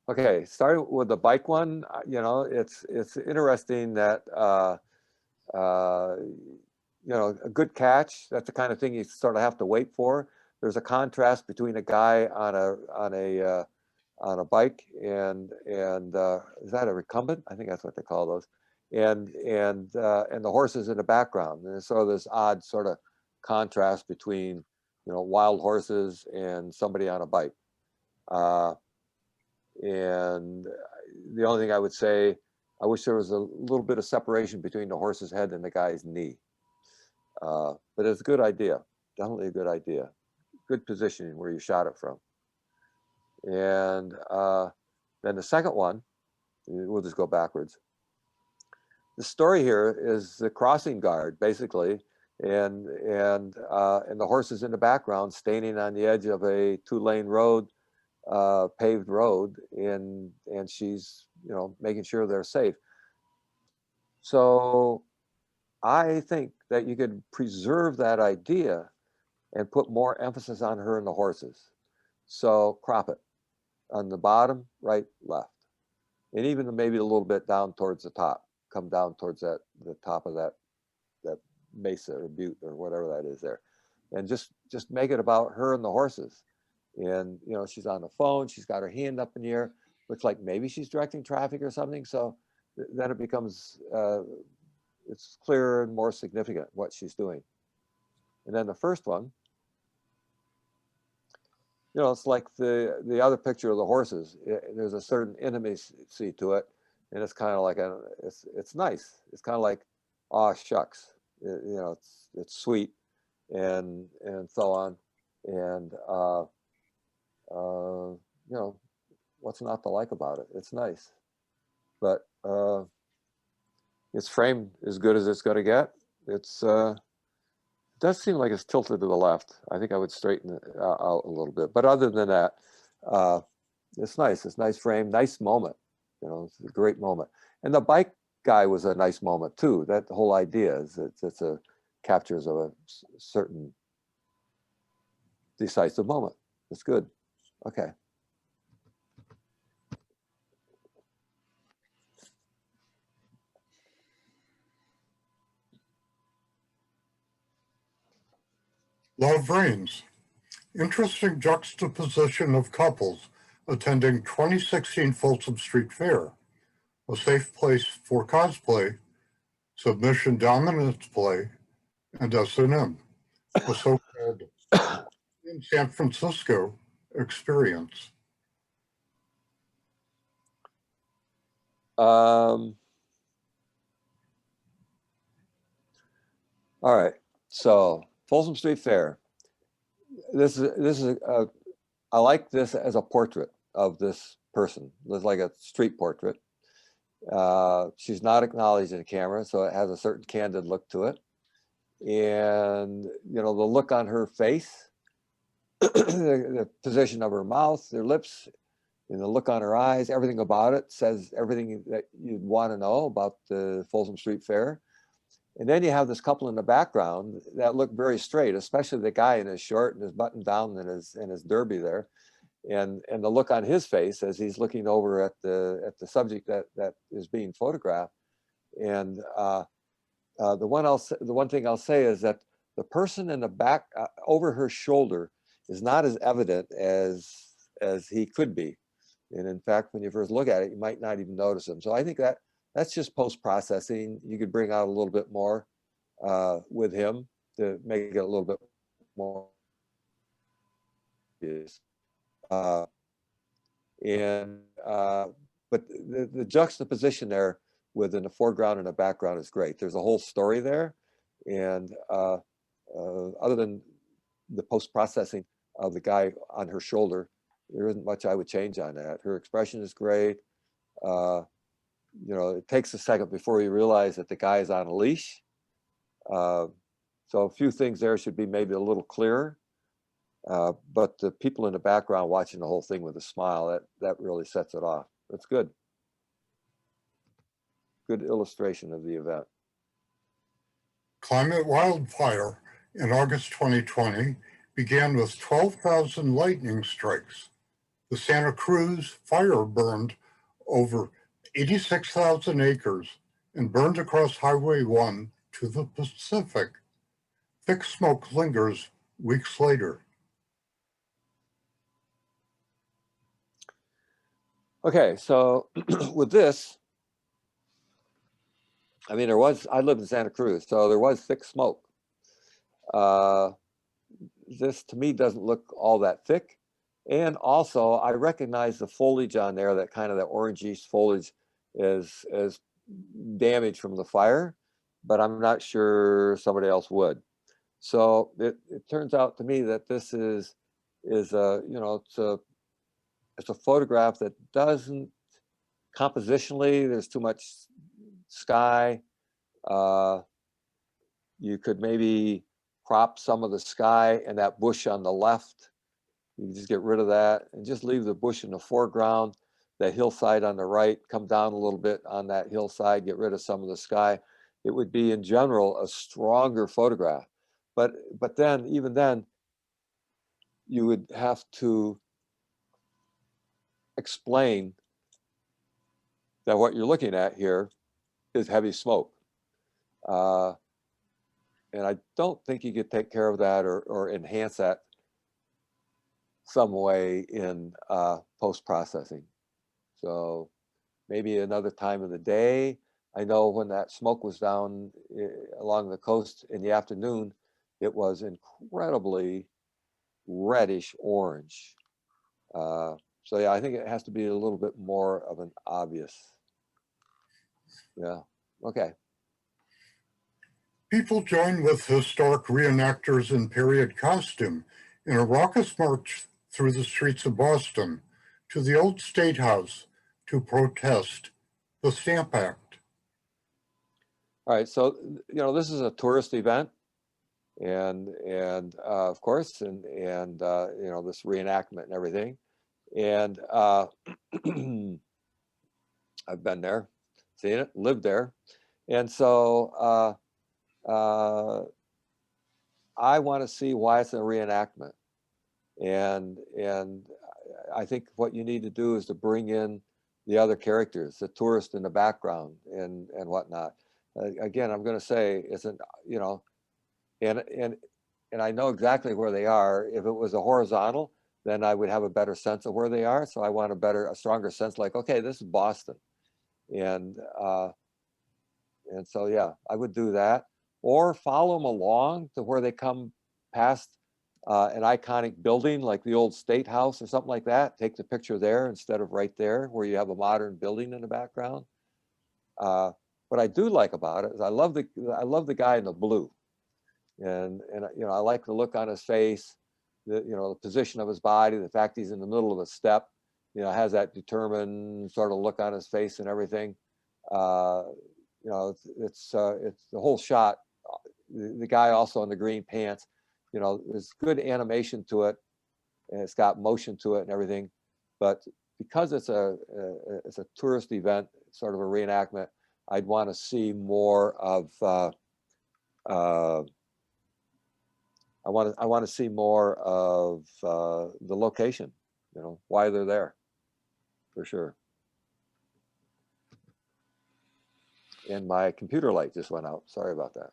Okay, starting with the bike one, you know, it's interesting that you know, a good catch. That's the kind of thing you sort of have to wait for. There's a contrast between a guy on a bike and is that a recumbent? I think that's what they call those, and the horses in the background. And so this odd sort of contrast between, you know, wild horses and somebody on a bike. And the only thing I would say, I wish there was a little bit of separation between the horse's head and the guy's knee. But it's a good idea, definitely a good idea. Good positioning where you shot it from. And then the second one, we'll just go backwards. The story here is the crossing guard, basically, and the horses in the background standing on the edge of a 2-lane road, paved road, and she's, you know, making sure they're safe. So I think that you could preserve that idea and put more emphasis on her and the horses. So crop it on the bottom, right, left, and even maybe a little bit down towards the top. Come down towards the top of that mesa or butte or whatever that is there, and just make it about her and the horses. And you know, she's on the phone, she's got her hand up in the air, looks like maybe she's directing traffic or something. So then it becomes it's clearer and more significant what she's doing. And then the first one, you know, it's like the other picture of the horses. There's a certain intimacy to it, and it's kind of like it's nice. It's kind of like, aw shucks, you know, it's sweet, and so on, and you know, what's not to like about it? It's nice, but it's framed as good as it's going to get. It's it does seem like it's tilted to the left. I think I would straighten it out a little bit. But other than that, it's nice. It's nice frame, nice moment. You know, it's a great moment. And the bike guy was a nice moment too. That whole idea is it's a captures of a certain decisive moment. It's good. Okay. Love Reigns. Interesting juxtaposition of couples attending 2016 Folsom Street Fair, a safe place for cosplay, submission dominance play, and S&M, a so-called in San Francisco experience. All right. So Folsom Street Fair. This is I like this as a portrait of this person. It's like a street portrait. She's not acknowledging the camera, so it has a certain candid look to it. And you know, the look on her face, the position of her mouth, her lips, and the look on her eyes, everything about it says everything that you'd want to know about the Folsom Street Fair. And then you have this couple in the background that look very straight, especially the guy in his short and his button down and his derby there, and the look on his face as he's looking over at the subject that is being photographed. And the one thing I'll say is that the person in the back over her shoulder is not as evident as he could be. And in fact, when you first look at it, you might not even notice him. So I think that's just post-processing. You could bring out a little bit more with him to make it a little bit more. But the juxtaposition there within the foreground and the background is great. There's a whole story there. And other than the post-processing of the guy on her shoulder, there isn't much I would change on that. Her expression is great. You know, it takes a second before you realize that the guy is on a leash. So a few things there should be maybe a little clearer. But the people in the background watching the whole thing with a smile, that really sets it off. That's good. Good illustration of the event. Climate wildfire in August 2020 began with 12,000 lightning strikes. The Santa Cruz fire burned over 86,000 acres and burned across Highway 1 to the Pacific. Thick smoke lingers weeks later. Okay, so with this, I mean, I lived in Santa Cruz, so there was thick smoke. This to me doesn't look all that thick. And also I recognize the foliage on there, that kind of that orangish foliage is damaged from the fire, but I'm not sure somebody else would. So it turns out to me that this is a, you know, it's a photograph that doesn't, compositionally, there's too much sky. You could maybe crop some of the sky and that bush on the left. You can just get rid of that and just leave the bush in the foreground, that hillside on the right, come down a little bit on that hillside, get rid of some of the sky. It would be in general a stronger photograph. But then, even then, you would have to explain that what you're looking at here is heavy smoke. And I don't think you could take care of that or enhance that some way in post-processing. So maybe another time of the day. I know when that smoke was down along the coast in the afternoon, it was incredibly reddish orange. So yeah, I think it has to be a little bit more of an obvious. Yeah, okay. People joined with historic reenactors in period costume in a raucous march through the streets of Boston to the old State House to protest the Stamp Act. All right, so you know, this is a tourist event, and of course, and you know, this reenactment and everything, and I've been there, seen it, lived there, and so I want to see why it's a reenactment, and I think what you need to do is to bring in the other characters, the tourist in the background and whatnot. Again, I'm going to say isn't, you know, and I know exactly where they are. If it was a horizontal, then I would have a better sense of where they are. So I want a stronger sense, like, okay, this is Boston, and so yeah, I would do that, or follow them along to where they come past an iconic building like the old State House or something like that. Take the picture there instead of right there where you have a modern building in the background. What I do like about it is I love the guy in the blue, and you know, I like the look on his face, you know, the position of his body, the fact he's in the middle of a step, you know, has that determined sort of look on his face and everything. You know, it's the whole shot. The guy also in the green pants, you know, there's good animation to it, and it's got motion to it and everything. But because it's a tourist event, sort of a reenactment, I'd want to see more of. I want to see more of the location. You know, why they're there, for sure. And my computer light just went out. Sorry about that.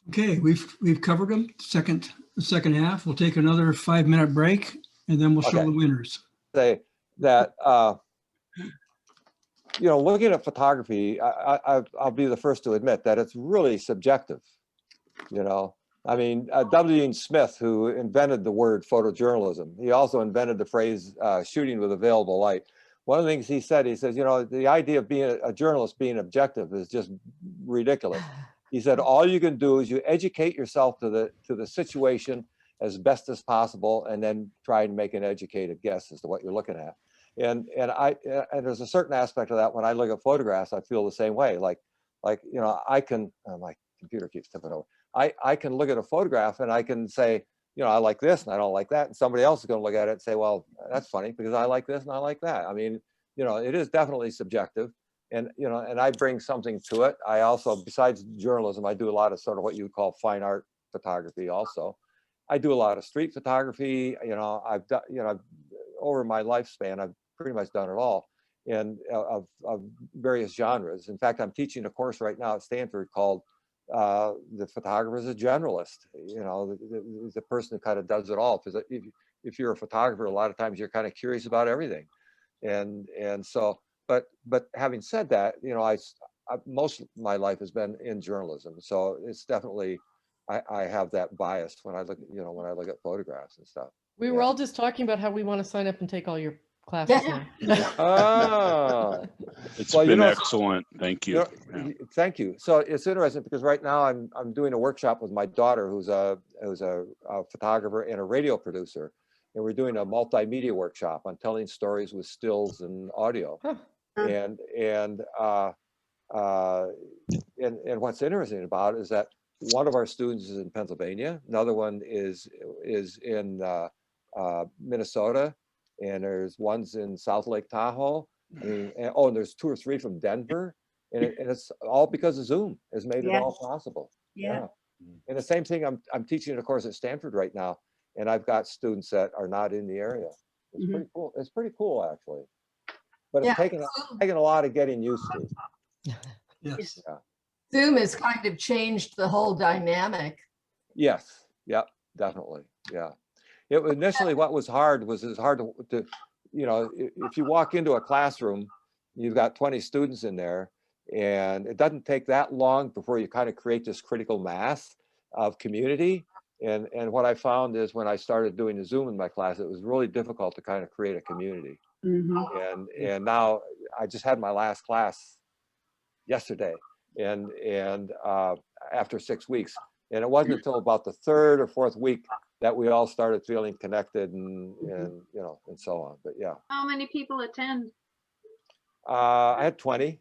Okay, we've covered them. The second half. We'll take another 5-minute break, and then we'll show Okay. the winners. Say that you know, looking at photography, I'll be the first to admit that it's really subjective. You know, I mean, W. Dean Smith, who invented the word photojournalism, he also invented the phrase shooting with available light. One of the things he says, you know, the idea of being a journalist being objective is just ridiculous. He said, all you can do is you educate yourself to the situation as best as possible, and then try and make an educated guess as to what you're looking at. And there's a certain aspect of that when I look at photographs, I feel the same way. Like you know, I can, my computer keeps tipping over. I can look at a photograph and I can say, I like this and I don't like that. And somebody else is going to look at it and say, well, that's funny because I like this and I like that. I mean, it is definitely subjective. And, and I bring something to it. I also, besides journalism, I do a lot of sort of what you would call fine art photography also. I do a lot of street photography. I've done, over my lifespan, I've pretty much done it all, and of various genres. In fact, I'm teaching a course right now at Stanford called The Photographer is a Generalist. The person who kind of does it all, because if you're a photographer, a lot of times you're kind of curious about everything. And so, but having said that, I most of my life has been in journalism, so it's definitely I have that bias when I look at photographs and stuff. We were all just talking about how we want to sign up and take all your classes now. Oh, It's well, been excellent. Thank you. Thank you. So it's interesting because right now I'm doing a workshop with my daughter, who's a photographer and a radio producer, and we're doing a multimedia workshop on telling stories with stills and audio. Huh. And what's interesting about it is that one of our students is in Pennsylvania, another one is in Minnesota, and there's ones in South Lake Tahoe. I mean, and there's 2 or 3 from Denver, and it's all because of Zoom has made it all possible. Yeah. And the same thing, I'm teaching a course at Stanford right now, and I've got students that are not in the area. It's pretty cool. It's pretty cool, actually. But it's taken a lot of getting used to. Yes. Yeah. Zoom has kind of changed the whole dynamic. Yes. Yep. Definitely. Yeah. It was initially what was hard was it's hard to if you walk into a classroom, you've got 20 students in there, and it doesn't take that long before you kind of create this critical mass of community. And what I found is when I started doing the Zoom in my class, it was really difficult to kind of create a community. And now I just had my last class yesterday, and after 6 weeks, and it wasn't until about the 3rd or 4th week that we all started feeling connected and so on. But yeah. How many people attend? I had 20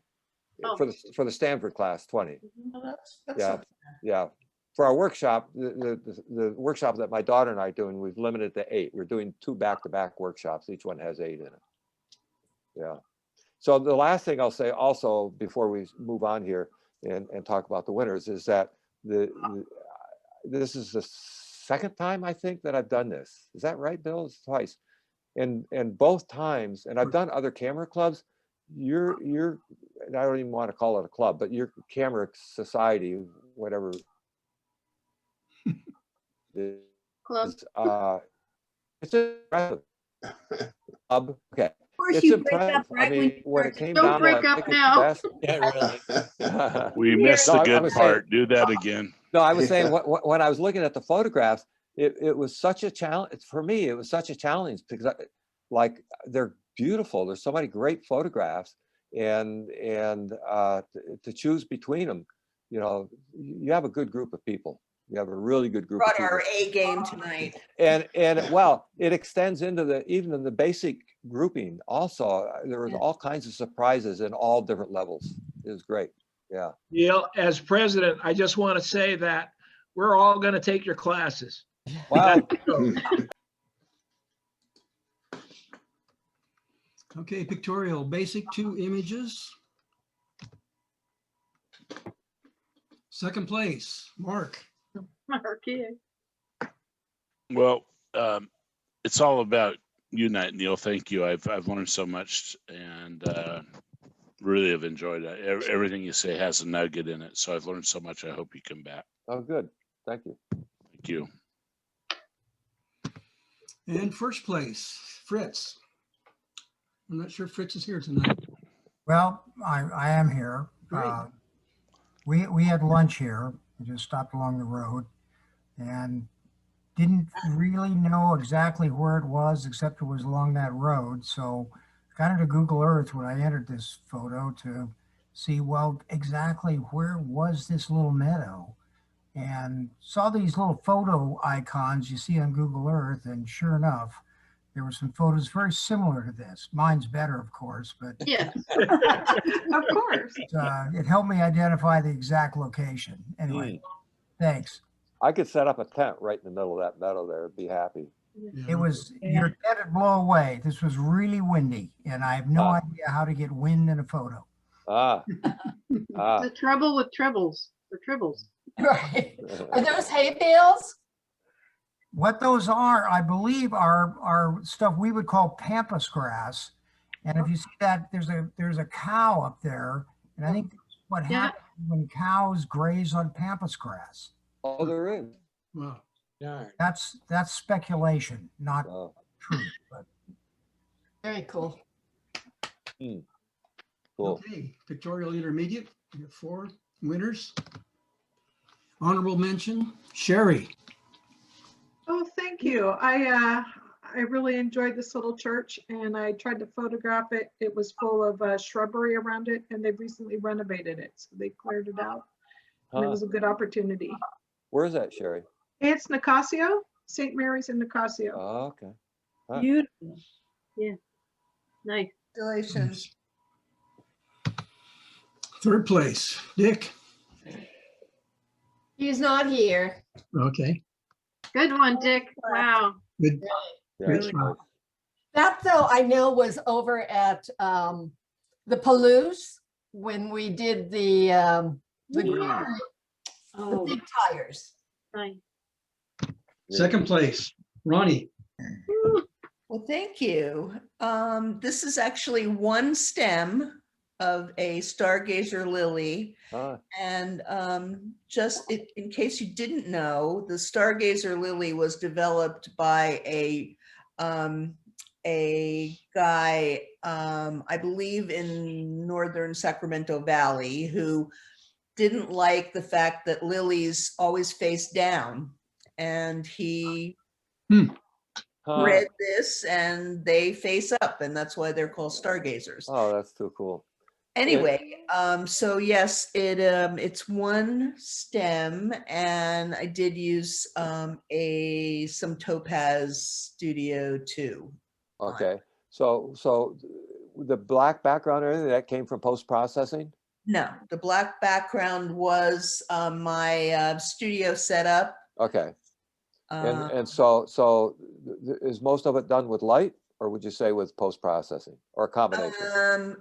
Oh. for the Stanford class, 20. Well, that's Yeah. something. Yeah. For our workshop, the workshop that my daughter and I are doing, we've limited to 8. We're doing 2 back-to-back workshops. Each one has 8 in it. Yeah. So the last thing I'll say also before we move on here and talk about the winners is that this is the 2nd time I think that I've done this. Is that right, Bill? It's twice. And both times, and I've done other camera clubs, you're and I don't even want to call it a club, but your camera society, whatever. Club. It's impressive. Okay. Of course, It's you break impressive. up right I when mean, you when start it came Don't down to break I up think now. it's the best. We missed the No, I good was saying- part. Do that again. No, I was saying when I was looking at the photographs, it was such a challenge for me. It was such a challenge because they're beautiful. There's so many great photographs, and to choose between them, you have a good group of people. You have a really good group of brought people. our A game tonight. And well, it extends into even in the basic grouping also. There was all kinds of surprises in all different levels. It was great. Yeah. Neal, as president, I just want to say that we're all going to take your classes. Wow. Okay, Pictorial, basic 2 images. 2nd place, Mark. Okay. Well, it's all about you, Neal. Thank you. I've learned so much, and really have enjoyed it. Everything you say has a nugget in it, so I've learned so much. I hope you come back. Oh, good. Thank you. Thank you. And 1st place, Fritz. I'm not sure Fritz is here tonight. Well, I am here. Great. We had lunch here. We just stopped along the road and didn't really know exactly where it was, except it was along that road. So I got into Google Earth when I entered this photo to see, well, exactly where was this little meadow, and saw these little photo icons you see on Google Earth. And sure enough, there were some photos very similar to this. Mine's better, of course, but Yes. Of course. it helped me identify the exact location. Anyway, thanks. I could set up a tent right in the middle of that meadow there. I'd be happy. It was, your tent would blow away. This was really windy, and I have no Ah. idea how to get wind in a photo. Ah, ah. The trouble with tribbles, the tribbles. Right. Are those hay bales? What those are, I believe, are stuff we would call pampas grass. And if you see that, there's a cow up there, and I think that's what Yeah. happens when cows graze on pampas grass. Oh, there is. Wow. Darn. That's speculation, not Oh. true. But Very cool. Cool. Okay, Pictorial Intermediate, we have 4 winners. Honorable mention, Sherry. Oh, thank you. I really enjoyed this little church and I tried to photograph it. It was full of shrubbery around it and they've recently renovated it. So they cleared it out. And it Huh. was a good opportunity. Where is that, Sherry? It's Nicasio, St. Mary's in Nicasio. Oh, okay. Huh. Beautiful. Nice. Congratulations. 3rd place, Dick. He's not here. Okay, Good one, Dick. Wow. good. Yeah, Great it's job. nice. That though I know was over at the Palouse when we did the Oh, big tires. Nice. Yeah. 2nd place, Ronnie. Well, thank you. This is actually one stem of a stargazer lily. Ah, And just in case you didn't know, the stargazer lily was developed by a guy, I believe in northern Sacramento Valley, who didn't like the fact that lilies always face down. And he huh. read this and they face up, and that's why they're called stargazers. Oh, that's too cool. Anyway, so yes, it's one stem, and I did use some Topaz Studio 2. Okay. So the black background or anything that came from post-processing? No, the black background was my studio setup. Okay. And so is most of it done with light, or would you say with post-processing, or a combination?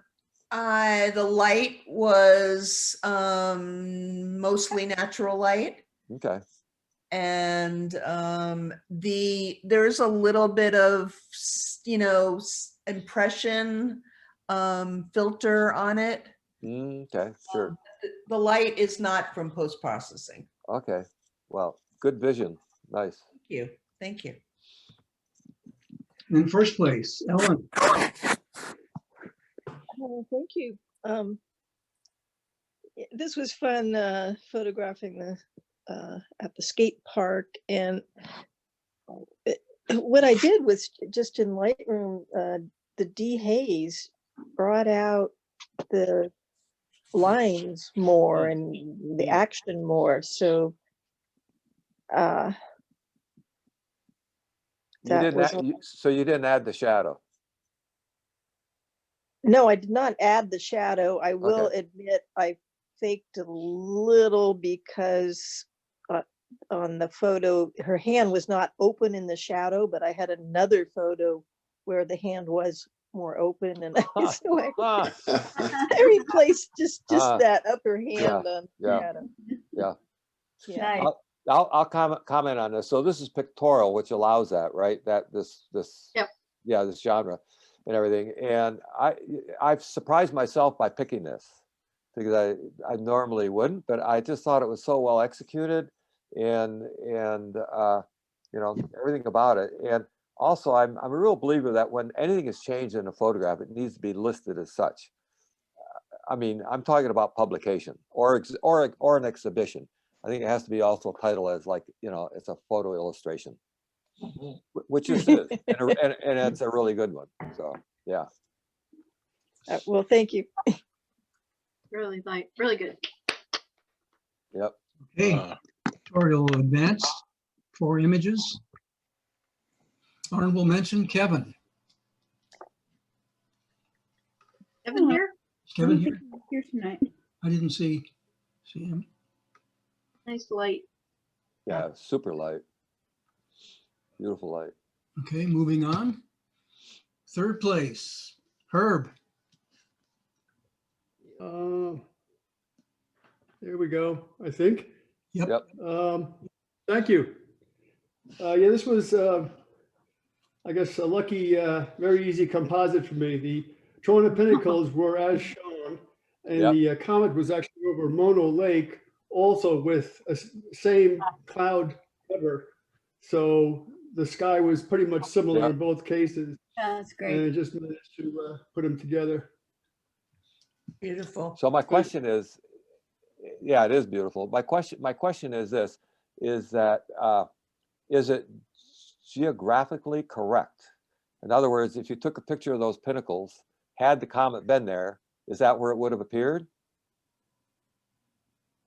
The light was mostly natural light, Okay. and there's a little bit of impression filter on it. Okay, sure. The light is not from post-processing. Okay. Well, good vision. Nice. Thank you. In 1st place, Ellen. Oh, thank you. This was fun photographing the at the skate park, and what I did was just in Lightroom, the dehaze brought out the lines more and the action more. So So you didn't add the shadow. no, I did not add the shadow. I will admit I faked a little because on the photo, her hand was not open in the shadow, but I had another photo where the hand was more open, and so I replaced just that upper hand on the shadow. Yeah. Yeah. Nice. I'll comment on this. So this is Pictorial, which allows that, right? This Yep. Yeah, this genre and everything. And I've surprised myself by picking this because I normally wouldn't, but I just thought it was so well executed and everything about it. And also I'm a real believer that when anything is changed in a photograph, it needs to be listed as such. I mean, I'm talking about publication or an exhibition. I think it has to be also titled as it's a photo illustration, which is and it's a really good one. So yeah. Well, thank you. Really really good. Yep. Okay, Pictorial Advanced, 4 images. Honorable mention, Kevin. Kevin here? Is Kevin here? Here tonight. I didn't see him. Nice light. Yeah, super light. Beautiful light. Okay, moving on. Third place, Herb. There we go, I think. Yep. Thank you. Yeah, this was, I guess, a lucky, very easy composite for me. The Trona Pinnacles were as shown, and the comet was actually over Mono Lake, also with a same cloud cover. So the sky was pretty much similar in both cases. That's And I just managed to put them together. Beautiful. So my question is, yeah, it is beautiful. My question is this: is that is it geographically correct? In other words, if you took a picture of those pinnacles, had the comet been there, is that where it would have appeared?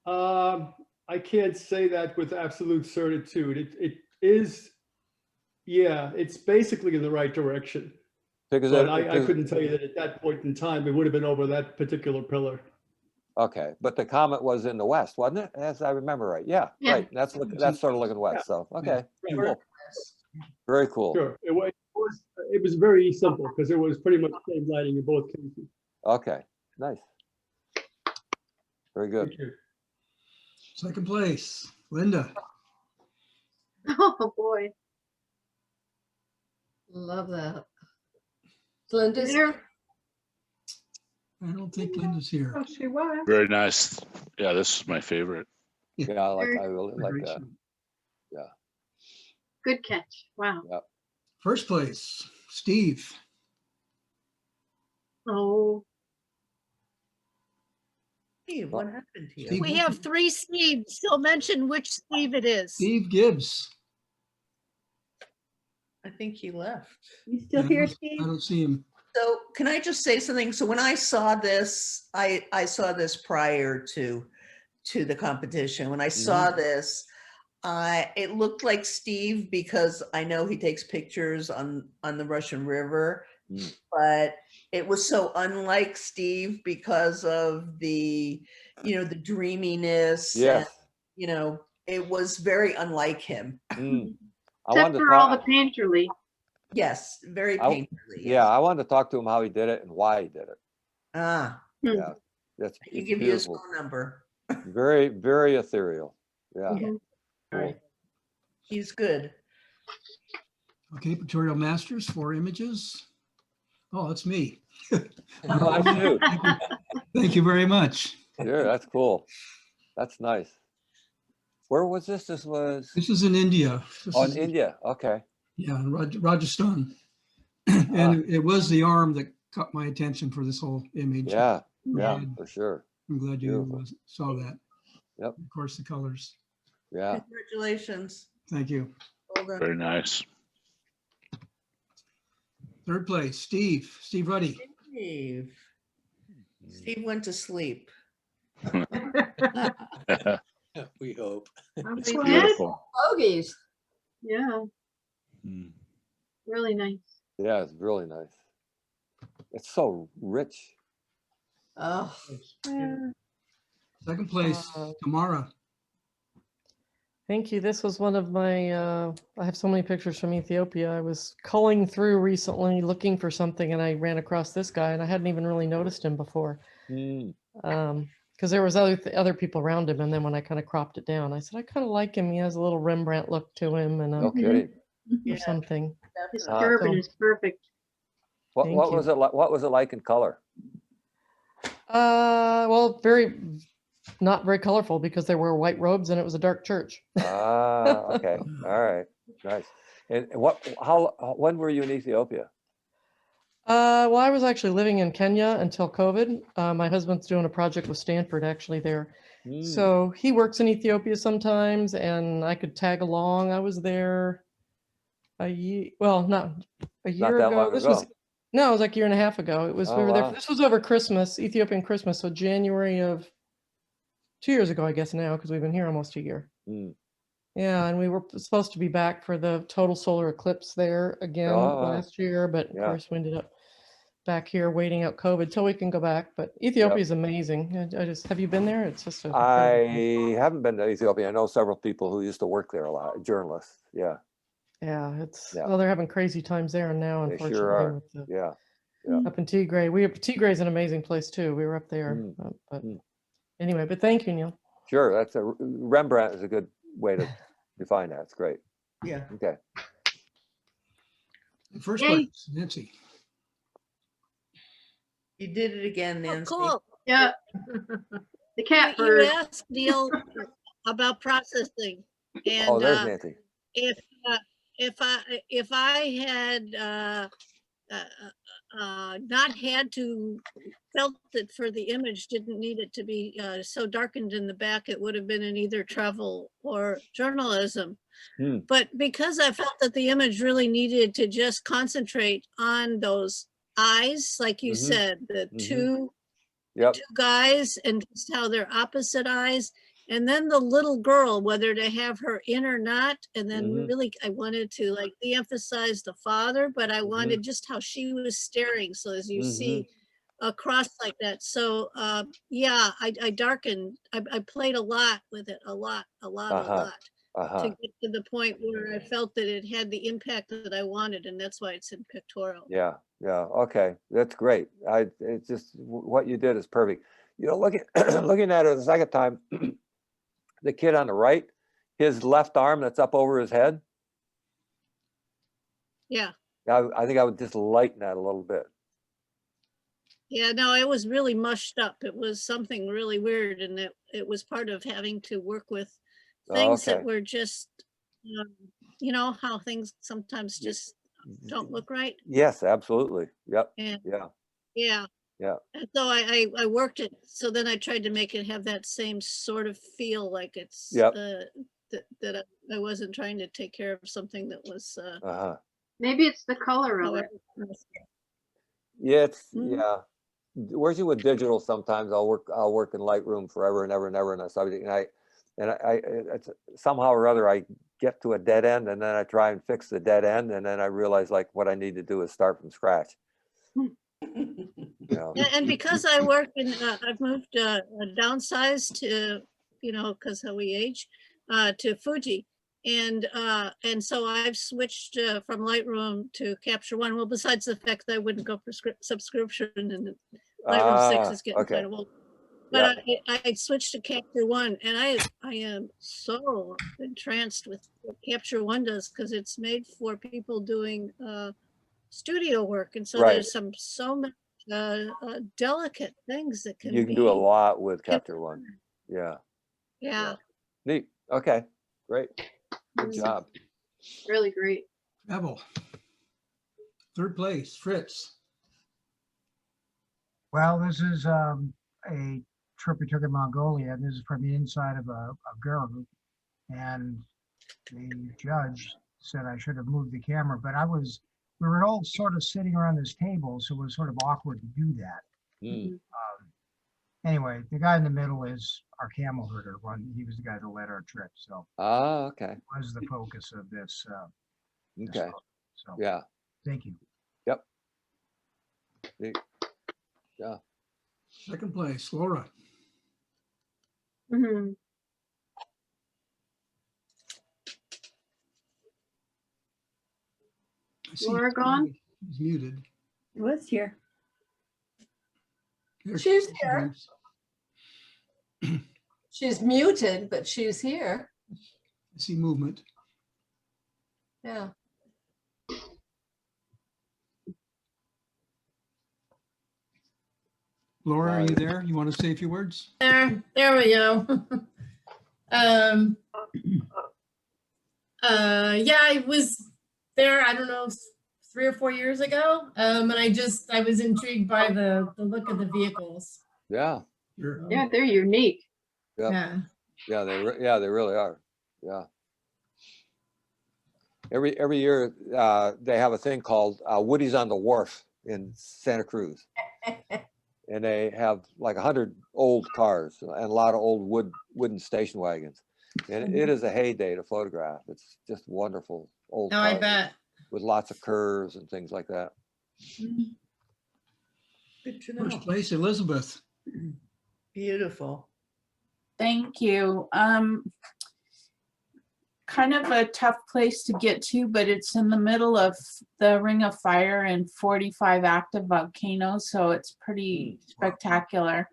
I can't say that with absolute certitude. It is, yeah, it's basically in the right direction. Because But I couldn't tell you that at that point in time, it would have been over that particular pillar. Okay, but the comet was in the west, wasn't it? As I remember right. Yeah, right. That's sort of looking west. So okay, cool. Very cool. Sure. It was very simple because it was pretty much the same lighting in both cases. Okay, nice. Very good. Thank you. Second place, Linda. Oh, boy. Love that. Linda's There. I don't think Linda's here. Oh, she was. Very nice. Yeah, this is my favorite. Yeah, I really like Great that. shot. Yeah. Good catch. Wow. Yeah. First place, Steve. Oh, Steve, what happened to you? Steve, We have 3 Steves, so mention which Steve it is. Steve Gibbs. I think he left. you still Yeah, here, I Steve? don't see him. So can I just say something? So when I saw this, I saw this prior to the competition. When I saw this, it looked like Steve because I know he takes pictures on the Russian River, but it was so unlike Steve because of the, the dreaminess. Yes. And, it was very unlike him. Except for all the painterly. Yes, very painterly. Yeah, I wanted to talk to him how he did it and why he did it. Yeah, That's he give you his phone number. Very, very ethereal. Yeah. Cool. He's good. Okay, Pictorial Masters, 4 images. Oh, that's me. Oh, that's you. Thank you very much. Yeah, that's cool. That's nice. Where was this? This is in India. In India. Okay. Yeah, in Rajasthan. And it was the arm that caught my attention for this whole image. Yeah, And for sure. I'm glad you saw that. Yep. Of course, the colors. Yeah. Congratulations. Thank you. Well done. Very nice. Third place, Steve Ruddy. Steve went to sleep. We hope. It's beautiful. Bogies. Yeah, Hmm. really nice. Yeah, it's really nice. It's so rich. Oh. Second place, Tamara. Thank you. This was one of my, I have so many pictures from Ethiopia. I was culling through recently looking for something and I ran across this guy and I hadn't even really noticed him before. Because there was other people around him. And then when I kind of cropped it down, I said, I kind of like him. He has a little Rembrandt look to him and Okay. or something. His turban is perfect. What was it like? What was it like in color? Well, not very colorful because they were white robes and it was a dark church. Okay. All right. Nice. And when were you in Ethiopia? Well, I was actually living in Kenya until COVID. My husband's doing a project with Stanford actually there. So he works in Ethiopia sometimes and I could tag along. I was there not a year ago. It was like a year and a half ago. It was, we were there. This was over Christmas, Ethiopian Christmas. So January of 2 years ago, I guess now, because we've been here almost a year. Yeah, and we were supposed to be back for the total solar eclipse there again last year, but of course we ended up back here waiting out COVID till we can go back. But Ethiopia is amazing. I just, have you been there? It's just a I haven't been to Ethiopia. I know several people who used to work there a lot, journalists. Yeah. yeah, it's Yeah. well, they're having crazy times there now, They unfortunately. sure are. With the, Yeah. Yeah. up in Tigray. Tigray is an amazing place too. We were up there. But anyway, but thank you, Neal. Sure. That's a Rembrandt is a good way to define that. It's great. Yeah. Okay. First place, Nancy. You did it again, Nancy. Cool. Yeah. The cat You bird. asked Neal about processing, and Oh, there's Nancy. if I had not had to felt that for the image didn't need it to be so darkened in the back, it would have been in either travel or journalism. But because I felt that the image really needed to just concentrate on those eyes, like you said, the two guys and just how they're opposite eyes, and then the little girl, whether to have her in or not. And then really I wanted to like de-emphasize the father, but I wanted just how she was staring. So as you see across like that. So yeah, I darkened, I played a lot with it, a lot to get to the point where I felt that it had the impact that I wanted, and that's why it's in Pictorial. Yeah. Yeah. Okay. That's great. It's just what you did is perfect. You know, looking at it the second time, the kid on the right, his left arm that's up over his head. Yeah. I think I would just lighten that a little bit. Yeah, no, it was really mushed up. It was something really weird, and it was part of having to work with things that were just, you know, how things sometimes just don't look right. Yes, absolutely. Yep. And Yeah. And so I worked it. So then I tried to make it have that same sort of feel, like it's that I wasn't trying to take care of something that was. Maybe it's the color of it. Yeah, yeah. Working with digital, sometimes I'll work in Lightroom forever and ever and ever on a subject, and it's somehow or other I get to a dead end, and then I try and fix the dead end, and then I realize like what I need to do is start from scratch. You know. And because I work in, I've moved downsized to, you know, because how we age, to Fuji. And so I've switched from Lightroom to Capture One. Well, besides the fact that I wouldn't go for subscription, and Lightroom 6 is getting kind of old. But I switched to Capture One, and I am so entranced with what Capture One does, because it's made for people doing studio work, and so there's so much delicate things that can you can do a lot with Capture One. Yeah. Neat. Okay. Great. Good job. Really great. Bevel. Third place, Fritz. Well, this is a trip we took in Mongolia, and this is from the inside of a guru. And the judge said I should have moved the camera, but we were all sort of sitting around this table, so it was sort of awkward to do that. Anyway, the guy in the middle is our camel herder. He was the guy that led our trip. So okay. Was the focus of this. Okay. So yeah. Thank you. Yep. Yeah. Second place, Laura. Laura gone? He's muted. It was here. There She's here. She's muted, but she's here. I see movement. Yeah. Laura, are you there? You want to say a few words? There we go. Yeah, I was there, I don't know, 3 or 4 years ago. And I was intrigued by the look of the vehicles. Yeah. Sure. Yeah, they're unique. Yeah. Yeah, they really are. Yeah. Every year they have a thing called Woody's on the Wharf in Santa Cruz. And they have like 100 old cars and a lot of old wooden station wagons. And it is a heyday to photograph. It's just wonderful old cars I bet. with lots of curves and things like that. Good to First know. place, Elizabeth. Beautiful. Thank you. Kind of a tough place to get to, but it's in the middle of the Ring of Fire and 45 active volcanoes, so it's pretty spectacular.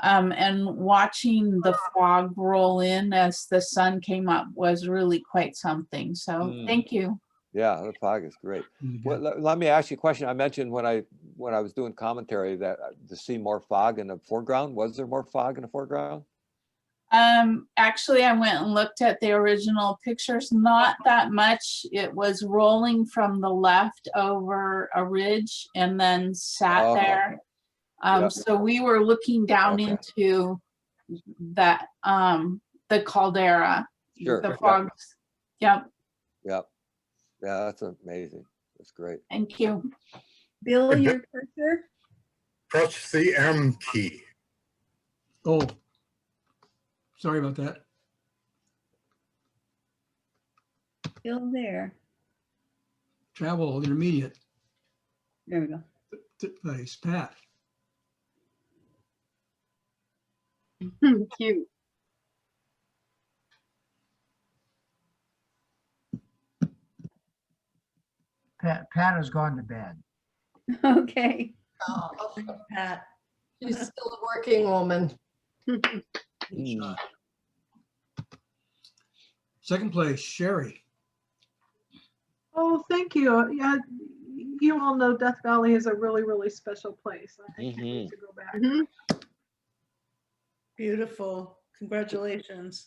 And watching the fog roll in as the sun came up was really quite something. So thank you. Yeah, the fog is great. Well, let me ask you a question. I mentioned when I was doing commentary that to see more fog in the foreground. Was there more fog in the foreground? Actually, I went and looked at the original pictures, not that much. It was rolling from the left over a ridge and then sat there. So we were looking down into that, the caldera, the fog. Yep. Yep. Yeah, that's amazing. That's great. Thank you. Bill, your cursor? Press the M key. Oh, sorry about that. Still there. Travel intermediate. There we go. Place, Pat. Cute. Pat has gone to bed. Okay. Oh, Pat. she's still a working woman. Second place, Sherry. Oh, thank you. Yeah, you all know Death Valley is a really, really special place. I can't wait to go back. Beautiful. Congratulations.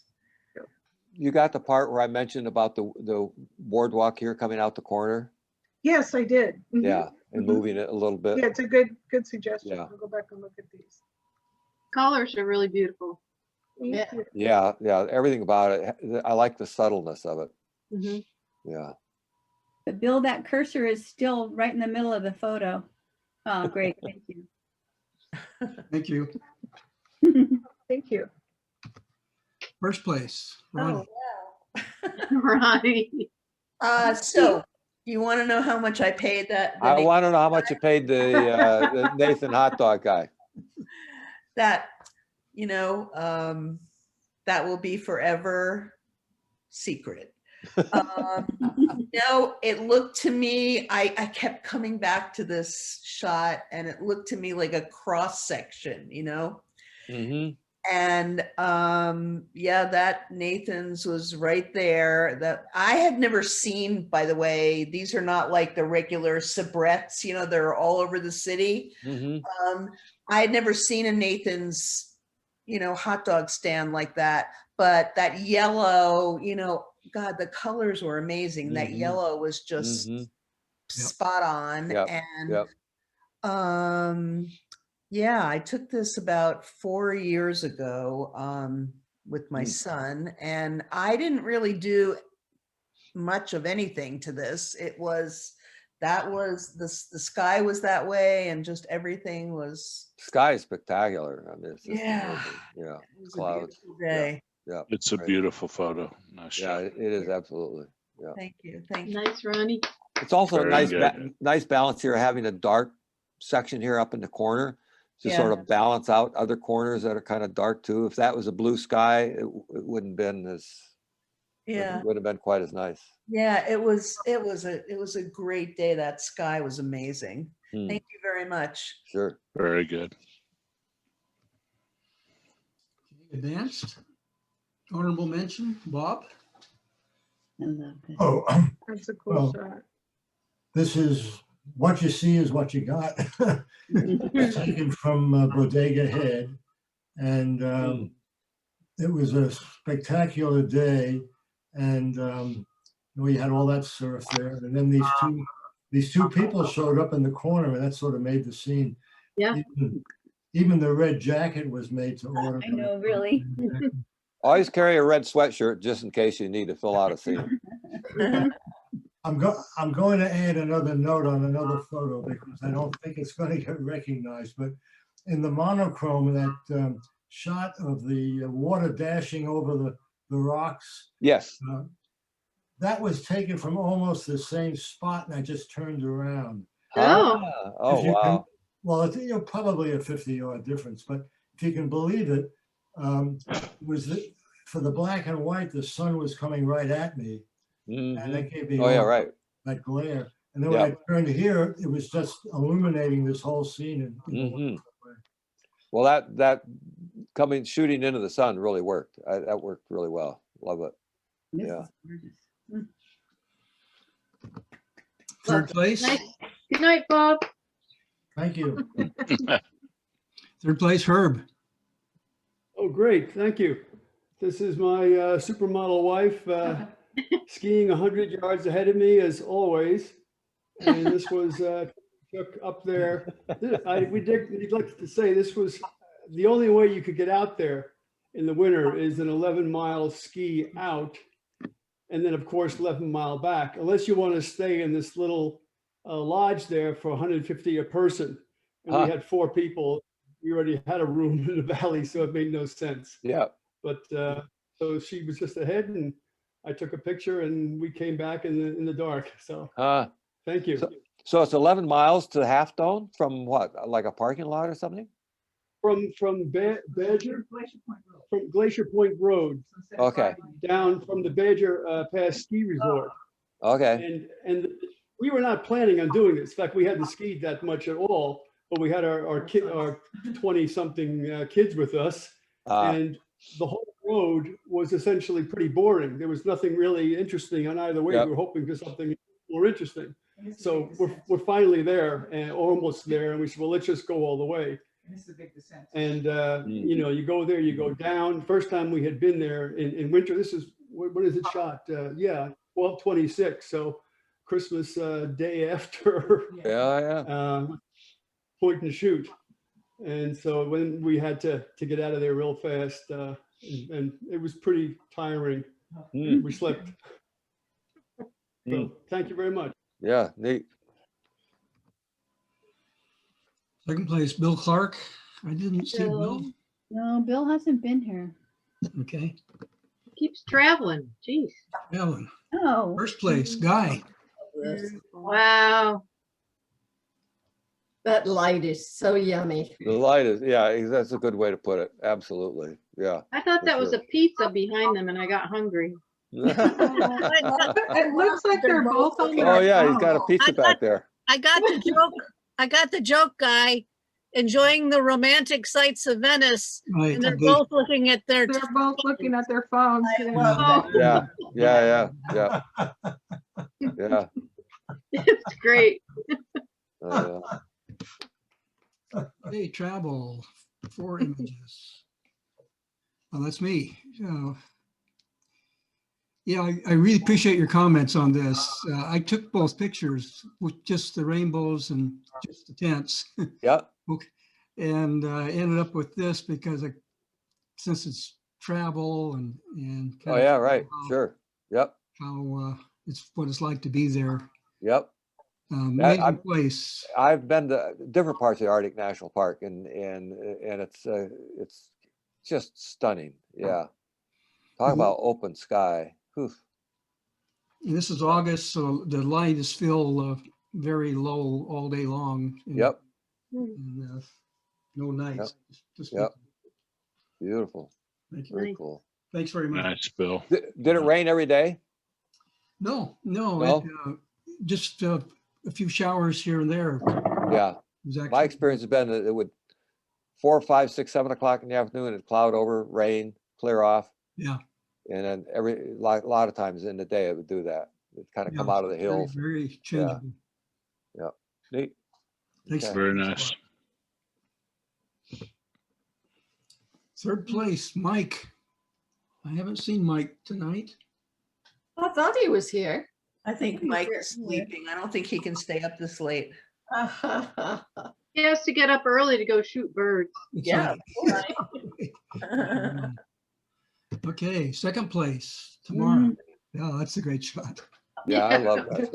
You got the part where I mentioned about the boardwalk here coming out the corner? Yes, I did. Yeah, and moving it a little bit. Yeah, it's a good suggestion. Yeah. I'll go back and look at these. Colors are really beautiful. Yeah. Yeah, everything about it. I like the subtleness of it. Yeah. But Bill, that cursor is still right in the middle of the photo. Oh, great. Thank you. Thank you. Thank you. First place, Ronnie. Ronnie. So you want to know how much I paid that? I want to know how much you paid the Nathan hot dog guy. That, that will be forever secret. It looked to me, I kept coming back to this shot and it looked to me like a cross section, And that Nathan's was right there. That I had never seen, by the way. These are not like the regular sabrets, they're all over the city. I had never seen a Nathan's, hot dog stand like that. But that yellow, God, the colors were amazing. That yellow was just spot on. And I took this about 4 years ago with my son, and I didn't really do much of anything to this. The sky was that way, and just everything was. Sky is spectacular. I mean, it's just amazing. Yeah, it was clouds. A beautiful day. Yeah, it's a beautiful photo. Nice shot. It is absolutely. Yeah. Thank you. Nice, Ronnie. It's also Very a nice, good. nice balance here, having a dark section here up in the corner to sort of balance out other corners that are kind of dark too. If that was a blue sky, it wouldn't have been as. It would have been quite as nice. Yeah, it was a great day. That sky was amazing. Thank you very much. Sure. Very good. Advanced. Honorable mention, Bob. Oh, That's a cool well, shot. this is what you see is what you got. It's taken from Bodega Head, and it was a spectacular day. And we had all that surf there, and then these two people showed up in the corner, and that sort of made the scene. Yeah. Even the red jacket was made to order. I know, really. Always carry a red sweatshirt just in case you need to fill out a scene. I'm going to add another note on another photo because I don't think it's going to get recognized. But in the monochrome, that shot of the water dashing over the rocks. Yes. That was taken from almost the same spot, and I just turned around. Oh, wow. Well, it's, probably a 50-yard difference, but if you can believe it, for the black and white, the sun was coming right at me, and that gave me Oh yeah, right. that glare. And then when I turned here, it was just illuminating this whole scene. Well, that shooting into the sun really worked. That worked really well. Love it. Yeah. Third place. Good night, Bob. Thank you. Third place, Herb. Oh, great. Thank you. This is my supermodel wife skiing 100 yards ahead of me as always. And this was took up there. We'd like to say this was the only way you could get out there in the winter is an 11-mile ski out. And then, of course, 11-mile back, unless you want to stay in this little lodge there for 150 a person. And we had 4 people. We already had a room in the valley, so it made no sense. Yeah. But so she was just ahead, and I took a picture, and we came back in the dark. So thank you. So it's 11 miles to Half Dome from what, like a parking lot or something? From Badger, from Glacier Point Road. Okay. Down from the Badger Pass Ski Resort. Okay. And we were not planning on doing this. In fact, we hadn't skied that much at all, but we had our 20-something kids with us, and the whole road was essentially pretty boring. There was nothing really interesting on either way. We were hoping for something more interesting. So we're finally there and almost there, and we said, well, let's just go all the way. And you go there, you go down. First time we had been there in winter. This is what is it shot? 12/26. So Christmas day after. Point and shoot. And so when we had to get out of there real fast, and it was pretty tiring. We slept. So thank you very much. Yeah, neat. Second place, Bill Clark. I didn't see Bill. No, Bill hasn't been here. Okay. Keeps traveling. Jeez. Ellen. Oh. First place, Guy. Wow. That light is so yummy. The light is, that's a good way to put it. Absolutely. Yeah. I thought that was a pizza behind them, and I got hungry. It looks like they're both on their Oh yeah, he's phone. got a pizza back there. I got the joke. I got the joke, Guy. Enjoying the romantic sights of Venice, Right, and they're both looking at their. They're both looking at their phones. Yeah. Yeah. It's great. Hey, travel, 4 images. Well, that's me. Yeah, I really appreciate your comments on this. I took both pictures with just the rainbows and just the tents. Yeah. And ended up with this because since it's travel and Oh yeah, right. Sure. Yep. How it's what it's like to be there. Yep. Amazing place. I've been to different parts of the Arctic National Park, and it's just stunning. Yeah. Talk about open sky. Whew. And this is August, so the light is still very low all day long. And, and, no nights. Just Beautiful. Thank you. Very cool. Thanks very much. Nice, Bill. Did it rain every day? No. No? Just a few showers here and there. Yeah. My experience has been that it would 4, 5, 6, 7 o'clock in the afternoon, it'd cloud over, rain, clear off. Yeah. And then a lot of times in the day it would do that. It'd kind of come out of the hills. Very changeable. Yeah. Neat. Thanks. Okay. Very nice. Third place, Mike. I haven't seen Mike tonight. I thought he was here. I think Mike is sleeping. I don't think he can stay up this late. He has to get up early to go shoot birds. Yeah. Okay, second place tomorrow. Yeah, that's a great shot. Yeah, I love that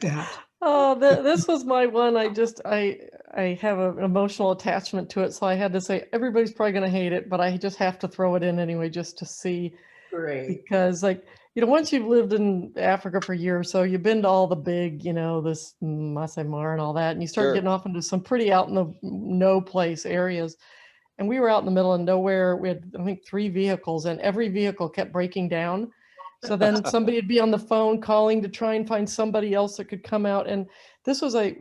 shot. Oh, this was my one. I have an emotional attachment to it, so I had to say everybody's probably going to hate it, but I just have to throw it in anyway just to see. Great. Because like once you've lived in Africa for a year or so, you've been to all the big, this Masai Mara and all that, and you start getting off into some pretty out in the no place areas. And we were out in the middle of nowhere. We had, I think, 3 vehicles, and every vehicle kept breaking down. So then somebody would be on the phone calling to try and find somebody else that could come out. And this was I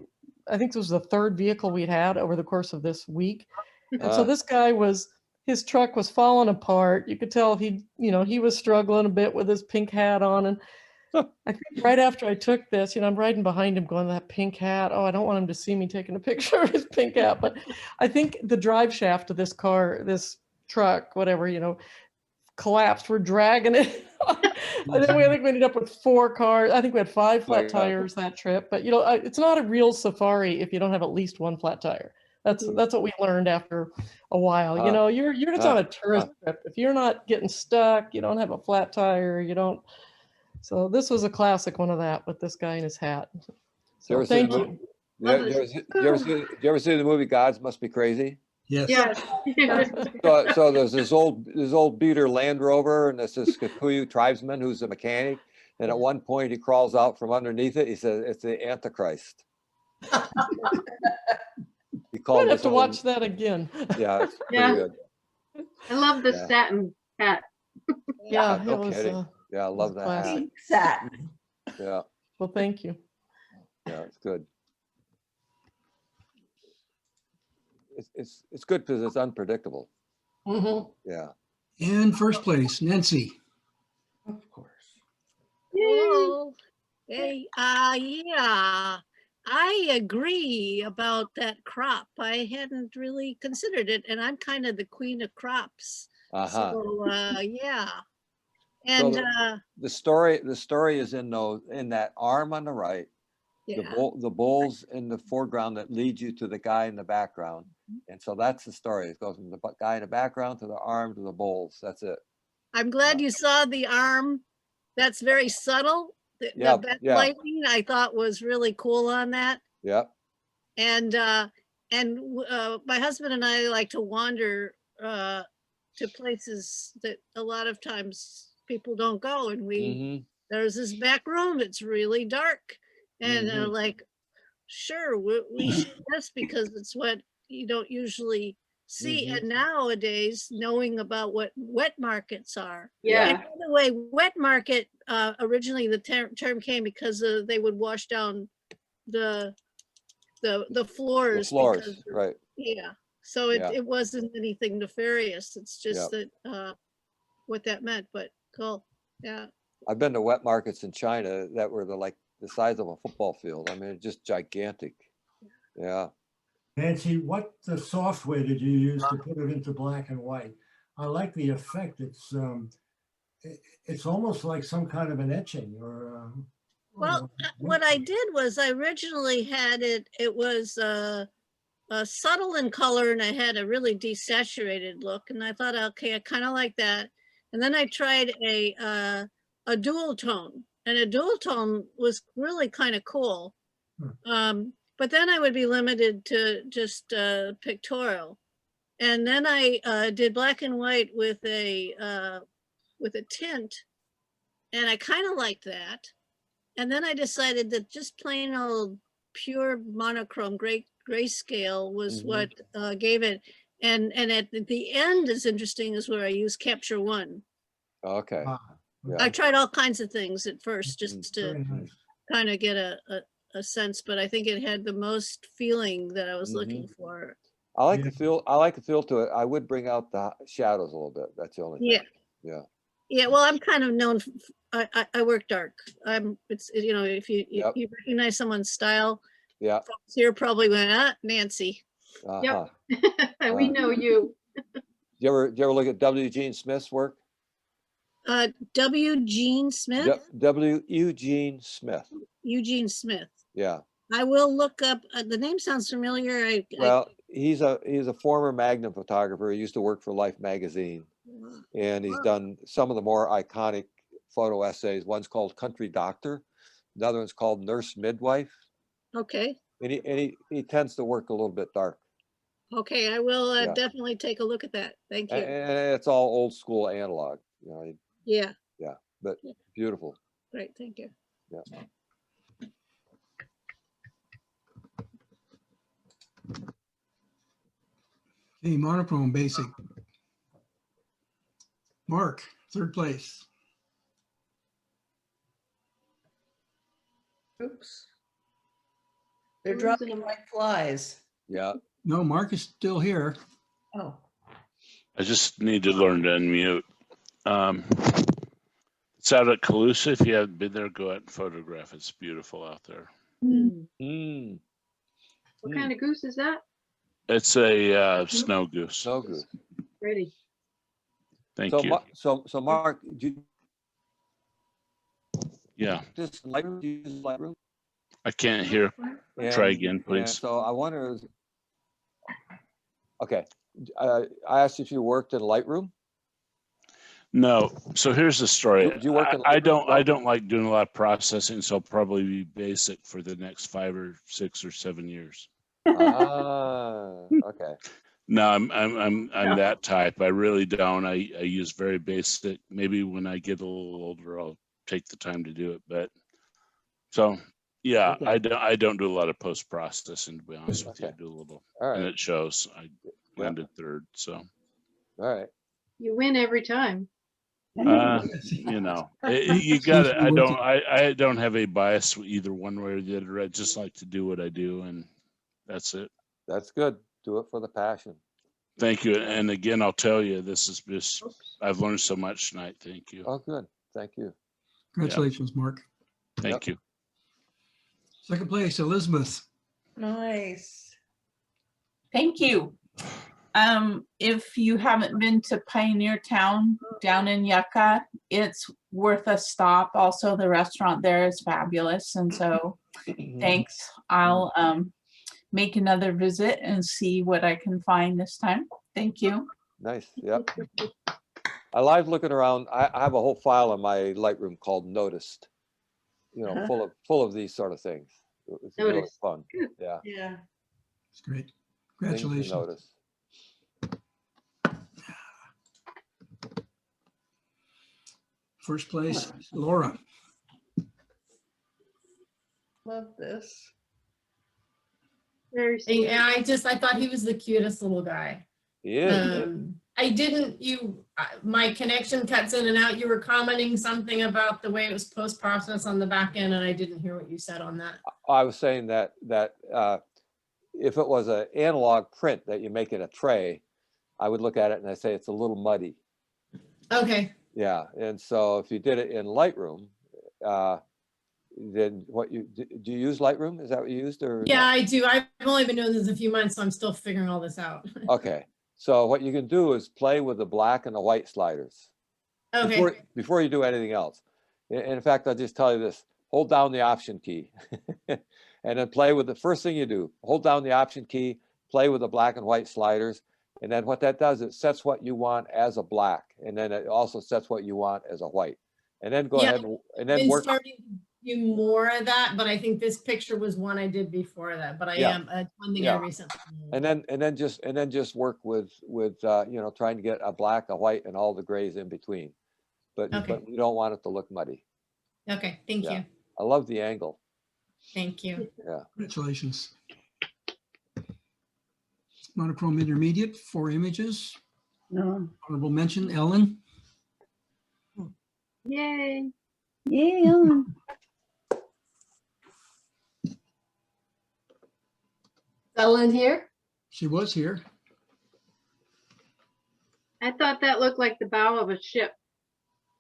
think this was the 3rd vehicle we'd had over the course of this week. And so this guy his truck was falling apart. You could tell he was struggling a bit with his pink hat on. And I think right after I took this, I'm riding behind him going, that pink hat. Oh, I don't want him to see me taking a picture of his pink hat. But I think the drive shaft of this this truck, whatever, collapsed. We're dragging it. And then I think we ended up with 4 cars. I think we had 5 flat tires that trip. But, it's not a real safari if you don't have at least 1 flat tire. That's what we learned after a while. You're just on a tourist trip. If you're not getting stuck, you don't have a flat tire, you don't. So this was a classic one of that with this guy in his hat. So thank you. You ever see the movie Gods Must Be Crazy? Yes. So there's this old beater Land Rover, and there's this Kikuyu tribesman who's a mechanic. And at one point he crawls out from underneath it. He says, "It's the Antichrist." I'd have to watch that again. Yeah, it's pretty good. I love the satin hat. Yeah, no kidding. I love that hat. Satin. Yeah. Well, thank you. Yeah, it's good. It's good because it's unpredictable. Mm-hmm. Yeah. And first place, Nancy. Of course. Whoa. Hey, yeah. I agree about that crop. I hadn't really considered it, and I'm kind of the queen of crops. So yeah. And so the story is in that arm on the right, the bulls in the foreground that lead you to the guy in the background. And so that's the story. It goes from the guy in the background to the arm to the bulls. That's it. I'm glad you saw the arm. That's very subtle. The backlighting I thought was really cool on that. Yep. And my husband and I like to wander to places that a lot of times people don't go, and there's this back room. It's really dark, and like, sure, we should this because it's what you don't usually see. And nowadays, knowing about what wet markets are. And by the way, wet market, originally the term came because they would wash down the floors. The floors, because, right. Yeah. So it wasn't anything nefarious. It's just that what that meant, but cool. Yeah. I've been to wet markets in China that were the size of a football field. I mean, just gigantic. Yeah. Nancy, what software did you use to put it into black and white? I like the effect. It's almost like some kind of an etching or. Well, what I did was I originally had it was subtle in color, and I had a really desaturated look, and I thought, okay, I kind of like that. And then I tried a dual tone, and a dual tone was really kind of cool. But then I would be limited to just pictorial. And then I did black and white with a tint, and I kind of liked that. And then I decided that just plain old pure monochrome grayscale was what gave it. And at the end is interesting is where I use Capture One. Okay. I tried all kinds of things at first just to kind of get a sense, but I think it had the most feeling that I was looking for. I like the feel to it. I would bring out the shadows a little bit. That's the only thing. Yeah, well, I'm kind of known. I work dark. It's if you recognize someone's style, folks here probably went, Nancy. Yep, we know you. You ever look at W. Gene Smith's work? W. Gene Smith. W. Eugene Smith. Eugene Smith. Yeah. I will look up. The name sounds familiar. He's a former Magnum photographer. He used to work for Life magazine, and he's done some of the more iconic photo essays. One's called Country Doctor, another one's called Nurse Midwife. Okay. And he tends to work a little bit dark. Okay, I will definitely take a look at that. Thank you. And it's all old school analog. Yeah. Yeah. but beautiful. Great, thank you. Yeah. Okay, monochrome basic. Mark, third place. Oops. They're dropping like flies. Yeah. No, Mark is still here. Oh. I just need to learn to unmute. It's out at Calusa. If you haven't been there, go out and photograph. It's beautiful out there. Mm. What kind of goose is that? It's a snow goose. Snow goose. Pretty. Thank So, you. so Mark, Yeah, just Lightroom? Do you use Lightroom? I can't hear. Try again, please. So I wonder. Okay, I asked if you worked in Lightroom. No. So here's the story. Do you work in I don't like doing a lot of processing, so I'll probably be basic for the next 5 or 6 or 7 years. Okay. No, I'm that type. I really don't. I use very basic. Maybe when I get a little older, I'll take the time to do it. But so yeah, Okay. I don't do a lot of post processing, to be honest with you. I do a little, All right. and it shows. I landed third, so. All right. You win every time. You know, you got it. I don't have a bias either one way or the other. I just like to do what I do, and that's it. That's good. Do it for the passion. Thank you. And again, I'll tell you, this is just, I've learned so much tonight. Thank you. Oh, good. Thank you. Congratulations, Mark. Thank you. Second place, Elizabeth. Nice. Thank you. If you haven't been to Pioneer Town down in Yucca, it's worth a stop. Also, the restaurant there is fabulous. And so thanks. I'll make another visit and see what I can find this time. Thank you. Nice. Yep. I like looking around. I have a whole file in my Lightroom called Noticed, you know, full of these sort of things. It's really fun. Yeah. Yeah. It's great. Things to Congratulations. notice. First place, Laura. Love this. Very sweet. Yeah, I thought he was the cutest little guy. Yeah. I didn't, my connection cuts in and out. You were commenting something about the way it was post-processed on the back end, and I didn't hear what you said on that. I was saying that if it was an analog print that you make in a tray, I would look at it and I say it's a little muddy. Okay. Yeah, and so if you did it in Lightroom, then do you use Lightroom? Is that what you used, or? Yeah, I do. I've only been doing this a few months, so I'm still figuring all this out. Okay, so what you can do is play with the black and the white sliders. Okay. Before you do anything else. And in fact, I'll just tell you this: hold down the Option key, and then play with the first thing you do. Hold down the Option key, play with the black and white sliders. And then what that does, it sets what you want as a black, and then it also sets what you want as a white. And then go ahead and then work. Starting to do more of that, but I think this picture was one I did before that. But I am one thing I recently. And then just work with you know, trying to get a black, a white, and all the grays in between. But you don't want it to look muddy. Okay, thank you. I love the angle. Thank you. Yeah. Congratulations. Monochrome intermediate, 4 images. No. Honorable mention, Ellen. Yay. Yay, Ellen. Ellen here? She was here. I thought that looked like the bow of a ship.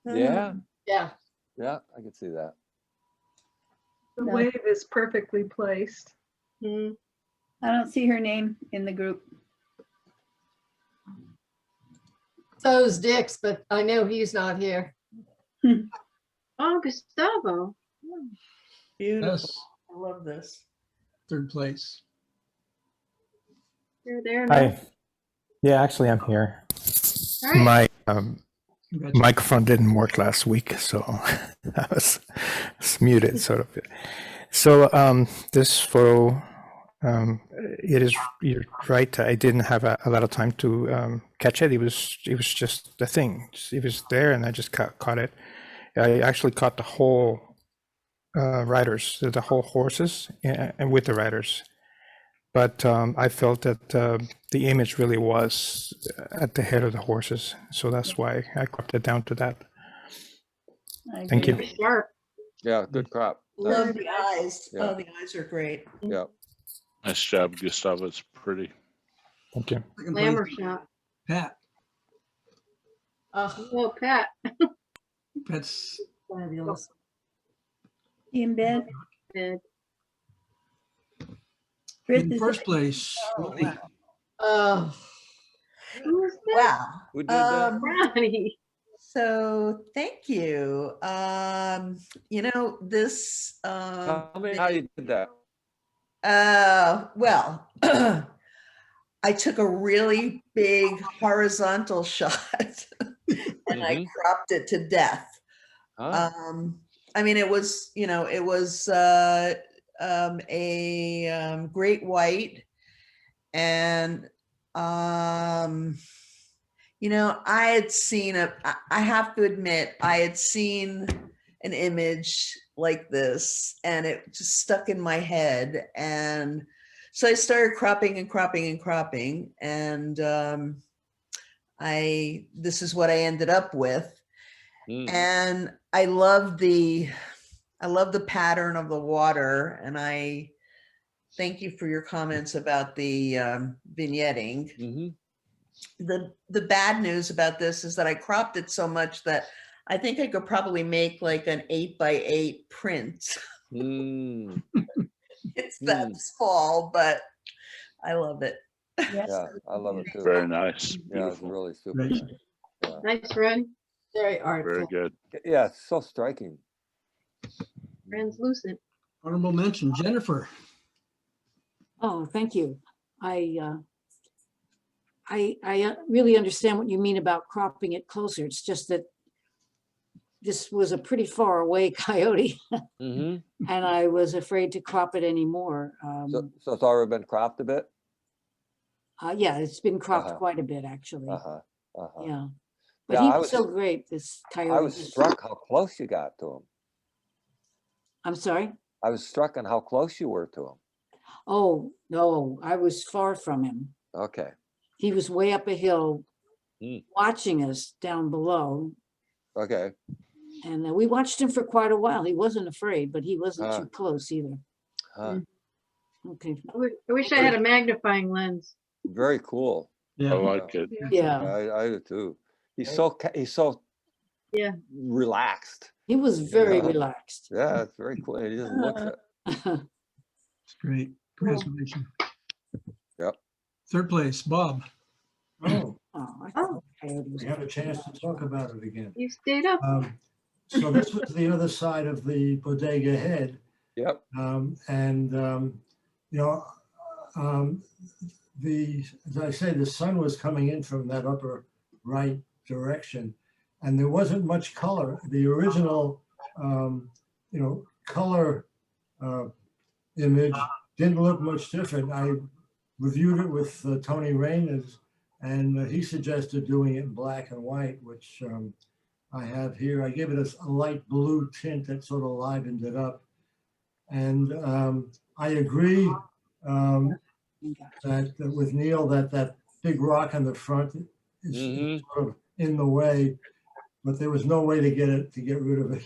Yeah. Yeah. Yeah, I can see that. The wave is perfectly placed. I don't see her name in the group. So's Dick's, but I know he's not here. Oh, Gustavo. Beautiful. Yes. I love this. Third place. You're there. Hi. Yeah, actually, I'm here. All right. My microphone didn't work last week, so I was muted, sort of. So this photo, you're right. I didn't have a lot of time to catch it. It was just the thing. It was there, and I just caught it. I actually caught the whole riders, the whole horses, and with the riders. But I felt that the image really was at the head of the horses, so that's why I cropped it down to that. Thank you. Sharp. Yeah, good crop. Love the eyes. Yeah. Oh, the eyes are great. Yeah. Nice job, Gustavo. It's pretty. Thank you. Glamour shot. Pat. Oh, Pat. Pat's Fabulous. In bed? Bed. Chris, in is first it- place. Ronnie. Who's that? Wow. Who did that? Ronnie. So thank you. This Tell me how you did that. well, I took a really big horizontal shot and I cropped it to death. I mean, it was a great white, and I had seen I have to admit, I had seen an image like this and it just stuck in my head. And so I started cropping and cropping and cropping. And this is what I ended up with. And I love the pattern of the water. And I thank you for your comments about the vignetting. The bad news about this is that I cropped it so much that I think I could probably make like an 8x8 print. It's that small, but I love it. Yeah, I love it too. Very nice. Yeah, it's really super nice. Yeah. Nice, Ren. Very artful. Very good. Yeah, it's so striking. Translucent. Honorable mention, Jennifer. Oh, thank you. I really understand what you mean about cropping it closer. It's just that this was a pretty far away coyote, and I was afraid to crop it anymore. So it's already been cropped a bit? Yeah, it's been cropped quite a bit, actually. Yeah, but Yeah, he I was so great, this coyote. I was struck how close you got to him. I'm sorry? I was struck on how close you were to him. Oh, no, I was far from him. Okay. He was way up a hill watching us down below. Okay. And we watched him for quite a while. He wasn't afraid, but he wasn't too close either. Okay. I wish I had a magnifying lens. Very cool. Yeah. I like it. Yeah. I do too. He's so relaxed. He was very relaxed. Yeah, it's very cool. He just looks at It's great. Congratulations. Yep. Third place, Bob. Oh, Oh, we have a chance to talk about it again. You stayed up. So this was the other side of the bodega head. Yep. As I say, the sun was coming in from that upper right direction, and there wasn't much color. The original, color image didn't look much different. I reviewed it with Tony Raines, and he suggested doing it in black and white, which I have here. I gave it a light blue tint that sort of livened it up. And I agree that with Neal that big rock on the front is sort of in the way, but there was no way to get rid of it.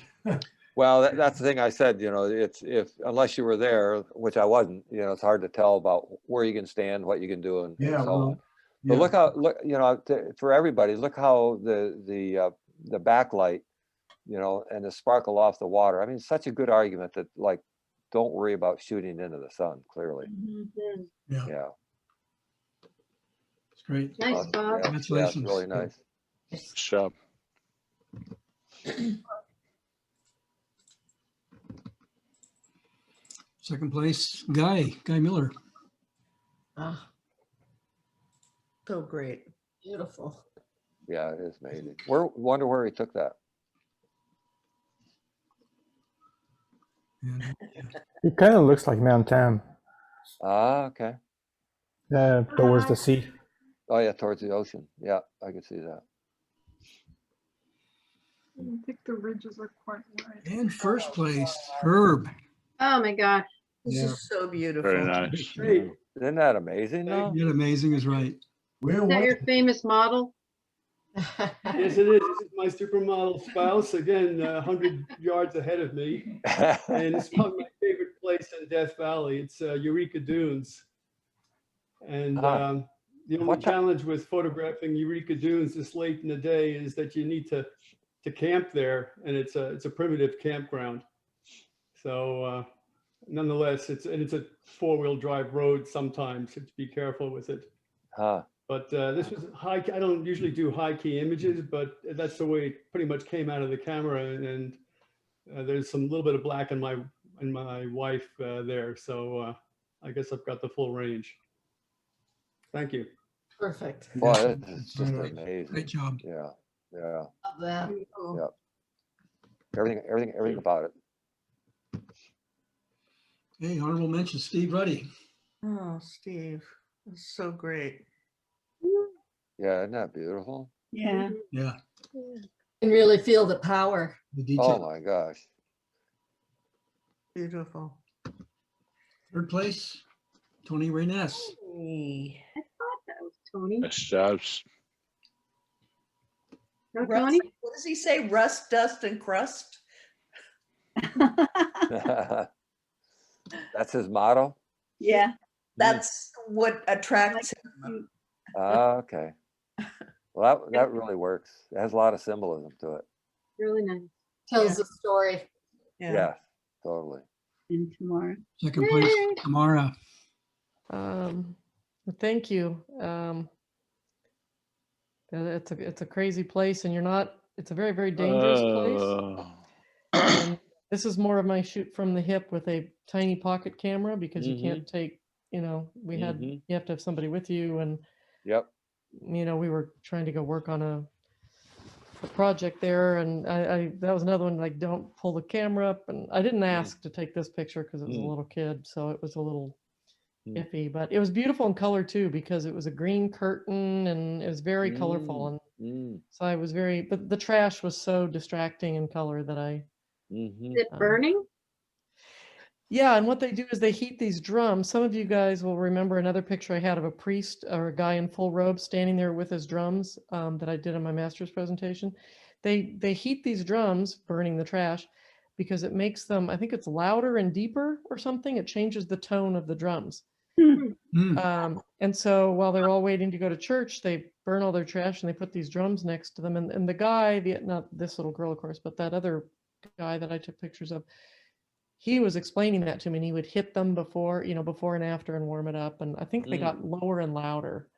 Well, that's the thing I said, it's unless you were there, which I wasn't, it's hard to tell about where you can stand, what you can do, and so on. But look, for everybody, look how the backlight, and the sparkle off the water. I mean, such a good argument that don't worry about shooting into the sun, clearly. Yeah. It's great. Nice, Bob. Yeah, it's really nice. Nice job. Second place, Guy Miller. So great. Beautiful. Yeah, it is amazing. Wonder where he took that. It kind of looks like Mount Tam. Okay. Yeah, towards the sea. Oh yeah, towards the ocean. Yeah, I can see that. I don't think the ridges are quite right. And first place, Herb. Oh my gosh. This Yeah. is so beautiful. Very nice. Great. Isn't that amazing though? Yeah, amazing is right. We're Is that your famous model? Yes, it is. This is my supermodel spouse, again, 100 yards ahead of me. And it's probably my favorite place in Death Valley. It's Eureka Dunes. And the only challenge with photographing Eureka Dunes this late in the day is that you need to camp there, and it's a primitive campground. So nonetheless, it's a 4-wheel drive road sometimes, so to be careful with it. Huh. But this was high. I don't usually do high key images, but that's the way it pretty much came out of the camera. And there's some little bit of black in my wife there, so I guess I've got the full range. Thank you. Perfect. Boy, it's just amazing. Great job. Yeah, yeah, Love that. yeah. Everything about it. Hey, honorable mention, Steve Ruddy. Oh, Steve, that's so great. Yeah, isn't that beautiful? Yeah. Yeah. You can really feel the power. The Oh detail. my gosh. Beautiful. Third place, Tony Reyness. Hey. I thought that was Tony. Nice jobs. No, Rust, Tony? what does he say? Rust, dust, and crust? That's his motto? Yeah. That's what attracts him. Okay. Well, that really works. It has a lot of symbolism to it. Really nice. Tells the story. Yeah, totally. And tomorrow. Second place, Tamara. Thank you. It's a crazy place, and it's a very, very dangerous place. And this is more of my shoot from the hip with a tiny pocket camera, because you can't take, you have to have somebody with you, and yep. We were trying to go work on a project there, and I that was another one, like, don't pull the camera up, and I didn't ask to take this picture because it was a little kid, so it was a little iffy, but it was beautiful in color too, because it was a green curtain and it was very colorful, and so I was but the trash was so distracting in color that I Is it burning? yeah, and what they do is they heat these drums. Some of you guys will remember another picture I had of a priest or a guy in full robe standing there with his drums that I did in my master's presentation. They heat these drums, burning the trash, because it makes them, I think it's louder and deeper or something. It changes the tone of the drums. And so while they're all waiting to go to church, they burn all their trash and they put these drums next to them. And the guy, not this little girl, of course, but that other guy that I took pictures of, he was explaining that to me, and he would hit them before and after, and warm it up. And I think they got lower and louder.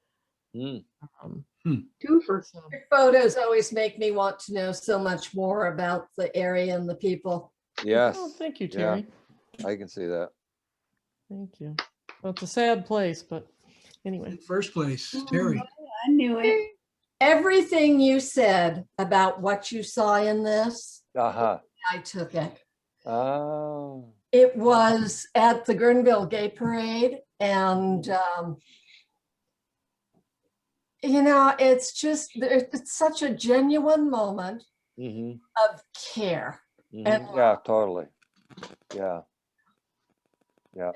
Your photos always make me want to know so much more about the area and the people. Yes. Oh, thank you, Terry. Yeah, I can see that. Thank you. Well, it's a sad place, but anyway. In first place, Terry. I knew it. Everything you said about what you saw in this, I took it. Oh. It was at the Guerneville Gay Parade, and it's such a genuine moment of care. And yeah, totally. Yeah. Yeah.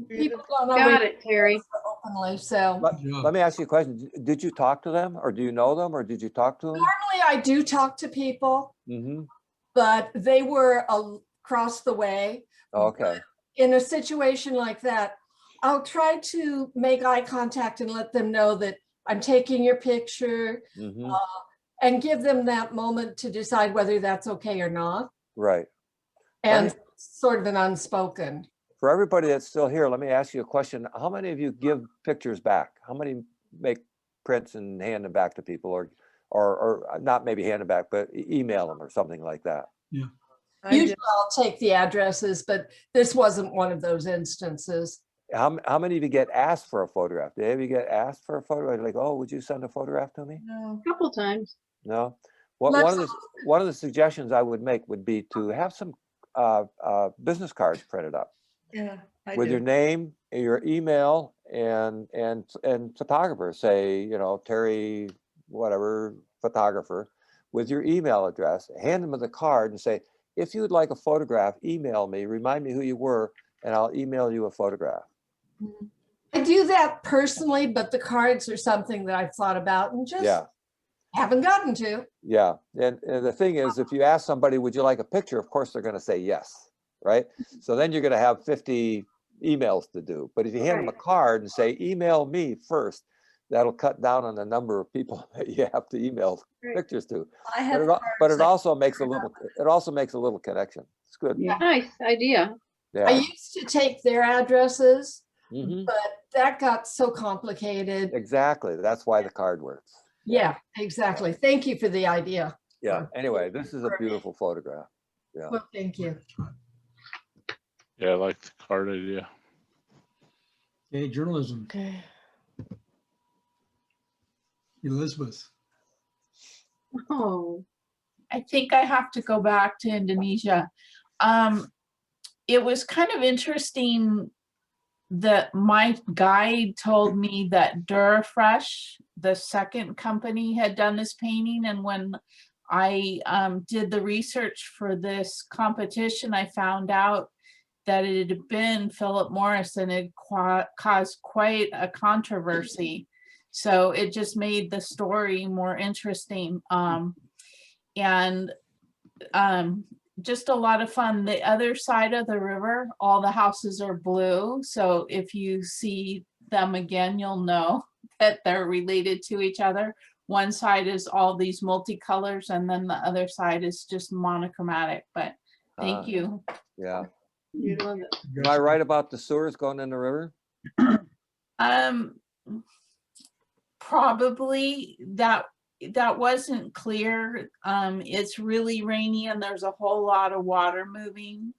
people don't Got always it, Terry. openly, so. Let me ask you a question. Did you talk to them, or do you know them, or did you talk to them? Normally I do talk to people, but they were across the way. Okay. In a situation like that, I'll try to make eye contact and let them know that I'm taking your picture, and give them that moment to decide whether that's okay or not. Right. And sort of an unspoken. For everybody that's still here, let me ask you a question. How many of you give pictures back? How many make prints and hand them back to people, or not maybe hand them back, but email them or something like that? Yeah. Usually I'll take the addresses, but this wasn't one of those instances. How many of you get asked for a photograph? Did you get asked for a photograph? Like, oh, would you send a photograph to me? No, a couple times. No. One of the suggestions I would make would be to have some business cards printed up. Yeah. With your name, your email, and photographer. Say, Terry, whatever, photographer, with your email address, hand them the card and say, if you'd like a photograph, email me, remind me who you were, and I'll email you a photograph. I do that personally, but the cards are something that I've thought about and just haven't gotten to. Yeah, and the thing is, if you ask somebody, would you like a picture? Of course, they're going to say yes, right? So then you're going to have 50 emails to do. But if you hand them a card and say, email me first, that'll cut down on the number of people that you have to email pictures to. But it also makes a little connection. It's good. Yeah. Nice idea. Yeah. I used to take their addresses, but that got so complicated. Exactly. That's why the card works. Yeah, exactly. Thank you for the idea. Yeah. Anyway, this is a beautiful photograph. Yeah. Well, thank you. Yeah, I like the card idea. Okay, journalism. Okay. Elizabeth. Oh, I think I have to go back to Indonesia. It was kind of interesting that my guide told me that Durafresh, the second company, had done this painting. And when I did the research for this competition, I found out that it had been Philip Morris and it caused quite a controversy. So it just made the story more interesting. Just a lot of fun. The other side of the river, all the houses are blue. So if you see them again, you'll know that they're related to each other. One side is all these multicolors and then the other side is just monochromatic, but thank you. Yeah. you love it. Am I right about the sewers going in the river? Probably that wasn't clear. It's really rainy and there's a whole lot of water moving.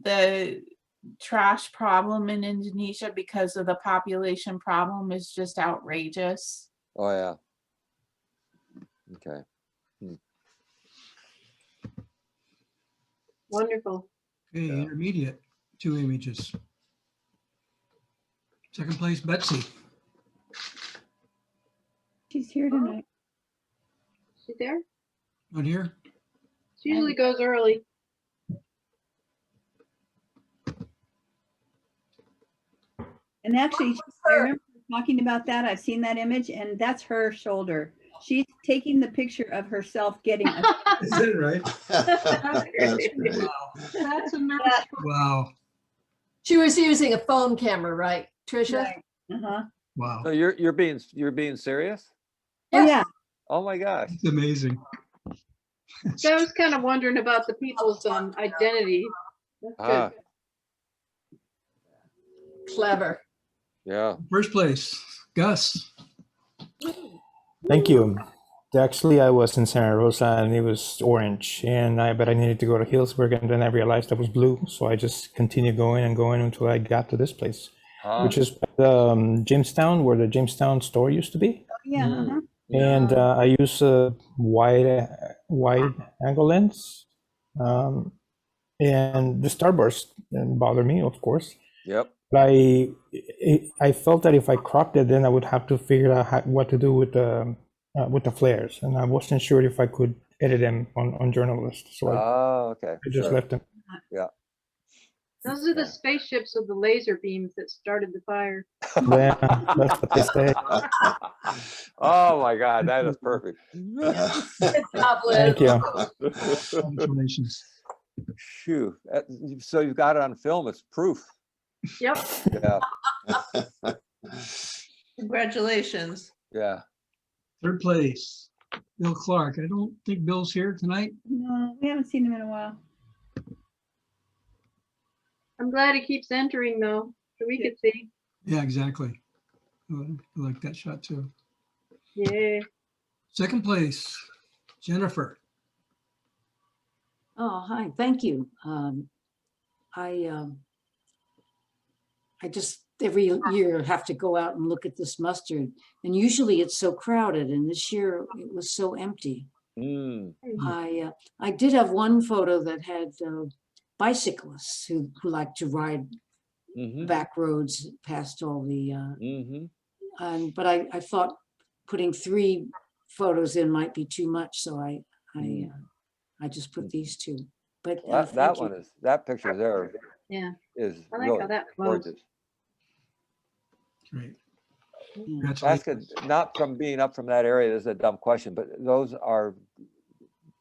The trash problem in Indonesia because of the population problem is just outrageous. Oh yeah. Okay. Wonderful. Okay, intermediate, 2 images. Second place, Betsy. She's here tonight. She there? Not here? She usually goes early. And actually, I remember talking about that. I've seen that image and that's her shoulder. She's taking the picture of herself getting a Is that right? That's a nurse. Wow. She was using a phone camera, right, Tricia? Right. Wow. So you're being serious? Oh, yeah. Oh my gosh. It's amazing. So I was kind of wondering about the people's identity. That's good. Clever. Yeah. First place, Gus. Thank you. Actually, I was in Santa Rosa and it was orange, but I needed to go to Hillsburg, and then I realized it was blue, so I just continued going and going until I got to this place, which is Jamestown, where the Jamestown store used to be. Yeah. And I use a wide angle lens, and the starburst didn't bother me, of course. Yep. But I felt that if I cropped it, then I would have to figure out what to do with the flares, and I wasn't sure if I could edit them on Journalist. So okay. I just left them. Yeah. Those are the spaceships with the laser beams that started the fire. Yeah, that's what they say. Oh my God, that is perfect. Thank you. Congratulations. Phew. So you've got it on film. It's proof. Yep. Yeah. Congratulations. Yeah. Third place, Bill Clark. I don't think Bill's here tonight. No, we haven't seen him in a while. I'm glad he keeps entering though, so we could see. Yeah, exactly. I like that shot too. Yeah. Second place, Jennifer. Oh, hi, thank you. I just every year have to go out and look at this mustard, and usually it's so crowded, and this year it was so empty. I did have one photo that had bicyclists who like to ride back roads past all the but I thought putting 3 photos in might be too much, so I just put these two. But That one is, that picture there Yeah. is I like really how that flows. gorgeous. Great. Ask it, not from being up from that area, this is a dumb question, but those are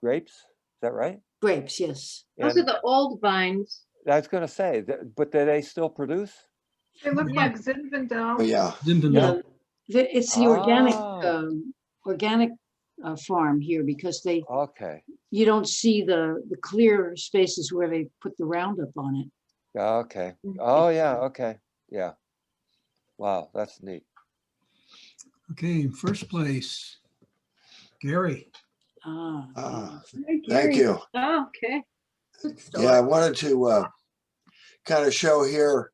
grapes, is that right? Grapes, yes. Those are the old vines. I was gonna say, but do they still produce? They look like Zinfandel. Oh, yeah. It's the organic Ah. organic farm here because they Okay. you don't see the clear spaces where they put the Roundup on it. Okay. Oh, yeah. Okay. Yeah. Wow. That's neat. Okay, first place, Gary. Thank you. Oh, okay. Yeah, I wanted to kind of show here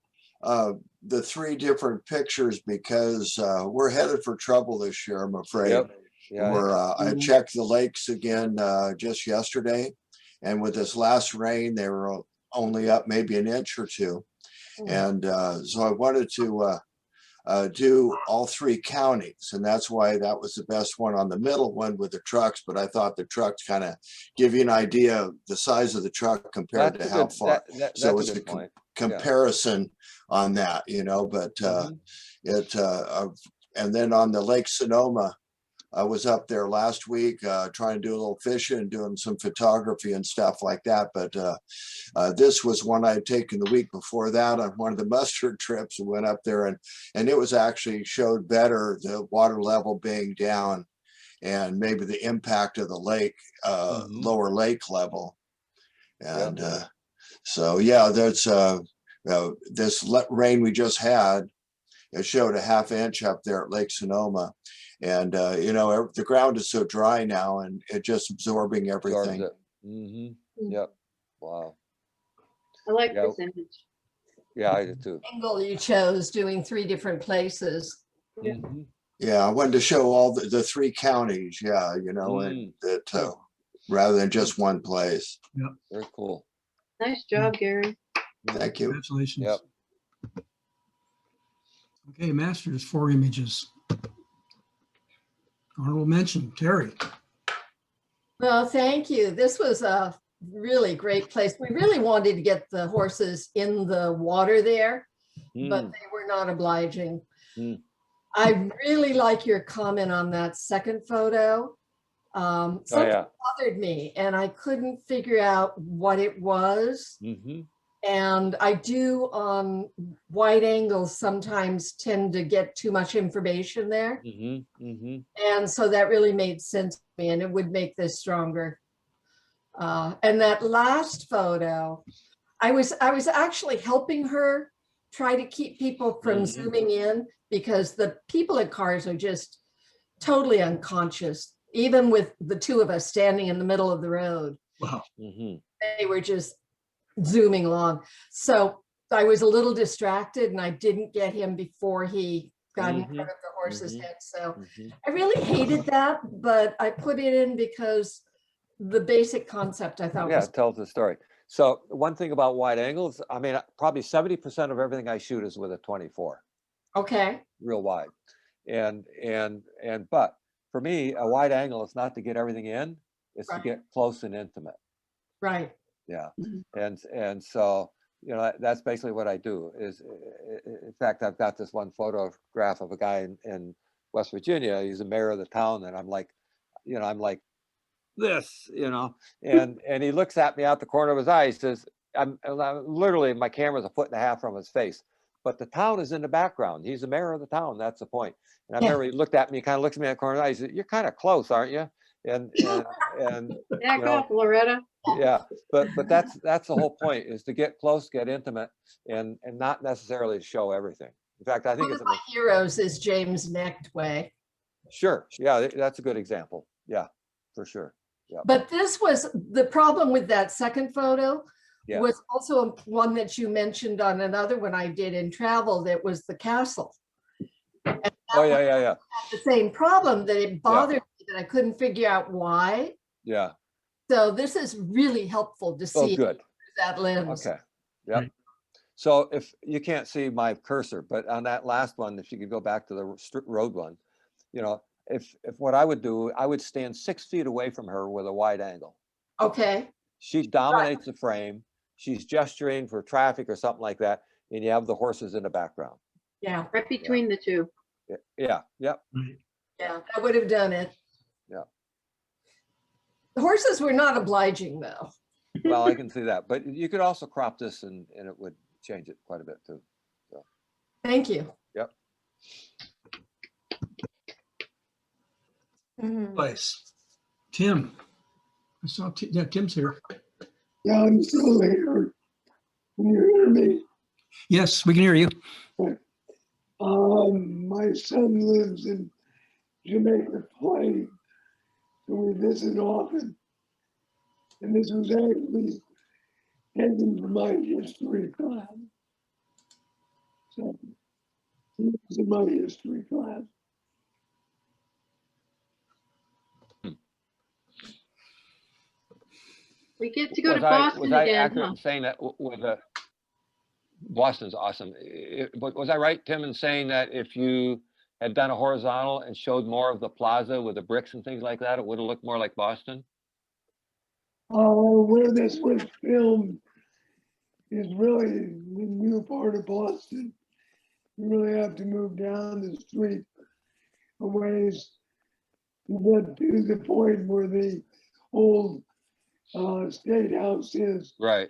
the three different pictures because we're headed for trouble this year, I'm afraid. Yep. Yeah. I checked the lakes again just yesterday, and with this last rain, they were only up maybe an inch or two. And so I wanted to do all three counties, and that's why that was the best one on the middle one with the trucks. But I thought the trucks kind of give you an idea of the size of the truck compared That's to a how good- far. that's So a it's good a point. comparison on that, you know. But and then on the Lake Sonoma, I was up there last week trying to do a little fishing and doing some photography and stuff like that. But this was one I had taken the week before that on one of the mustard trips. We went up there and it was actually showed better the water level being down and maybe the impact of the lake, lower lake level. And so, yeah, there's this rain we just had. It showed a ½ inch up there at Lake Sonoma. And, you know, the ground is so dry now and it just absorbing everything. Yep. Wow. I like Yeah. this image. Yeah, I do too. Angle you chose doing 3 different places. Yeah, I wanted to show all the three counties. Yeah, you know, and that rather than just one place. Yep. Very cool. Nice job, Gary. Thank you. Congratulations. Yep. Okay, masters, 4 images. Honorable mention, Terry. Well, thank you. This was a really great place. We really wanted to get the horses in the water there, but they were not obliging. I really like your comment on that second photo. Something bothered me and I couldn't figure out what it was. And I do on wide angles sometimes tend to get too much information there. And so that really made sense to me and it would make this stronger. And that last photo, I was actually helping her try to keep people from zooming in because the people in cars are just totally unconscious, even with the two of us standing in the middle of the road. Wow. They were just zooming along. So I was a little distracted and I didn't get him before he got in front of the horse's head. So I really hated that, but I put it in because the basic concept I thought was it tells the story. So one thing about wide angles, I mean, probably 70% of everything I shoot is with a 24. Okay. Real wide. But for me, a wide angle is not to get everything in, it's to get close and intimate. Right. Yeah. And so, you know, that's basically what I do is, in fact, I've got this one photograph of a guy in West Virginia. He's the mayor of the town. And I'm like, you know, I'm like this, you know, and he looks at me out the corner of his eye. He says, I'm literally, my camera's 1.5 feet from his face, but the town is in the background. He's the mayor of the town. That's the point. And I remember he looked at me, kind of looks at me in the corner of his eye. He said, you're kind of close, aren't you? And back up, Loretta. Yeah, but that's the whole point, is to get close, get intimate, and not necessarily show everything. In fact, I think one of my heroes is James Nechtway. Sure, yeah, that's a good example. Yeah, for sure. Yeah. But this was the problem with that second photo. Was also one that you mentioned on another one I did in travel. That was the castle. And yeah. The same problem that it bothered me that I couldn't figure out why. Yeah. So this is really helpful to see good. that lens. Okay. Yeah. So if you can't see my cursor, but on that last one, if you could go back to the road one, you know, if what I would do, I would stand 6 feet away from her with a wide angle. Okay. She dominates the frame. She's gesturing for traffic or something like that, and you have the horses in the background. Yeah. Right between the two. Yeah, yep, Yeah, I would have done it. yeah. The horses were not obliging though. Well, I can see that, but you could also crop this and it would change it quite a bit too. So, Thank you. yep. Place. Tim. I saw, yeah, Tim's here. Yeah, I'm still here. Can you hear me? Yes, we can hear you. My son lives in Jamaica Plain, so we visit often. And this was actually taken from my history class. So he was in my history class. We get to go to Was Boston I again, accurate huh? in saying that with Boston's awesome? But was I right, Tim, in saying that if you had done a horizontal and showed more of the plaza with the bricks and things like that, it would have looked more like Boston? Where this was filmed is really the new part of Boston. You really have to move down the street a ways to get to the point where the old state house is. Right.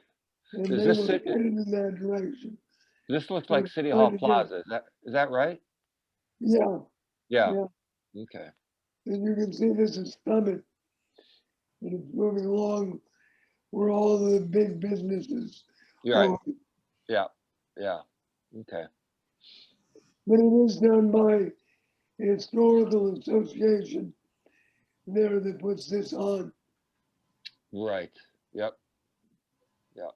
And Does they this were sit- headed in that direction. This looks So like it's City trying Hall to get- Plaza. Is that right? Yeah, Yeah. Okay. and you can see this is Summit. And it's moving along where all the big businesses You're right. are. Yeah. Yeah. Okay. But it is done by a historical association there that puts this on. Right. Yep. Yeah.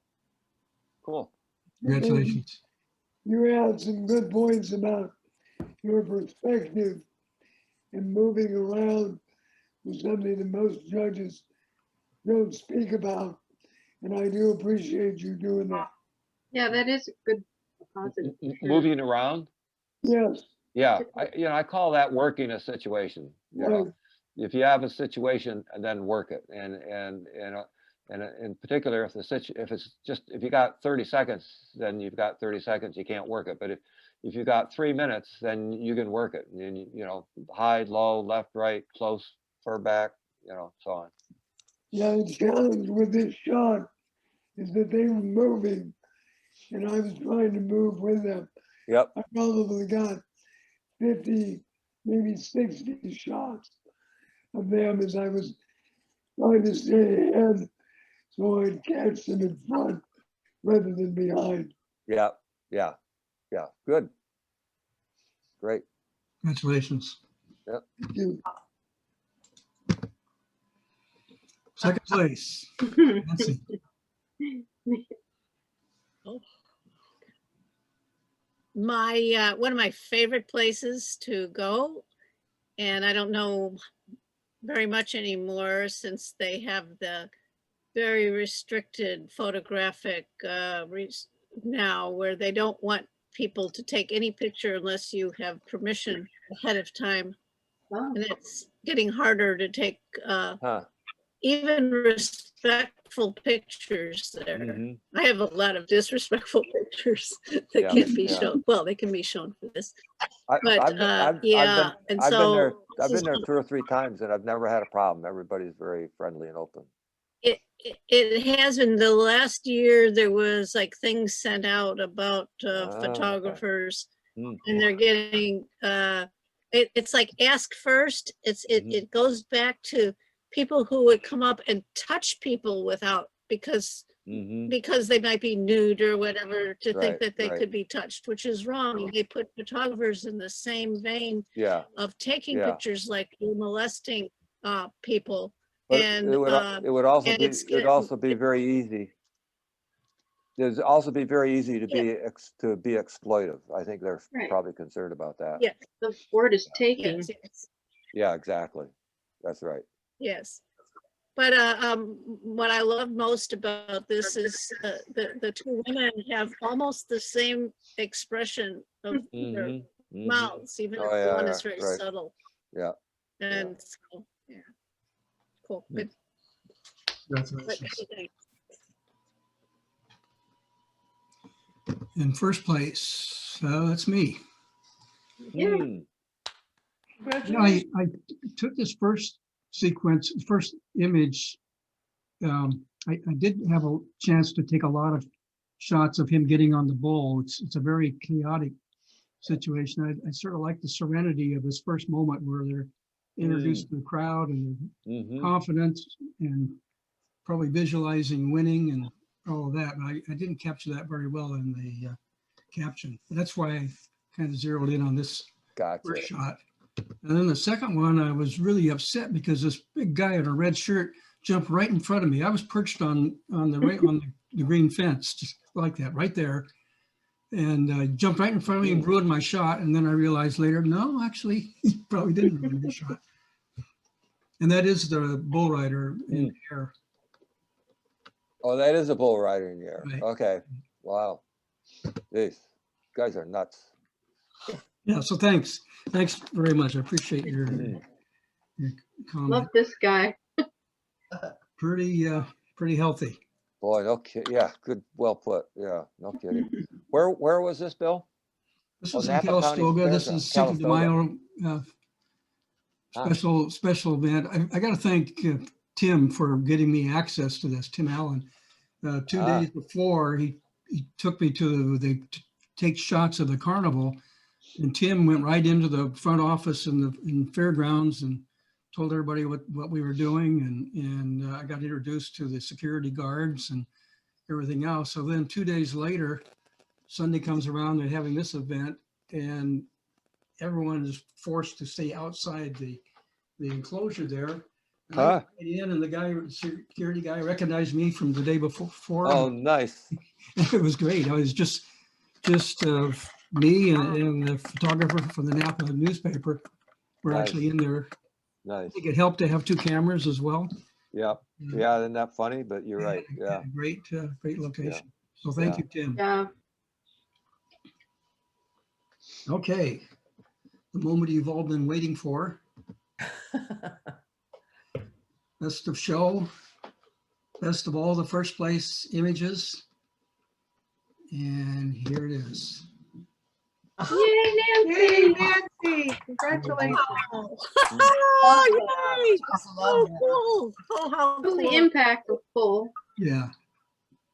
Cool. Congratulations. You had some good points about your perspective and moving around was something that most judges don't speak about. And I do appreciate you doing that. Yeah, that is a good positive. Moving around. Yes. Yeah. I call that working a situation. You know, if you have a situation and then work it, and in particular, if if you got 30 seconds, then you've got 30 seconds. You can't work it. But if you got 3 minutes, then you can work it. And you know, high, low, left, right, close, fur back, you know, so on. Yeah, the challenge with this shot is that they were moving and I was trying to move with them. Yep. I probably got 50, maybe 60 shots of them as I was trying to stay ahead so I'd catch them in front rather than behind. Yeah. Yeah. Yeah. Good. Great. Congratulations. Yep. Thank you. Second place. Nancy. My one of my favorite places to go, and I don't know very much anymore since they have the very restricted photographic now, where they don't want people to take any picture unless you have permission ahead of time. And it's getting harder to take even respectful pictures there. I have a lot of disrespectful pictures that can't be shown. Well, they can be shown for this. But yeah, and so I've been there 2 or 3 times and I've never had a problem. Everybody's very friendly and open. it has been the last year. There was like things sent out about photographers, and they're getting it's like ask first. It goes back to people who would come up and touch people without because they might be nude or whatever to think that they could be touched, which is wrong. They put photographers in the same vein of taking pictures like you're molesting people. But And it would also be very easy. It'd also be very easy to be exploitive. I think they're probably concerned about that. Yeah, the word is taking. Yes. Yeah, exactly. That's right. Yes. But what I love most about this is the 2 women have almost the same expression of their mouths, even if one is very subtle. Yeah. And so, yeah, cool. Good. Congratulations. In first place, that's me. Yeah. You know, I took this first sequence, first image. I did have a chance to take a lot of shots of him getting on the bull. It's a very chaotic situation. I sort of like the serenity of this first moment where they're introduced to the crowd and they're confident and probably visualizing winning and all of that. But I didn't capture that very well in the caption. That's why I kind of zeroed in on this first shot. And then the second one, I was really upset because this big guy in a red shirt jumped right in front of me. I was perched on the green fence, just like that, right there. And jumped right in front of me and ruined my shot. And then I realized later, no, actually, he probably didn't ruin the shot. And that is the bull rider in the air. Oh, that is a bull rider in the air. Right. Okay. Wow. These guys are nuts. Yeah, so thanks. Thanks very much. I appreciate your comment. Love this guy. Pretty healthy. Boy, no kidding. Yeah, good, well put. Yeah, no kidding. Where was this, Bill? This was in Calistoga. This is Cinco de Mayo special event. I got to thank Tim for getting me access to this. Tim Allen. 2 days before, he took me to take shots of the carnival, and Tim went right into the front office in the fairgrounds and told everybody what we were doing, and I got introduced to the security guards and everything else. So then 2 days later, Sunday comes around, they're having this event, and everyone is forced to stay outside the enclosure there. And I went in, and the security guy recognized me from the day before. Oh, nice. It was great. I was just me and the photographer from the Napa newspaper were actually in there. Nice. I think it helped to have 2 cameras as well. Yeah. Yeah, isn't that funny? But you're right. Yeah. Great location. Yeah. So thank you, Tim. Yeah. Okay. The moment you've all been waiting for. Best of show. Best of all the first place images. And here it is. Yay, Nancy! Yay, Nancy! Congratulations! Oh, yay! Oh, cool! Oh, how cool! The impact was full. Yeah.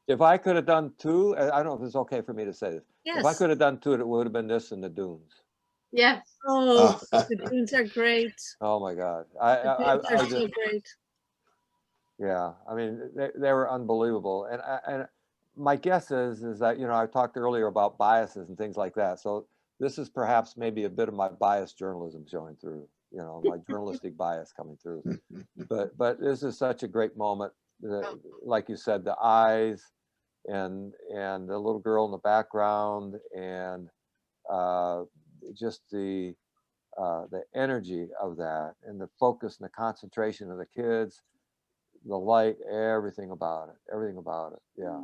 If I could have done 2, I don't know if it's okay for me to say this. Yes. If I could have done 2, it would have been this and the dunes. Yes. Oh, the dunes are great. Oh my God. They're so great. Yeah, I mean, they were unbelievable. And my guess is that, you know, I talked earlier about biases and things like that. So this is perhaps maybe a bit of my biased journalism showing through, you know, my journalistic bias coming through. But this is such a great moment. Like you said, the eyes and the little girl in the background and just the energy of that and the focus and the concentration of the kids, the light, everything about it. Yeah.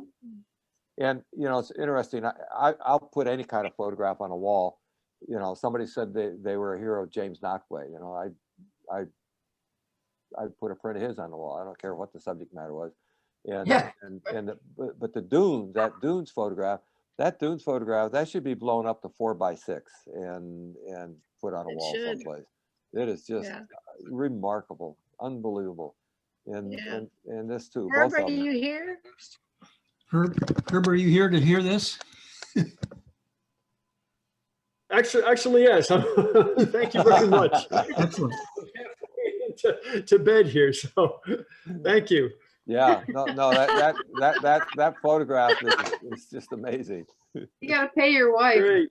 And, you know, it's interesting. I'll put any kind of photograph on a wall. You know, somebody said they were a hero of James Knockway. You know, I'd put a print of his on the wall. I don't care what the subject matter was. But the dunes, that dunes photograph, that should be blown up to 4x6 and put on a wall someplace. It is just remarkable, unbelievable. And this too. Herb, are you here? Herb, are you here to hear this? Actually, yes. Thank you very much. Excellent. To bed here, so thank you. Yeah, no, that photograph is just amazing. You gotta pay your wife. Great.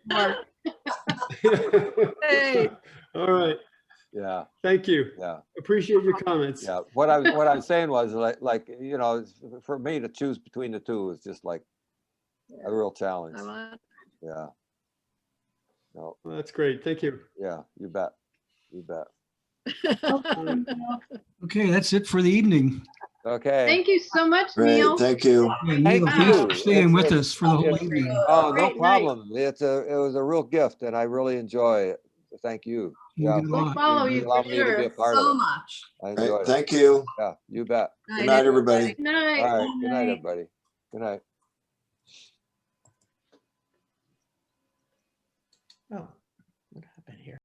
Hey. All right. Yeah. Thank you. Yeah. Appreciate your comments. Yeah. What I was saying was like you know, for me to choose between the 2 is just like a real challenge. Yeah. No. Well, that's great. Thank you. Yeah, you bet. You bet. Okay, that's it for the evening. Okay. Thank you so much, Great, Neal. thank you. Yeah, Neal, thanks for staying with us for the whole evening. Oh, no problem. It was a real gift, and I really enjoy it. thank you. You Yeah, did a thank lot. Follow you you for for allowing me to be a sure. part of So it. much. I Right, enjoyed it. thank you. Yeah, you bet. Good night, everybody. Good night. All right. Good night, everybody. Good night. Oh.